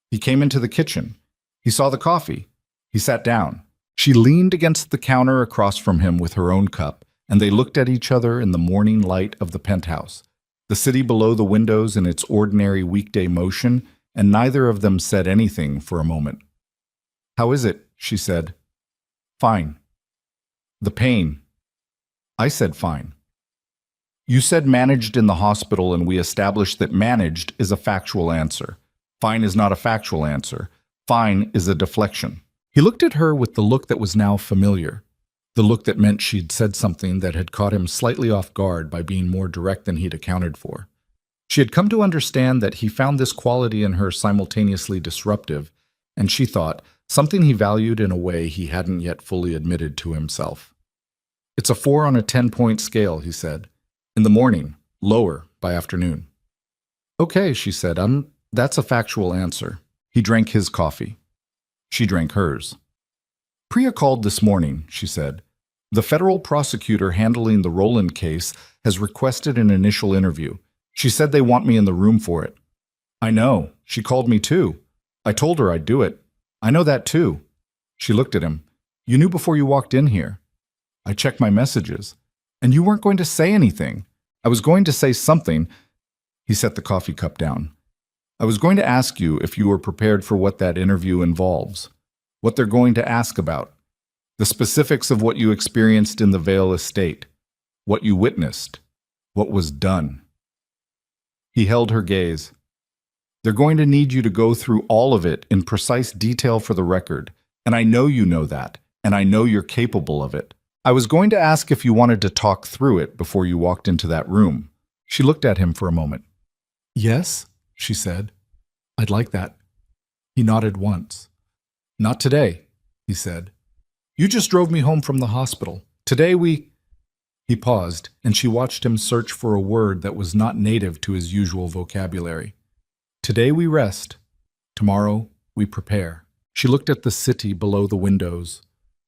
He came into the kitchen. He saw the coffee. He sat down. She leaned against the counter across from him with her own cup, and they looked at each other in the morning light of the penthouse, the city below the windows in its ordinary weekday motion, and neither of them said anything for a moment. "How is it?" she said. "Fine." "The pain." I said fine. "You said managed in the hospital, and we established that managed is a factual answer. Fine is not a factual answer. Fine is a deflection." He looked at her with the look that was now familiar, the look that meant she'd said something that had caught him slightly off guard by being more direct than he'd accounted for. She had come to understand that he found this quality in her simultaneously disruptive, and she thought, something he valued in a way he hadn't yet fully admitted to himself. "It's a 4 on a 10-point scale," he said. "In the morning, lower by afternoon." "Okay," she said, that's a factual answer." He drank his coffee. She drank hers. "Priya called this morning," she said. "The federal prosecutor handling the Roland case has requested an initial interview. She said they want me in the room for it." "I know. She called me too. I told her I'd do it. I know that too." She looked at him. "You knew before you walked in here." "I checked my messages. And you weren't going to say anything." "I was going to say something." He set the coffee cup down. "I was going to ask you if you were prepared for what that interview involves, what they're going to ask about, the specifics of what you experienced in the Vale estate, what you witnessed, what was done." He held her gaze. "They're going to need you to go through all of it in precise detail for the record, and I know you know that, and I know you're capable of it. I was going to ask if you wanted to talk through it before you walked into that room." She looked at him for a moment. "Yes," she said. "I'd like that." He nodded once. "Not today," he said. "You just drove me home from the hospital. Today we—" He paused, and she watched him search for a word that was not native to his usual vocabulary. "Today we rest. Tomorrow we prepare." She looked at the city below the windows.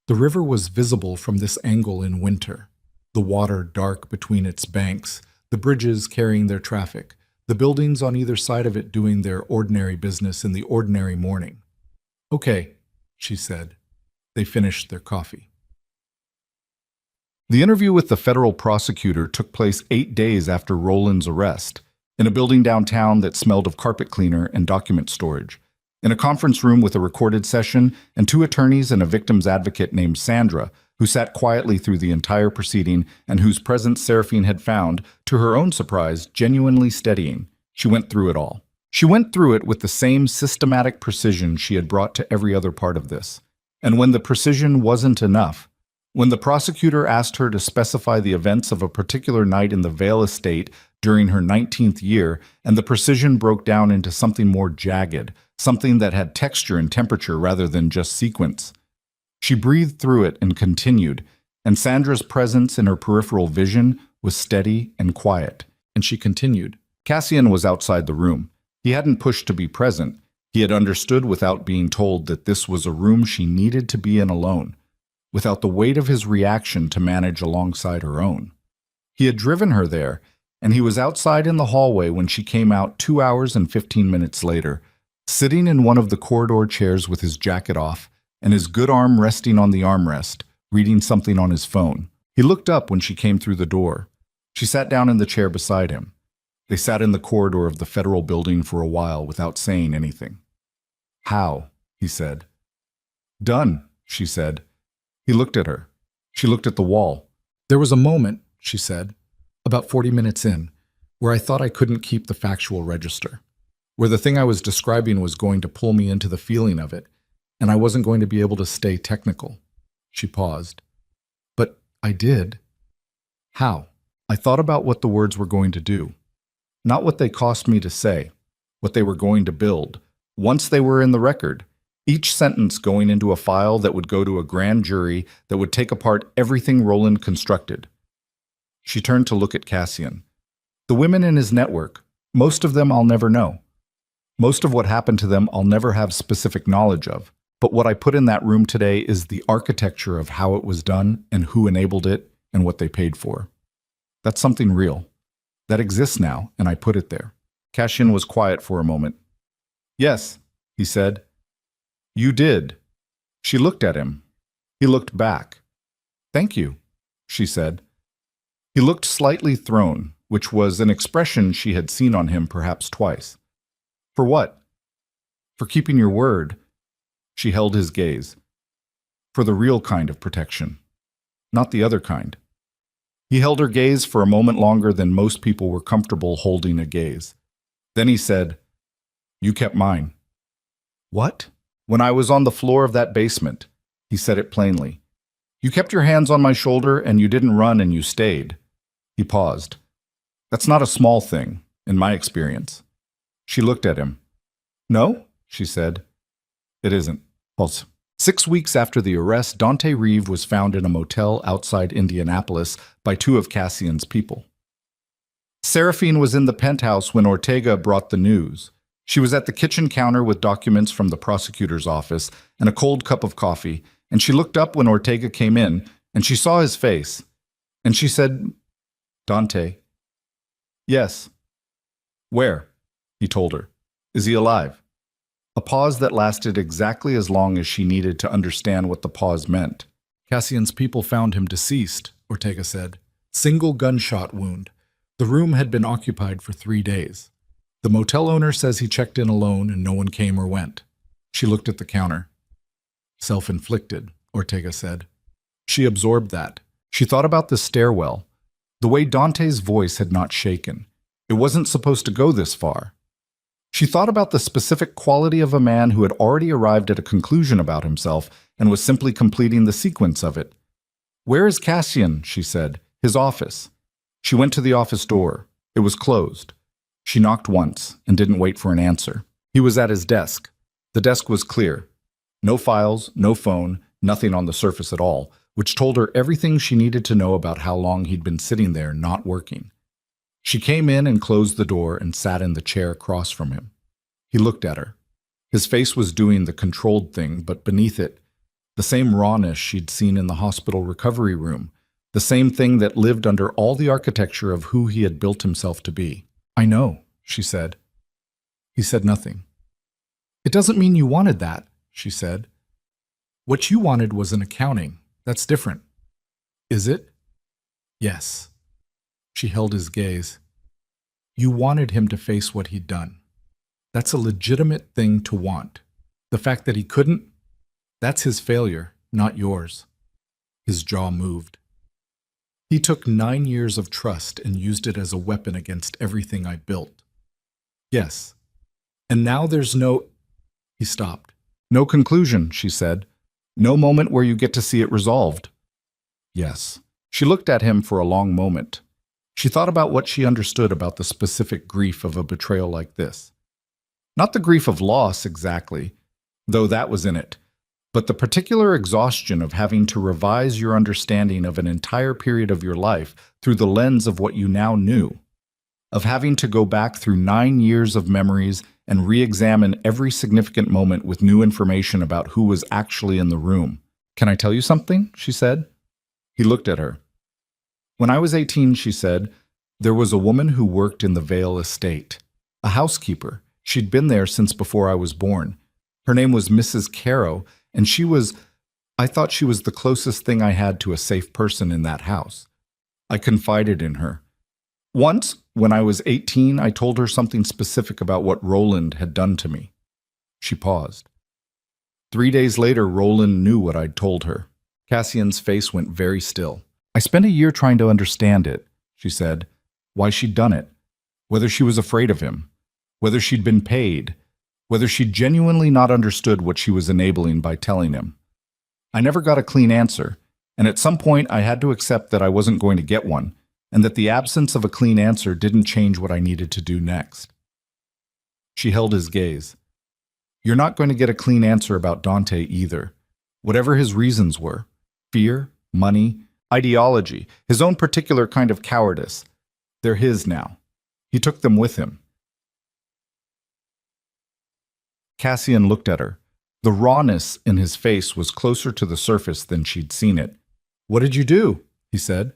The river was visible from this angle in winter, the water dark between its banks, the bridges carrying their traffic, the buildings on either side of it doing their ordinary business in the ordinary morning. "Okay," she said. They finished their coffee. The interview with the federal prosecutor took place 8 days after Roland's arrest, in a building downtown that smelled of carpet cleaner and document storage, in a conference room with a recorded session and 2 attorneys and a victim's advocate named Sandra, who sat quietly through the entire proceeding and whose presence Seraphine had found, to her own surprise, genuinely steadying. She went through it all. She went through it with the same systematic precision she had brought to every other part of this. And when the precision wasn't enough, when the prosecutor asked her to specify the events of a particular night in the Vale estate during her 19th year, and the precision broke down into something more jagged, something that had texture and temperature rather than just sequence, she breathed through it and continued, and Sandra's presence in her peripheral vision was steady and quiet, and she continued. Cassian was outside the room. He hadn't pushed to be present. He had understood without being told that this was a room she needed to be in alone, without the weight of his reaction to manage alongside her own. He had driven her there, and he was outside in the hallway when she came out 2 hours and 15 minutes later, sitting in one of the corridor chairs with his jacket off and his good arm resting on the armrest, reading something on his phone. He looked up when she came through the door. She sat down in the chair beside him. They sat in the corridor of the federal building for a while without saying anything. "How?" he said. Done, she said. He looked at her. She looked at the wall. There was a moment, she said, about 40 minutes in, where I thought I couldn't keep the factual register, where the thing I was describing was going to pull me into the feeling of it, and I wasn't going to be able to stay technical. She paused. But I did. How? I thought about what the words were going to do. Not what they cost me to say, what they were going to build, once they were in the record. Each sentence going into a file that would go to a grand jury that would take apart everything Roland constructed. She turned to look at Cassian. The women in his network, most of them I'll never know. Most of what happened to them I'll never have specific knowledge of. But what I put in that room today is the architecture of how it was done and who enabled it and what they paid for. That's something real. That exists now, and I put it there. Cassian was quiet for a moment. Yes, he said. You did. She looked at him. He looked back. Thank you, she said. He looked slightly thrown, which was an expression she had seen on him perhaps twice. For what? For keeping your word. She held his gaze. For the real kind of protection, not the other kind. He held her gaze for a moment longer than most people were comfortable holding a gaze. Then he said, You kept mine. What? When I was on the floor of that basement, he said it plainly. You kept your hands on my shoulder and you didn't run and you stayed. He paused. That's not a small thing, in my experience. She looked at him. No, she said. It isn't. Pulse. 6 weeks after the arrest, Dante Reeve was found in a motel outside Indianapolis by two of Cassian's people. Seraphine was in the penthouse when Ortega brought the news. She was at the kitchen counter with documents from the prosecutor's office and a cold cup of coffee, and she looked up when Ortega came in, and she saw his face. And she said, Dante. Yes. Where? He told her. Is he alive? A pause that lasted exactly as long as she needed to understand what the pause meant. Cassian's people found him deceased, Ortega said. Single gunshot wound. The room had been occupied for 3 days. The motel owner says he checked in alone and no one came or went. She looked at the counter. Self-inflicted, Ortega said. She absorbed that. She thought about the stairwell. The way Dante's voice had not shaken. It wasn't supposed to go this far. She thought about the specific quality of a man who had already arrived at a conclusion about himself and was simply completing the sequence of it. Where is Cassian? She said. His office. She went to the office door. It was closed. She knocked once and didn't wait for an answer. He was at his desk. The desk was clear. No files, no phone, nothing on the surface at all, which told her everything she needed to know about how long he'd been sitting there not working. She came in and closed the door and sat in the chair across from him. He looked at her. His face was doing the controlled thing, but beneath it, the same rawness she'd seen in the hospital recovery room, the same thing that lived under all the architecture of who he had built himself to be. I know, she said. He said nothing. It doesn't mean you wanted that, she said. What you wanted was an accounting. That's different. Is it? Yes. She held his gaze. You wanted him to face what he'd done. That's a legitimate thing to want. The fact that he couldn't, that's his failure, not yours. His jaw moved. He took 9 years of trust and used it as a weapon against everything I built. Yes. And now there's no... He stopped. No conclusion, she said. No moment where you get to see it resolved. Yes. She looked at him for a long moment. She thought about what she understood about the specific grief of a betrayal like this. Not the grief of loss exactly, though that was in it, but the particular exhaustion of having to revise your understanding of an entire period of your life through the lens of what you now knew, of having to go back through 9 years of memories and re-examine every significant moment with new information about who was actually in the room. Can I tell you something? She said. He looked at her. When I was 18, she said, there was a woman who worked in the Vale estate, a housekeeper. She'd been there since before I was born. Her name was Mrs. Caro, and I thought she was the closest thing I had to a safe person in that house. I confided in her. Once, when I was 18, I told her something specific about what Roland had done to me. She paused. 3 days later, Roland knew what I'd told her. Cassian's face went very still. I spent a year trying to understand it, she said. Why she'd done it. Whether she was afraid of him. Whether she'd been paid. Whether she'd genuinely not understood what she was enabling by telling him. I never got a clean answer, and at some point I had to accept that I wasn't going to get one, and that the absence of a clean answer didn't change what I needed to do next. She held his gaze. You're not going to get a clean answer about Dante either. Whatever his reasons were, fear, money, ideology, his own particular kind of cowardice, they're his now. He took them with him. Cassian looked at her. The rawness in his face was closer to the surface than she'd seen it. What did you do? He said.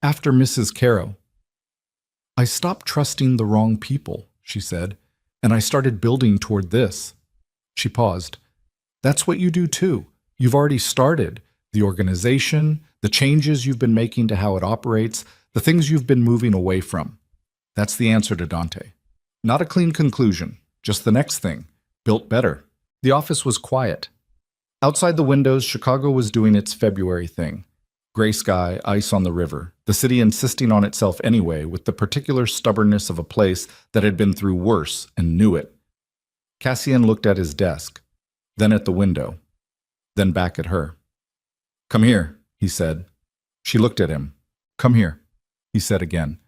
After Mrs. Caro. I stopped trusting the wrong people, she said, and I started building toward this. She paused. That's what you do too. You've already started. The organization, the changes you've been making to how it operates, the things you've been moving away from. That's the answer to Dante. Not a clean conclusion, just the next thing, built better. The office was quiet. Outside the windows, Chicago was doing its February thing. Gray sky, ice on the river, the city insisting on itself anyway with the particular stubbornness of a place that had been through worse and knew it. Cassian looked at his desk, then at the window, then back at her. Come here, he said. She looked at him. Come here, he said again.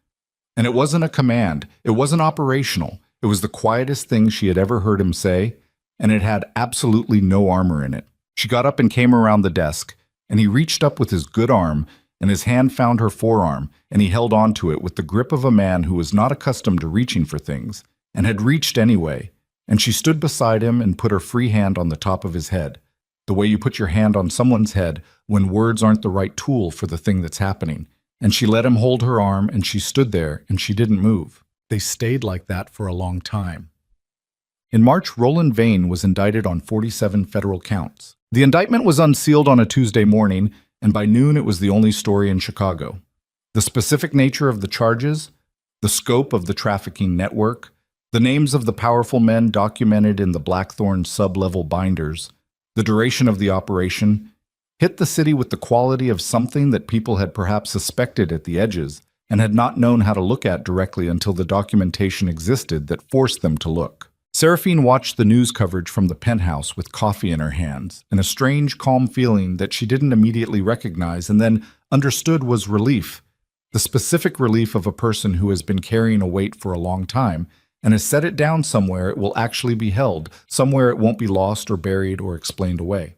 And it wasn't a command, it wasn't operational, it was the quietest thing she had ever heard him say, and it had absolutely no armor in it. She got up and came around the desk, and he reached up with his good arm, and his hand found her forearm, and he held on to it with the grip of a man who was not accustomed to reaching for things, and had reached anyway, and she stood beside him and put her free hand on the top of his head, the way you put your hand on someone's head when words aren't the right tool for the thing that's happening, and she let him hold her arm, and she stood there, and she didn't move. They stayed like that for a long time. In March, Roland Vane was indicted on 47 federal counts. The indictment was unsealed on a Tuesday morning, and by noon it was the only story in Chicago. The specific nature of the charges, the scope of the trafficking network, the names of the powerful men documented in the Blackthorn sub-level binders, the duration of the operation, hit the city with the quality of something that people had perhaps suspected at the edges and had not known how to look at directly until the documentation existed that forced them to look. Seraphine watched the news coverage from the penthouse with coffee in her hands, and a strange, calm feeling that she didn't immediately recognize and then understood was relief, the specific relief of a person who has been carrying a weight for a long time and has set it down somewhere it will actually be held, somewhere it won't be lost or buried or explained away.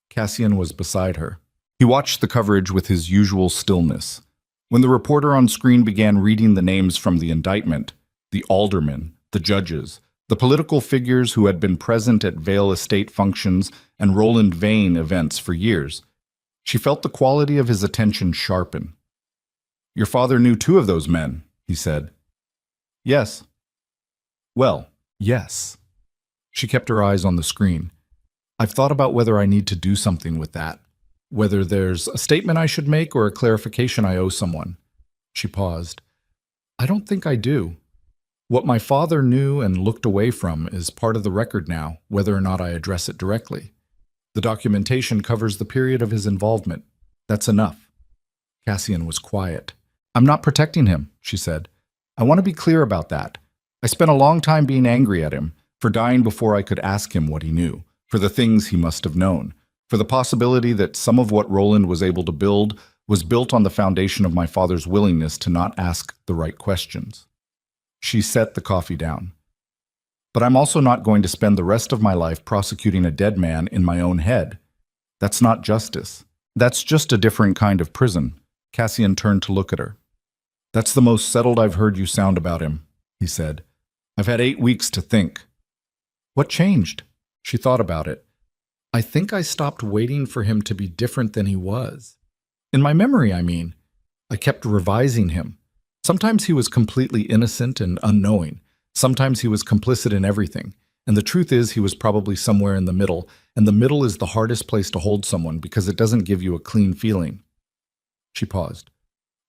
Cassian was beside her. He watched the coverage with his usual stillness. When the reporter on screen began reading the names from the indictment, the aldermen, the judges, the political figures who had been present at Vale Estate functions and Roland Vane events for years, she felt the quality of his attention sharpen. Your father knew 2 of those men, he said. Yes. Well, yes. She kept her eyes on the screen. I've thought about whether I need to do something with that, whether there's a statement I should make or a clarification I owe someone. She paused. I don't think I do. What my father knew and looked away from is part of the record now, whether or not I address it directly. The documentation covers the period of his involvement. That's enough. Cassian was quiet. I'm not protecting him, she said. I want to be clear about that. I spent a long time being angry at him, for dying before I could ask him what he knew, for the things he must have known, for the possibility that some of what Roland was able to build was built on the foundation of my father's willingness to not ask the right questions. She set the coffee down. But I'm also not going to spend the rest of my life prosecuting a dead man in my own head. That's not justice. That's just a different kind of prison. Cassian turned to look at her. That's the most settled I've heard you sound about him, he said. I've had 8 weeks to think. What changed? She thought about it. I think I stopped waiting for him to be different than he was. In my memory, I mean. I kept revising him. Sometimes he was completely innocent and unknowing. Sometimes he was complicit in everything. And the truth is he was probably somewhere in the middle, and the middle is the hardest place to hold someone because it doesn't give you a clean feeling. She paused.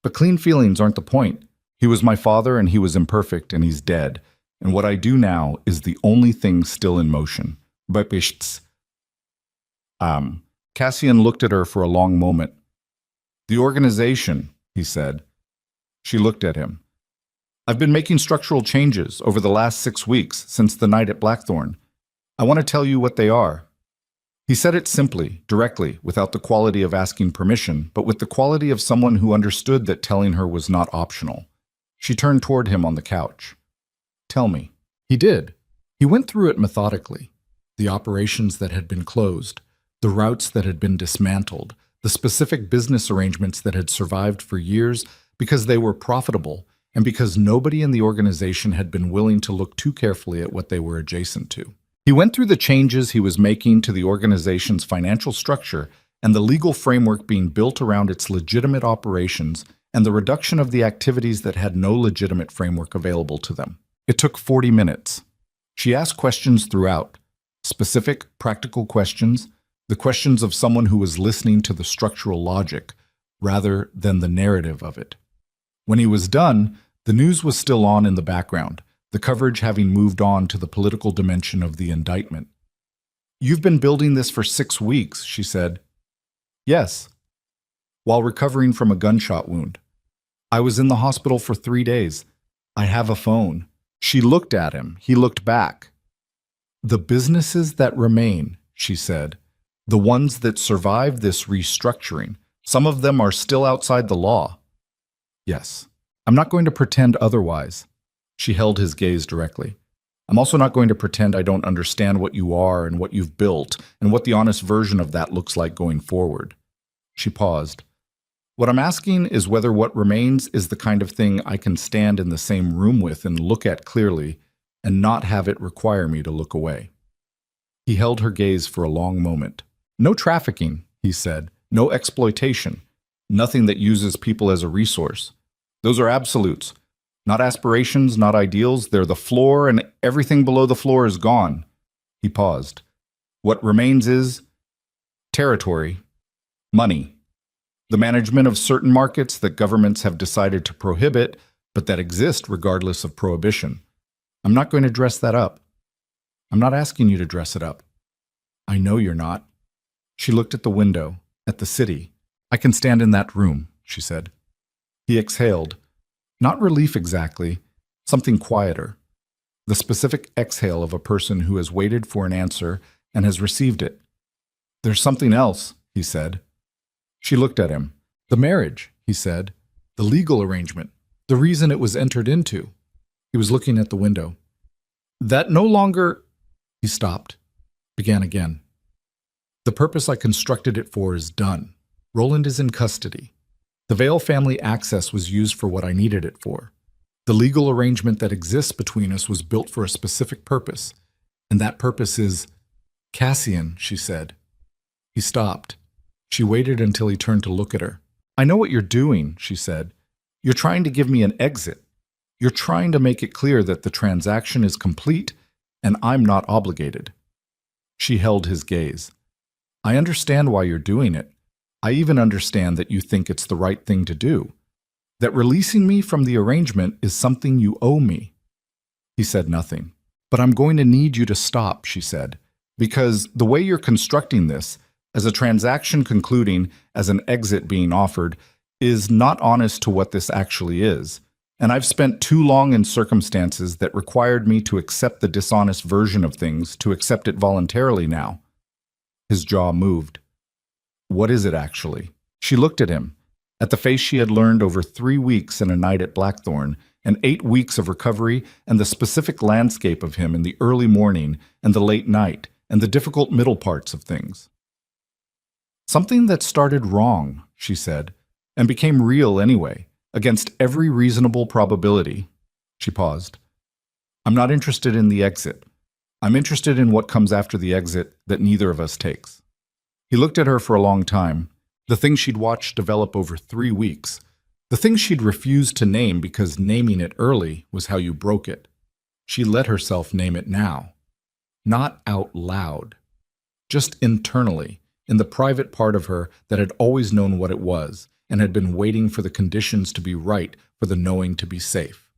But clean feelings aren't the point. He was my father and he was imperfect and he's dead. And what I do now is the only thing still in motion. Baptists. Cassian looked at her for a long moment. The organization, he said. She looked at him. I've been making structural changes over the last 6 weeks since the night at Blackthorn. I want to tell you what they are. He said it simply, directly, without the quality of asking permission, but with the quality of someone who understood that telling her was not optional. She turned toward him on the couch. Tell me. He did. He went through it methodically. The operations that had been closed, the routes that had been dismantled, the specific business arrangements that had survived for years because they were profitable and because nobody in the organization had been willing to look too carefully at what they were adjacent to. He went through the changes he was making to the organization's financial structure and the legal framework being built around its legitimate operations and the reduction of the activities that had no legitimate framework available to them. It took 40 minutes. She asked questions throughout, specific, practical questions, the questions of someone who was listening to the structural logic rather than the narrative of it. When he was done, the news was still on in the background, the coverage having moved on to the political dimension of the indictment. You've been building this for 6 weeks, she said. Yes. While recovering from a gunshot wound. I was in the hospital for 3 days. I have a phone. She looked at him. He looked back. The businesses that remain, she said, the ones that survived this restructuring, some of them are still outside the law. Yes. I'm not going to pretend otherwise. She held his gaze directly. I'm also not going to pretend I don't understand what you are and what you've built and what the honest version of that looks like going forward. She paused. What I'm asking is whether what remains is the kind of thing I can stand in the same room with and look at clearly and not have it require me to look away. He held her gaze for a long moment. No trafficking, he said. No exploitation. Nothing that uses people as a resource. Those are absolutes. Not aspirations, not ideals. They're the floor, and everything below the floor is gone. He paused. What remains is territory, money, the management of certain markets that governments have decided to prohibit, but that exist regardless of prohibition. I'm not going to dress that up. I'm not asking you to dress it up. I know you're not. She looked at the window, at the city. I can stand in that room, she said. He exhaled. Not relief exactly, something quieter. The specific exhale of a person who has waited for an answer and has received it. There's something else, he said. She looked at him. The marriage, he said. The legal arrangement. The reason it was entered into. He was looking at the window. That no longer... He stopped. Began again. The purpose I constructed it for is done. Roland is in custody. The Vale family access was used for what I needed it for. The legal arrangement that exists between us was built for a specific purpose, and that purpose is Cassian, she said. He stopped. She waited until he turned to look at her. I know what you're doing, she said. You're trying to give me an exit. You're trying to make it clear that the transaction is complete and I'm not obligated. She held his gaze. I understand why you're doing it. I even understand that you think it's the right thing to do, that releasing me from the arrangement is something you owe me. He said nothing. But I'm going to need you to stop, she said, because the way you're constructing this, as a transaction concluding, as an exit being offered, is not honest to what this actually is. And I've spent too long in circumstances that required me to accept the dishonest version of things, to accept it voluntarily now. His jaw moved. What is it actually? She looked at him, at the face she had learned over 3 weeks and a night at Blackthorn, and 8 weeks of recovery, and the specific landscape of him in the early morning and the late night, and the difficult middle parts of things. Something that started wrong, she said, and became real anyway, against every reasonable probability. She paused. I'm not interested in the exit. I'm interested in what comes after the exit that neither of us takes. He looked at her for a long time, the thing she'd watched develop over 3 weeks, the thing she'd refused to name because naming it early was how you broke it. She let herself name it now. Not out loud. Just internally, in the private part of her that had always known what it was and had been waiting for the conditions to be right for the knowing to be safe.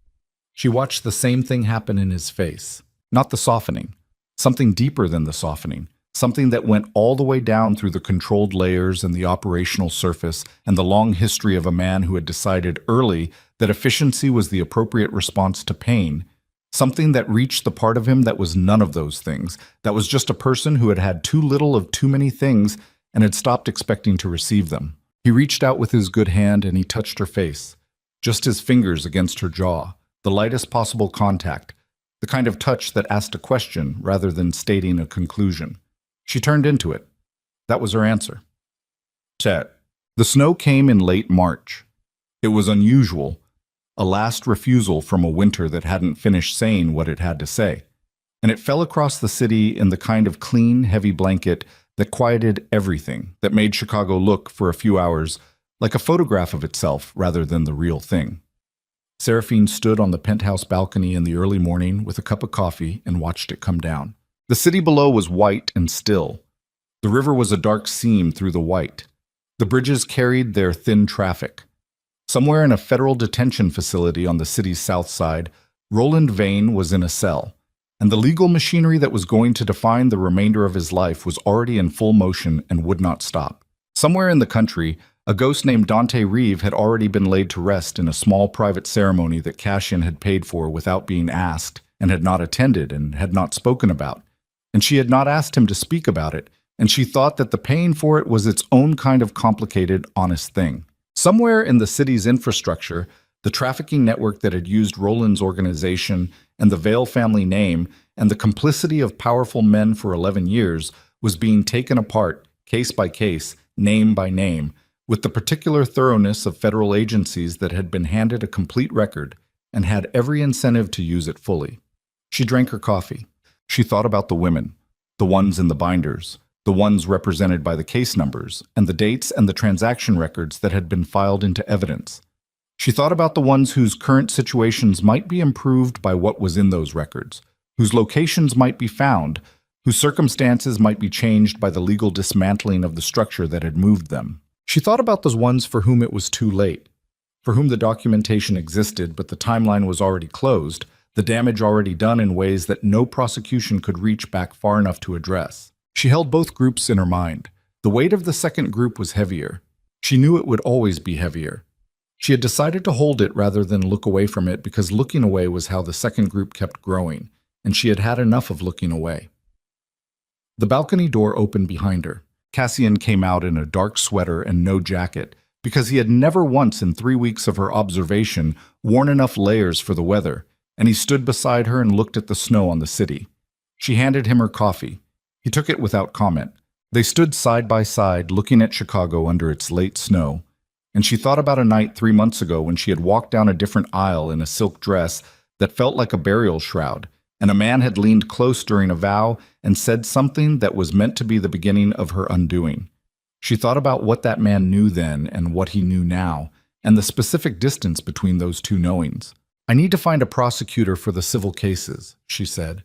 She watched the same thing happen in his face. Not the softening. Something deeper than the softening. something that went all the way down through the controlled layers and the operational surface and the long history of a man who had decided early that efficiency was the appropriate response to pain, something that reached the part of him that was none of those things, that was just a person who had had too little of too many things and had stopped expecting to receive them. He reached out with his good hand and he touched her face, just his fingers against her jaw, the lightest possible contact, the kind of touch that asked a question rather than stating a conclusion. She turned into it. That was her answer. Chet. The snow came in late March. It was unusual, a last refusal from a winter that hadn't finished saying what it had to say. And it fell across the city in the kind of clean, heavy blanket that quieted everything, that made Chicago look, for a few hours, like a photograph of itself rather than the real thing. Seraphine stood on the penthouse balcony in the early morning with a cup of coffee and watched it come down. The city below was white and still. The river was a dark seam through the white. The bridges carried their thin traffic. Somewhere in a federal detention facility on the city's south side, Roland Vane was in a cell, and the legal machinery that was going to define the remainder of his life was already in full motion and would not stop. Somewhere in the country, a ghost named Dante Reeve had already been laid to rest in a small private ceremony that Cassian had paid for without being asked, and had not attended and had not spoken about. And she had not asked him to speak about it, and she thought that the paying for it was its own kind of complicated, honest thing. Somewhere in the city's infrastructure, the trafficking network that had used Roland's organization and the Vale family name and the complicity of powerful men for 11 years was being taken apart, case by case, name by name, with the particular thoroughness of federal agencies that had been handed a complete record and had every incentive to use it fully. She drank her coffee. She thought about the women, the ones in the binders, the ones represented by the case numbers, and the dates and the transaction records that had been filed into evidence. She thought about the ones whose current situations might be improved by what was in those records, whose locations might be found, whose circumstances might be changed by the legal dismantling of the structure that had moved them. She thought about those ones for whom it was too late, for whom the documentation existed but the timeline was already closed, the damage already done in ways that no prosecution could reach back far enough to address. She held both groups in her mind. The weight of the second group was heavier. She knew it would always be heavier. She had decided to hold it rather than look away from it because looking away was how the second group kept growing, and she had had enough of looking away. The balcony door opened behind her. Cassian came out in a dark sweater and no jacket because he had never once in 3 weeks of her observation worn enough layers for the weather, and he stood beside her and looked at the snow on the city. She handed him her coffee. He took it without comment. They stood side by side, looking at Chicago under its late snow, and she thought about a night 3 months ago when she had walked down a different aisle in a silk dress that felt like a burial shroud, and a man had leaned close during a vow and said something that was meant to be the beginning of her undoing. She thought about what that man knew then and what he knew now, and the specific distance between those two knowings. "I need to find a prosecutor for the civil cases," she said.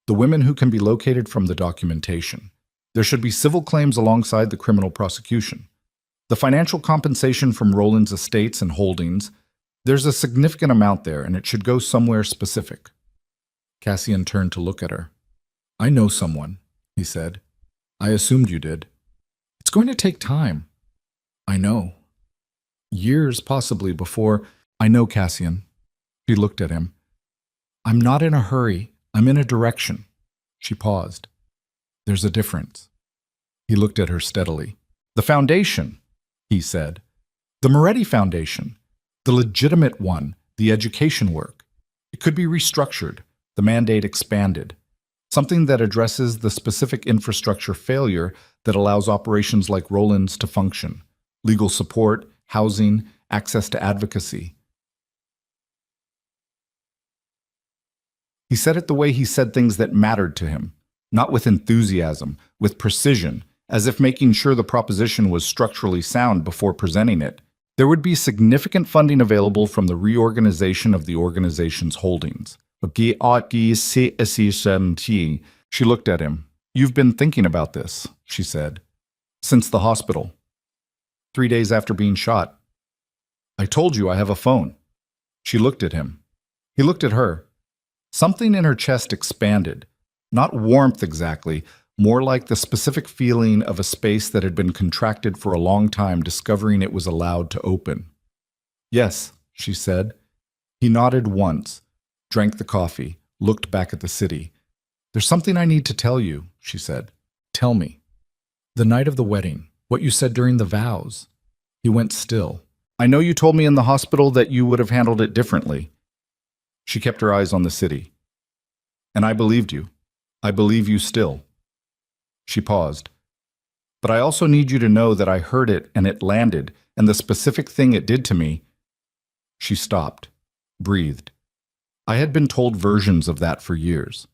"The women who can be located from the documentation. There should be civil claims alongside the criminal prosecution. The financial compensation from Roland's estates and holdings, there's a significant amount there, and it should go somewhere specific." Cassian turned to look at her. "I know someone," he said. "I assumed you did. It's going to take time." "I know. Years, possibly, before—" "I know, Cassian." She looked at him. "I'm not in a hurry. I'm in a direction." She paused. "There's a difference." He looked at her steadily. "The foundation," he said. "The Moretti Foundation. The legitimate one, the education work. It could be restructured, the mandate expanded. Something that addresses the specific infrastructure failure that allows operations like Roland's to function. Legal support, housing, access to advocacy." He said it the way he said things that mattered to him, not with enthusiasm, with precision, as if making sure the proposition was structurally sound before presenting it. There would be significant funding available from the reorganization of the organization's holdings. She looked at him. "You've been thinking about this," she said. "Since the hospital. 3 days after being shot. I told you I have a phone." She looked at him. He looked at her. Something in her chest expanded. Not warmth exactly, more like the specific feeling of a space that had been contracted for a long time, discovering it was allowed to open. Yes, she said. He nodded once, drank the coffee, looked back at the city. There's something I need to tell you, she said. Tell me. The night of the wedding, what you said during the vows. He went still. I know you told me in the hospital that you would have handled it differently. She kept her eyes on the city. And I believed you. I believe you still. She paused. But I also need you to know that I heard it and it landed, and the specific thing it did to me. She stopped, breathed. I had been told versions of that for years.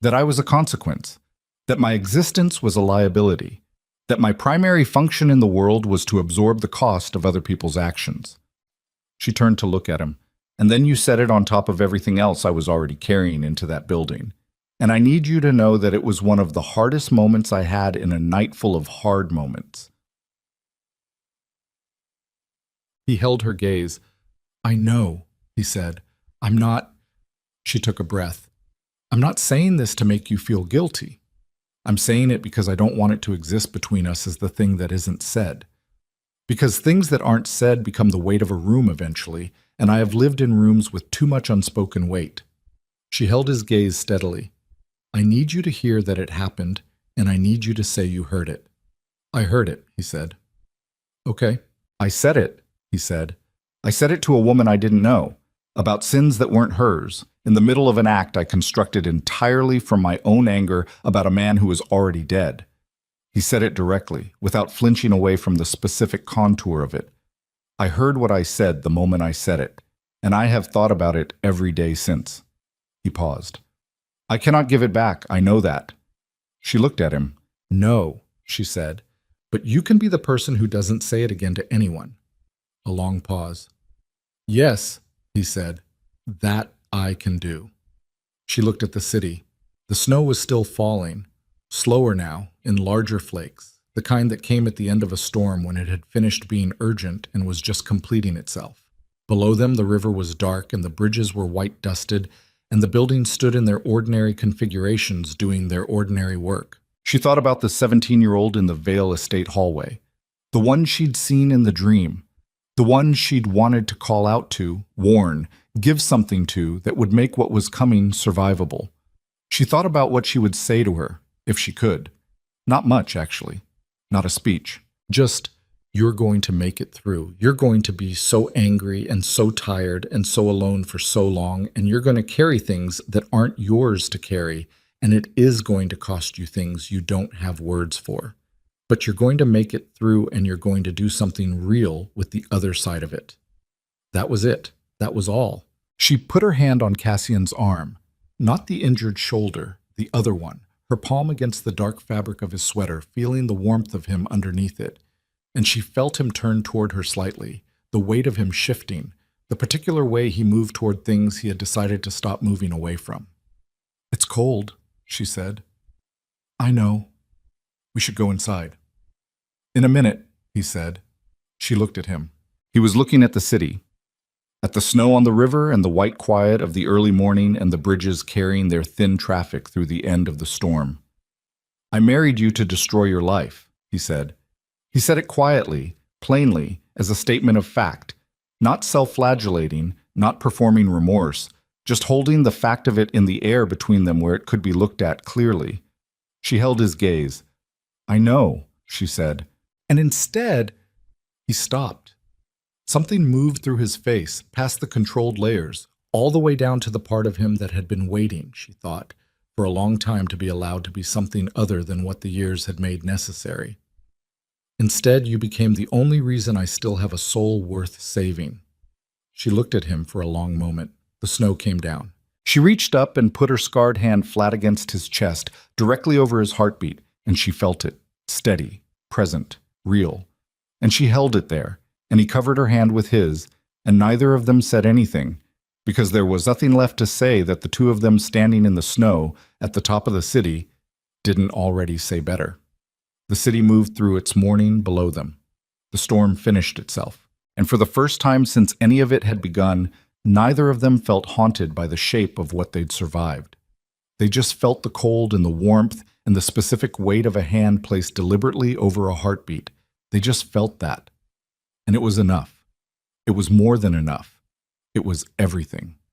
That I was a consequence. That my existence was a liability. That my primary function in the world was to absorb the cost of other people's actions. She turned to look at him. And then you said it on top of everything else I was already carrying into that building. And I need you to know that it was one of the hardest moments I had in a night full of hard moments. He held her gaze. I know, he said. I'm not. She took a breath. I'm not saying this to make you feel guilty. I'm saying it because I don't want it to exist between us as the thing that isn't said. Because things that aren't said become the weight of a room eventually, and I have lived in rooms with too much unspoken weight. She held his gaze steadily. I need you to hear that it happened, and I need you to say you heard it. I heard it, he said. Okay. I said it, he said. I said it to a woman I didn't know, about sins that weren't hers, in the middle of an act I constructed entirely from my own anger about a man who was already dead. He said it directly, without flinching away from the specific contour of it. I heard what I said the moment I said it, and I have thought about it every day since. He paused. I cannot give it back, I know that. She looked at him. No, she said, but you can be the person who doesn't say it again to anyone. A long pause. Yes, he said, that I can do. She looked at the city. The snow was still falling, slower now, in larger flakes, the kind that came at the end of a storm when it had finished being urgent and was just completing itself. Below them, the river was dark and the bridges were white-dusted, and the buildings stood in their ordinary configurations doing their ordinary work. She thought about the 17-year-old in the Vale Estate hallway, the one she'd seen in the dream, the one she'd wanted to call out to, warn, give something to that would make what was coming survivable. She thought about what she would say to her, if she could. Not much, actually. Not a speech. Just, you're going to make it through. You're going to be so angry and so tired and so alone for so long, and you're going to carry things that aren't yours to carry, and it is going to cost you things you don't have words for. But you're going to make it through, and you're going to do something real with the other side of it. That was it. That was all. She put her hand on Cassian's arm, not the injured shoulder, the other one, her palm against the dark fabric of his sweater, feeling the warmth of him underneath it. And she felt him turn toward her slightly, the weight of him shifting, the particular way he moved toward things he had decided to stop moving away from. It's cold, she said. I know. We should go inside. In a minute, he said. She looked at him. He was looking at the city, at the snow on the river and the white quiet of the early morning and the bridges carrying their thin traffic through the end of the storm. I married you to destroy your life, he said. He said it quietly, plainly, as a statement of fact, not self-flagellating, not performing remorse, just holding the fact of it in the air between them where it could be looked at clearly. She held his gaze. I know, she said. And instead, he stopped. Something moved through his face, past the controlled layers, all the way down to the part of him that had been waiting, she thought, for a long time to be allowed to be something other than what the years had made necessary. Instead, you became the only reason I still have a soul worth saving. She looked at him for a long moment. The snow came down. She reached up and put her scarred hand flat against his chest, directly over his heartbeat, and she felt it, steady, present, real. And she held it there, and he covered her hand with his, and neither of them said anything, because there was nothing left to say that the two of them standing in the snow at the top of the city didn't already say better. The city moved through its mourning below them. The storm finished itself, and for the first time since any of it had begun, neither of them felt haunted by the shape of what they'd survived. They just felt the cold and the warmth and the specific weight of a hand placed deliberately over a heartbeat. They just felt that. And it was enough. It was more than enough. It was everything.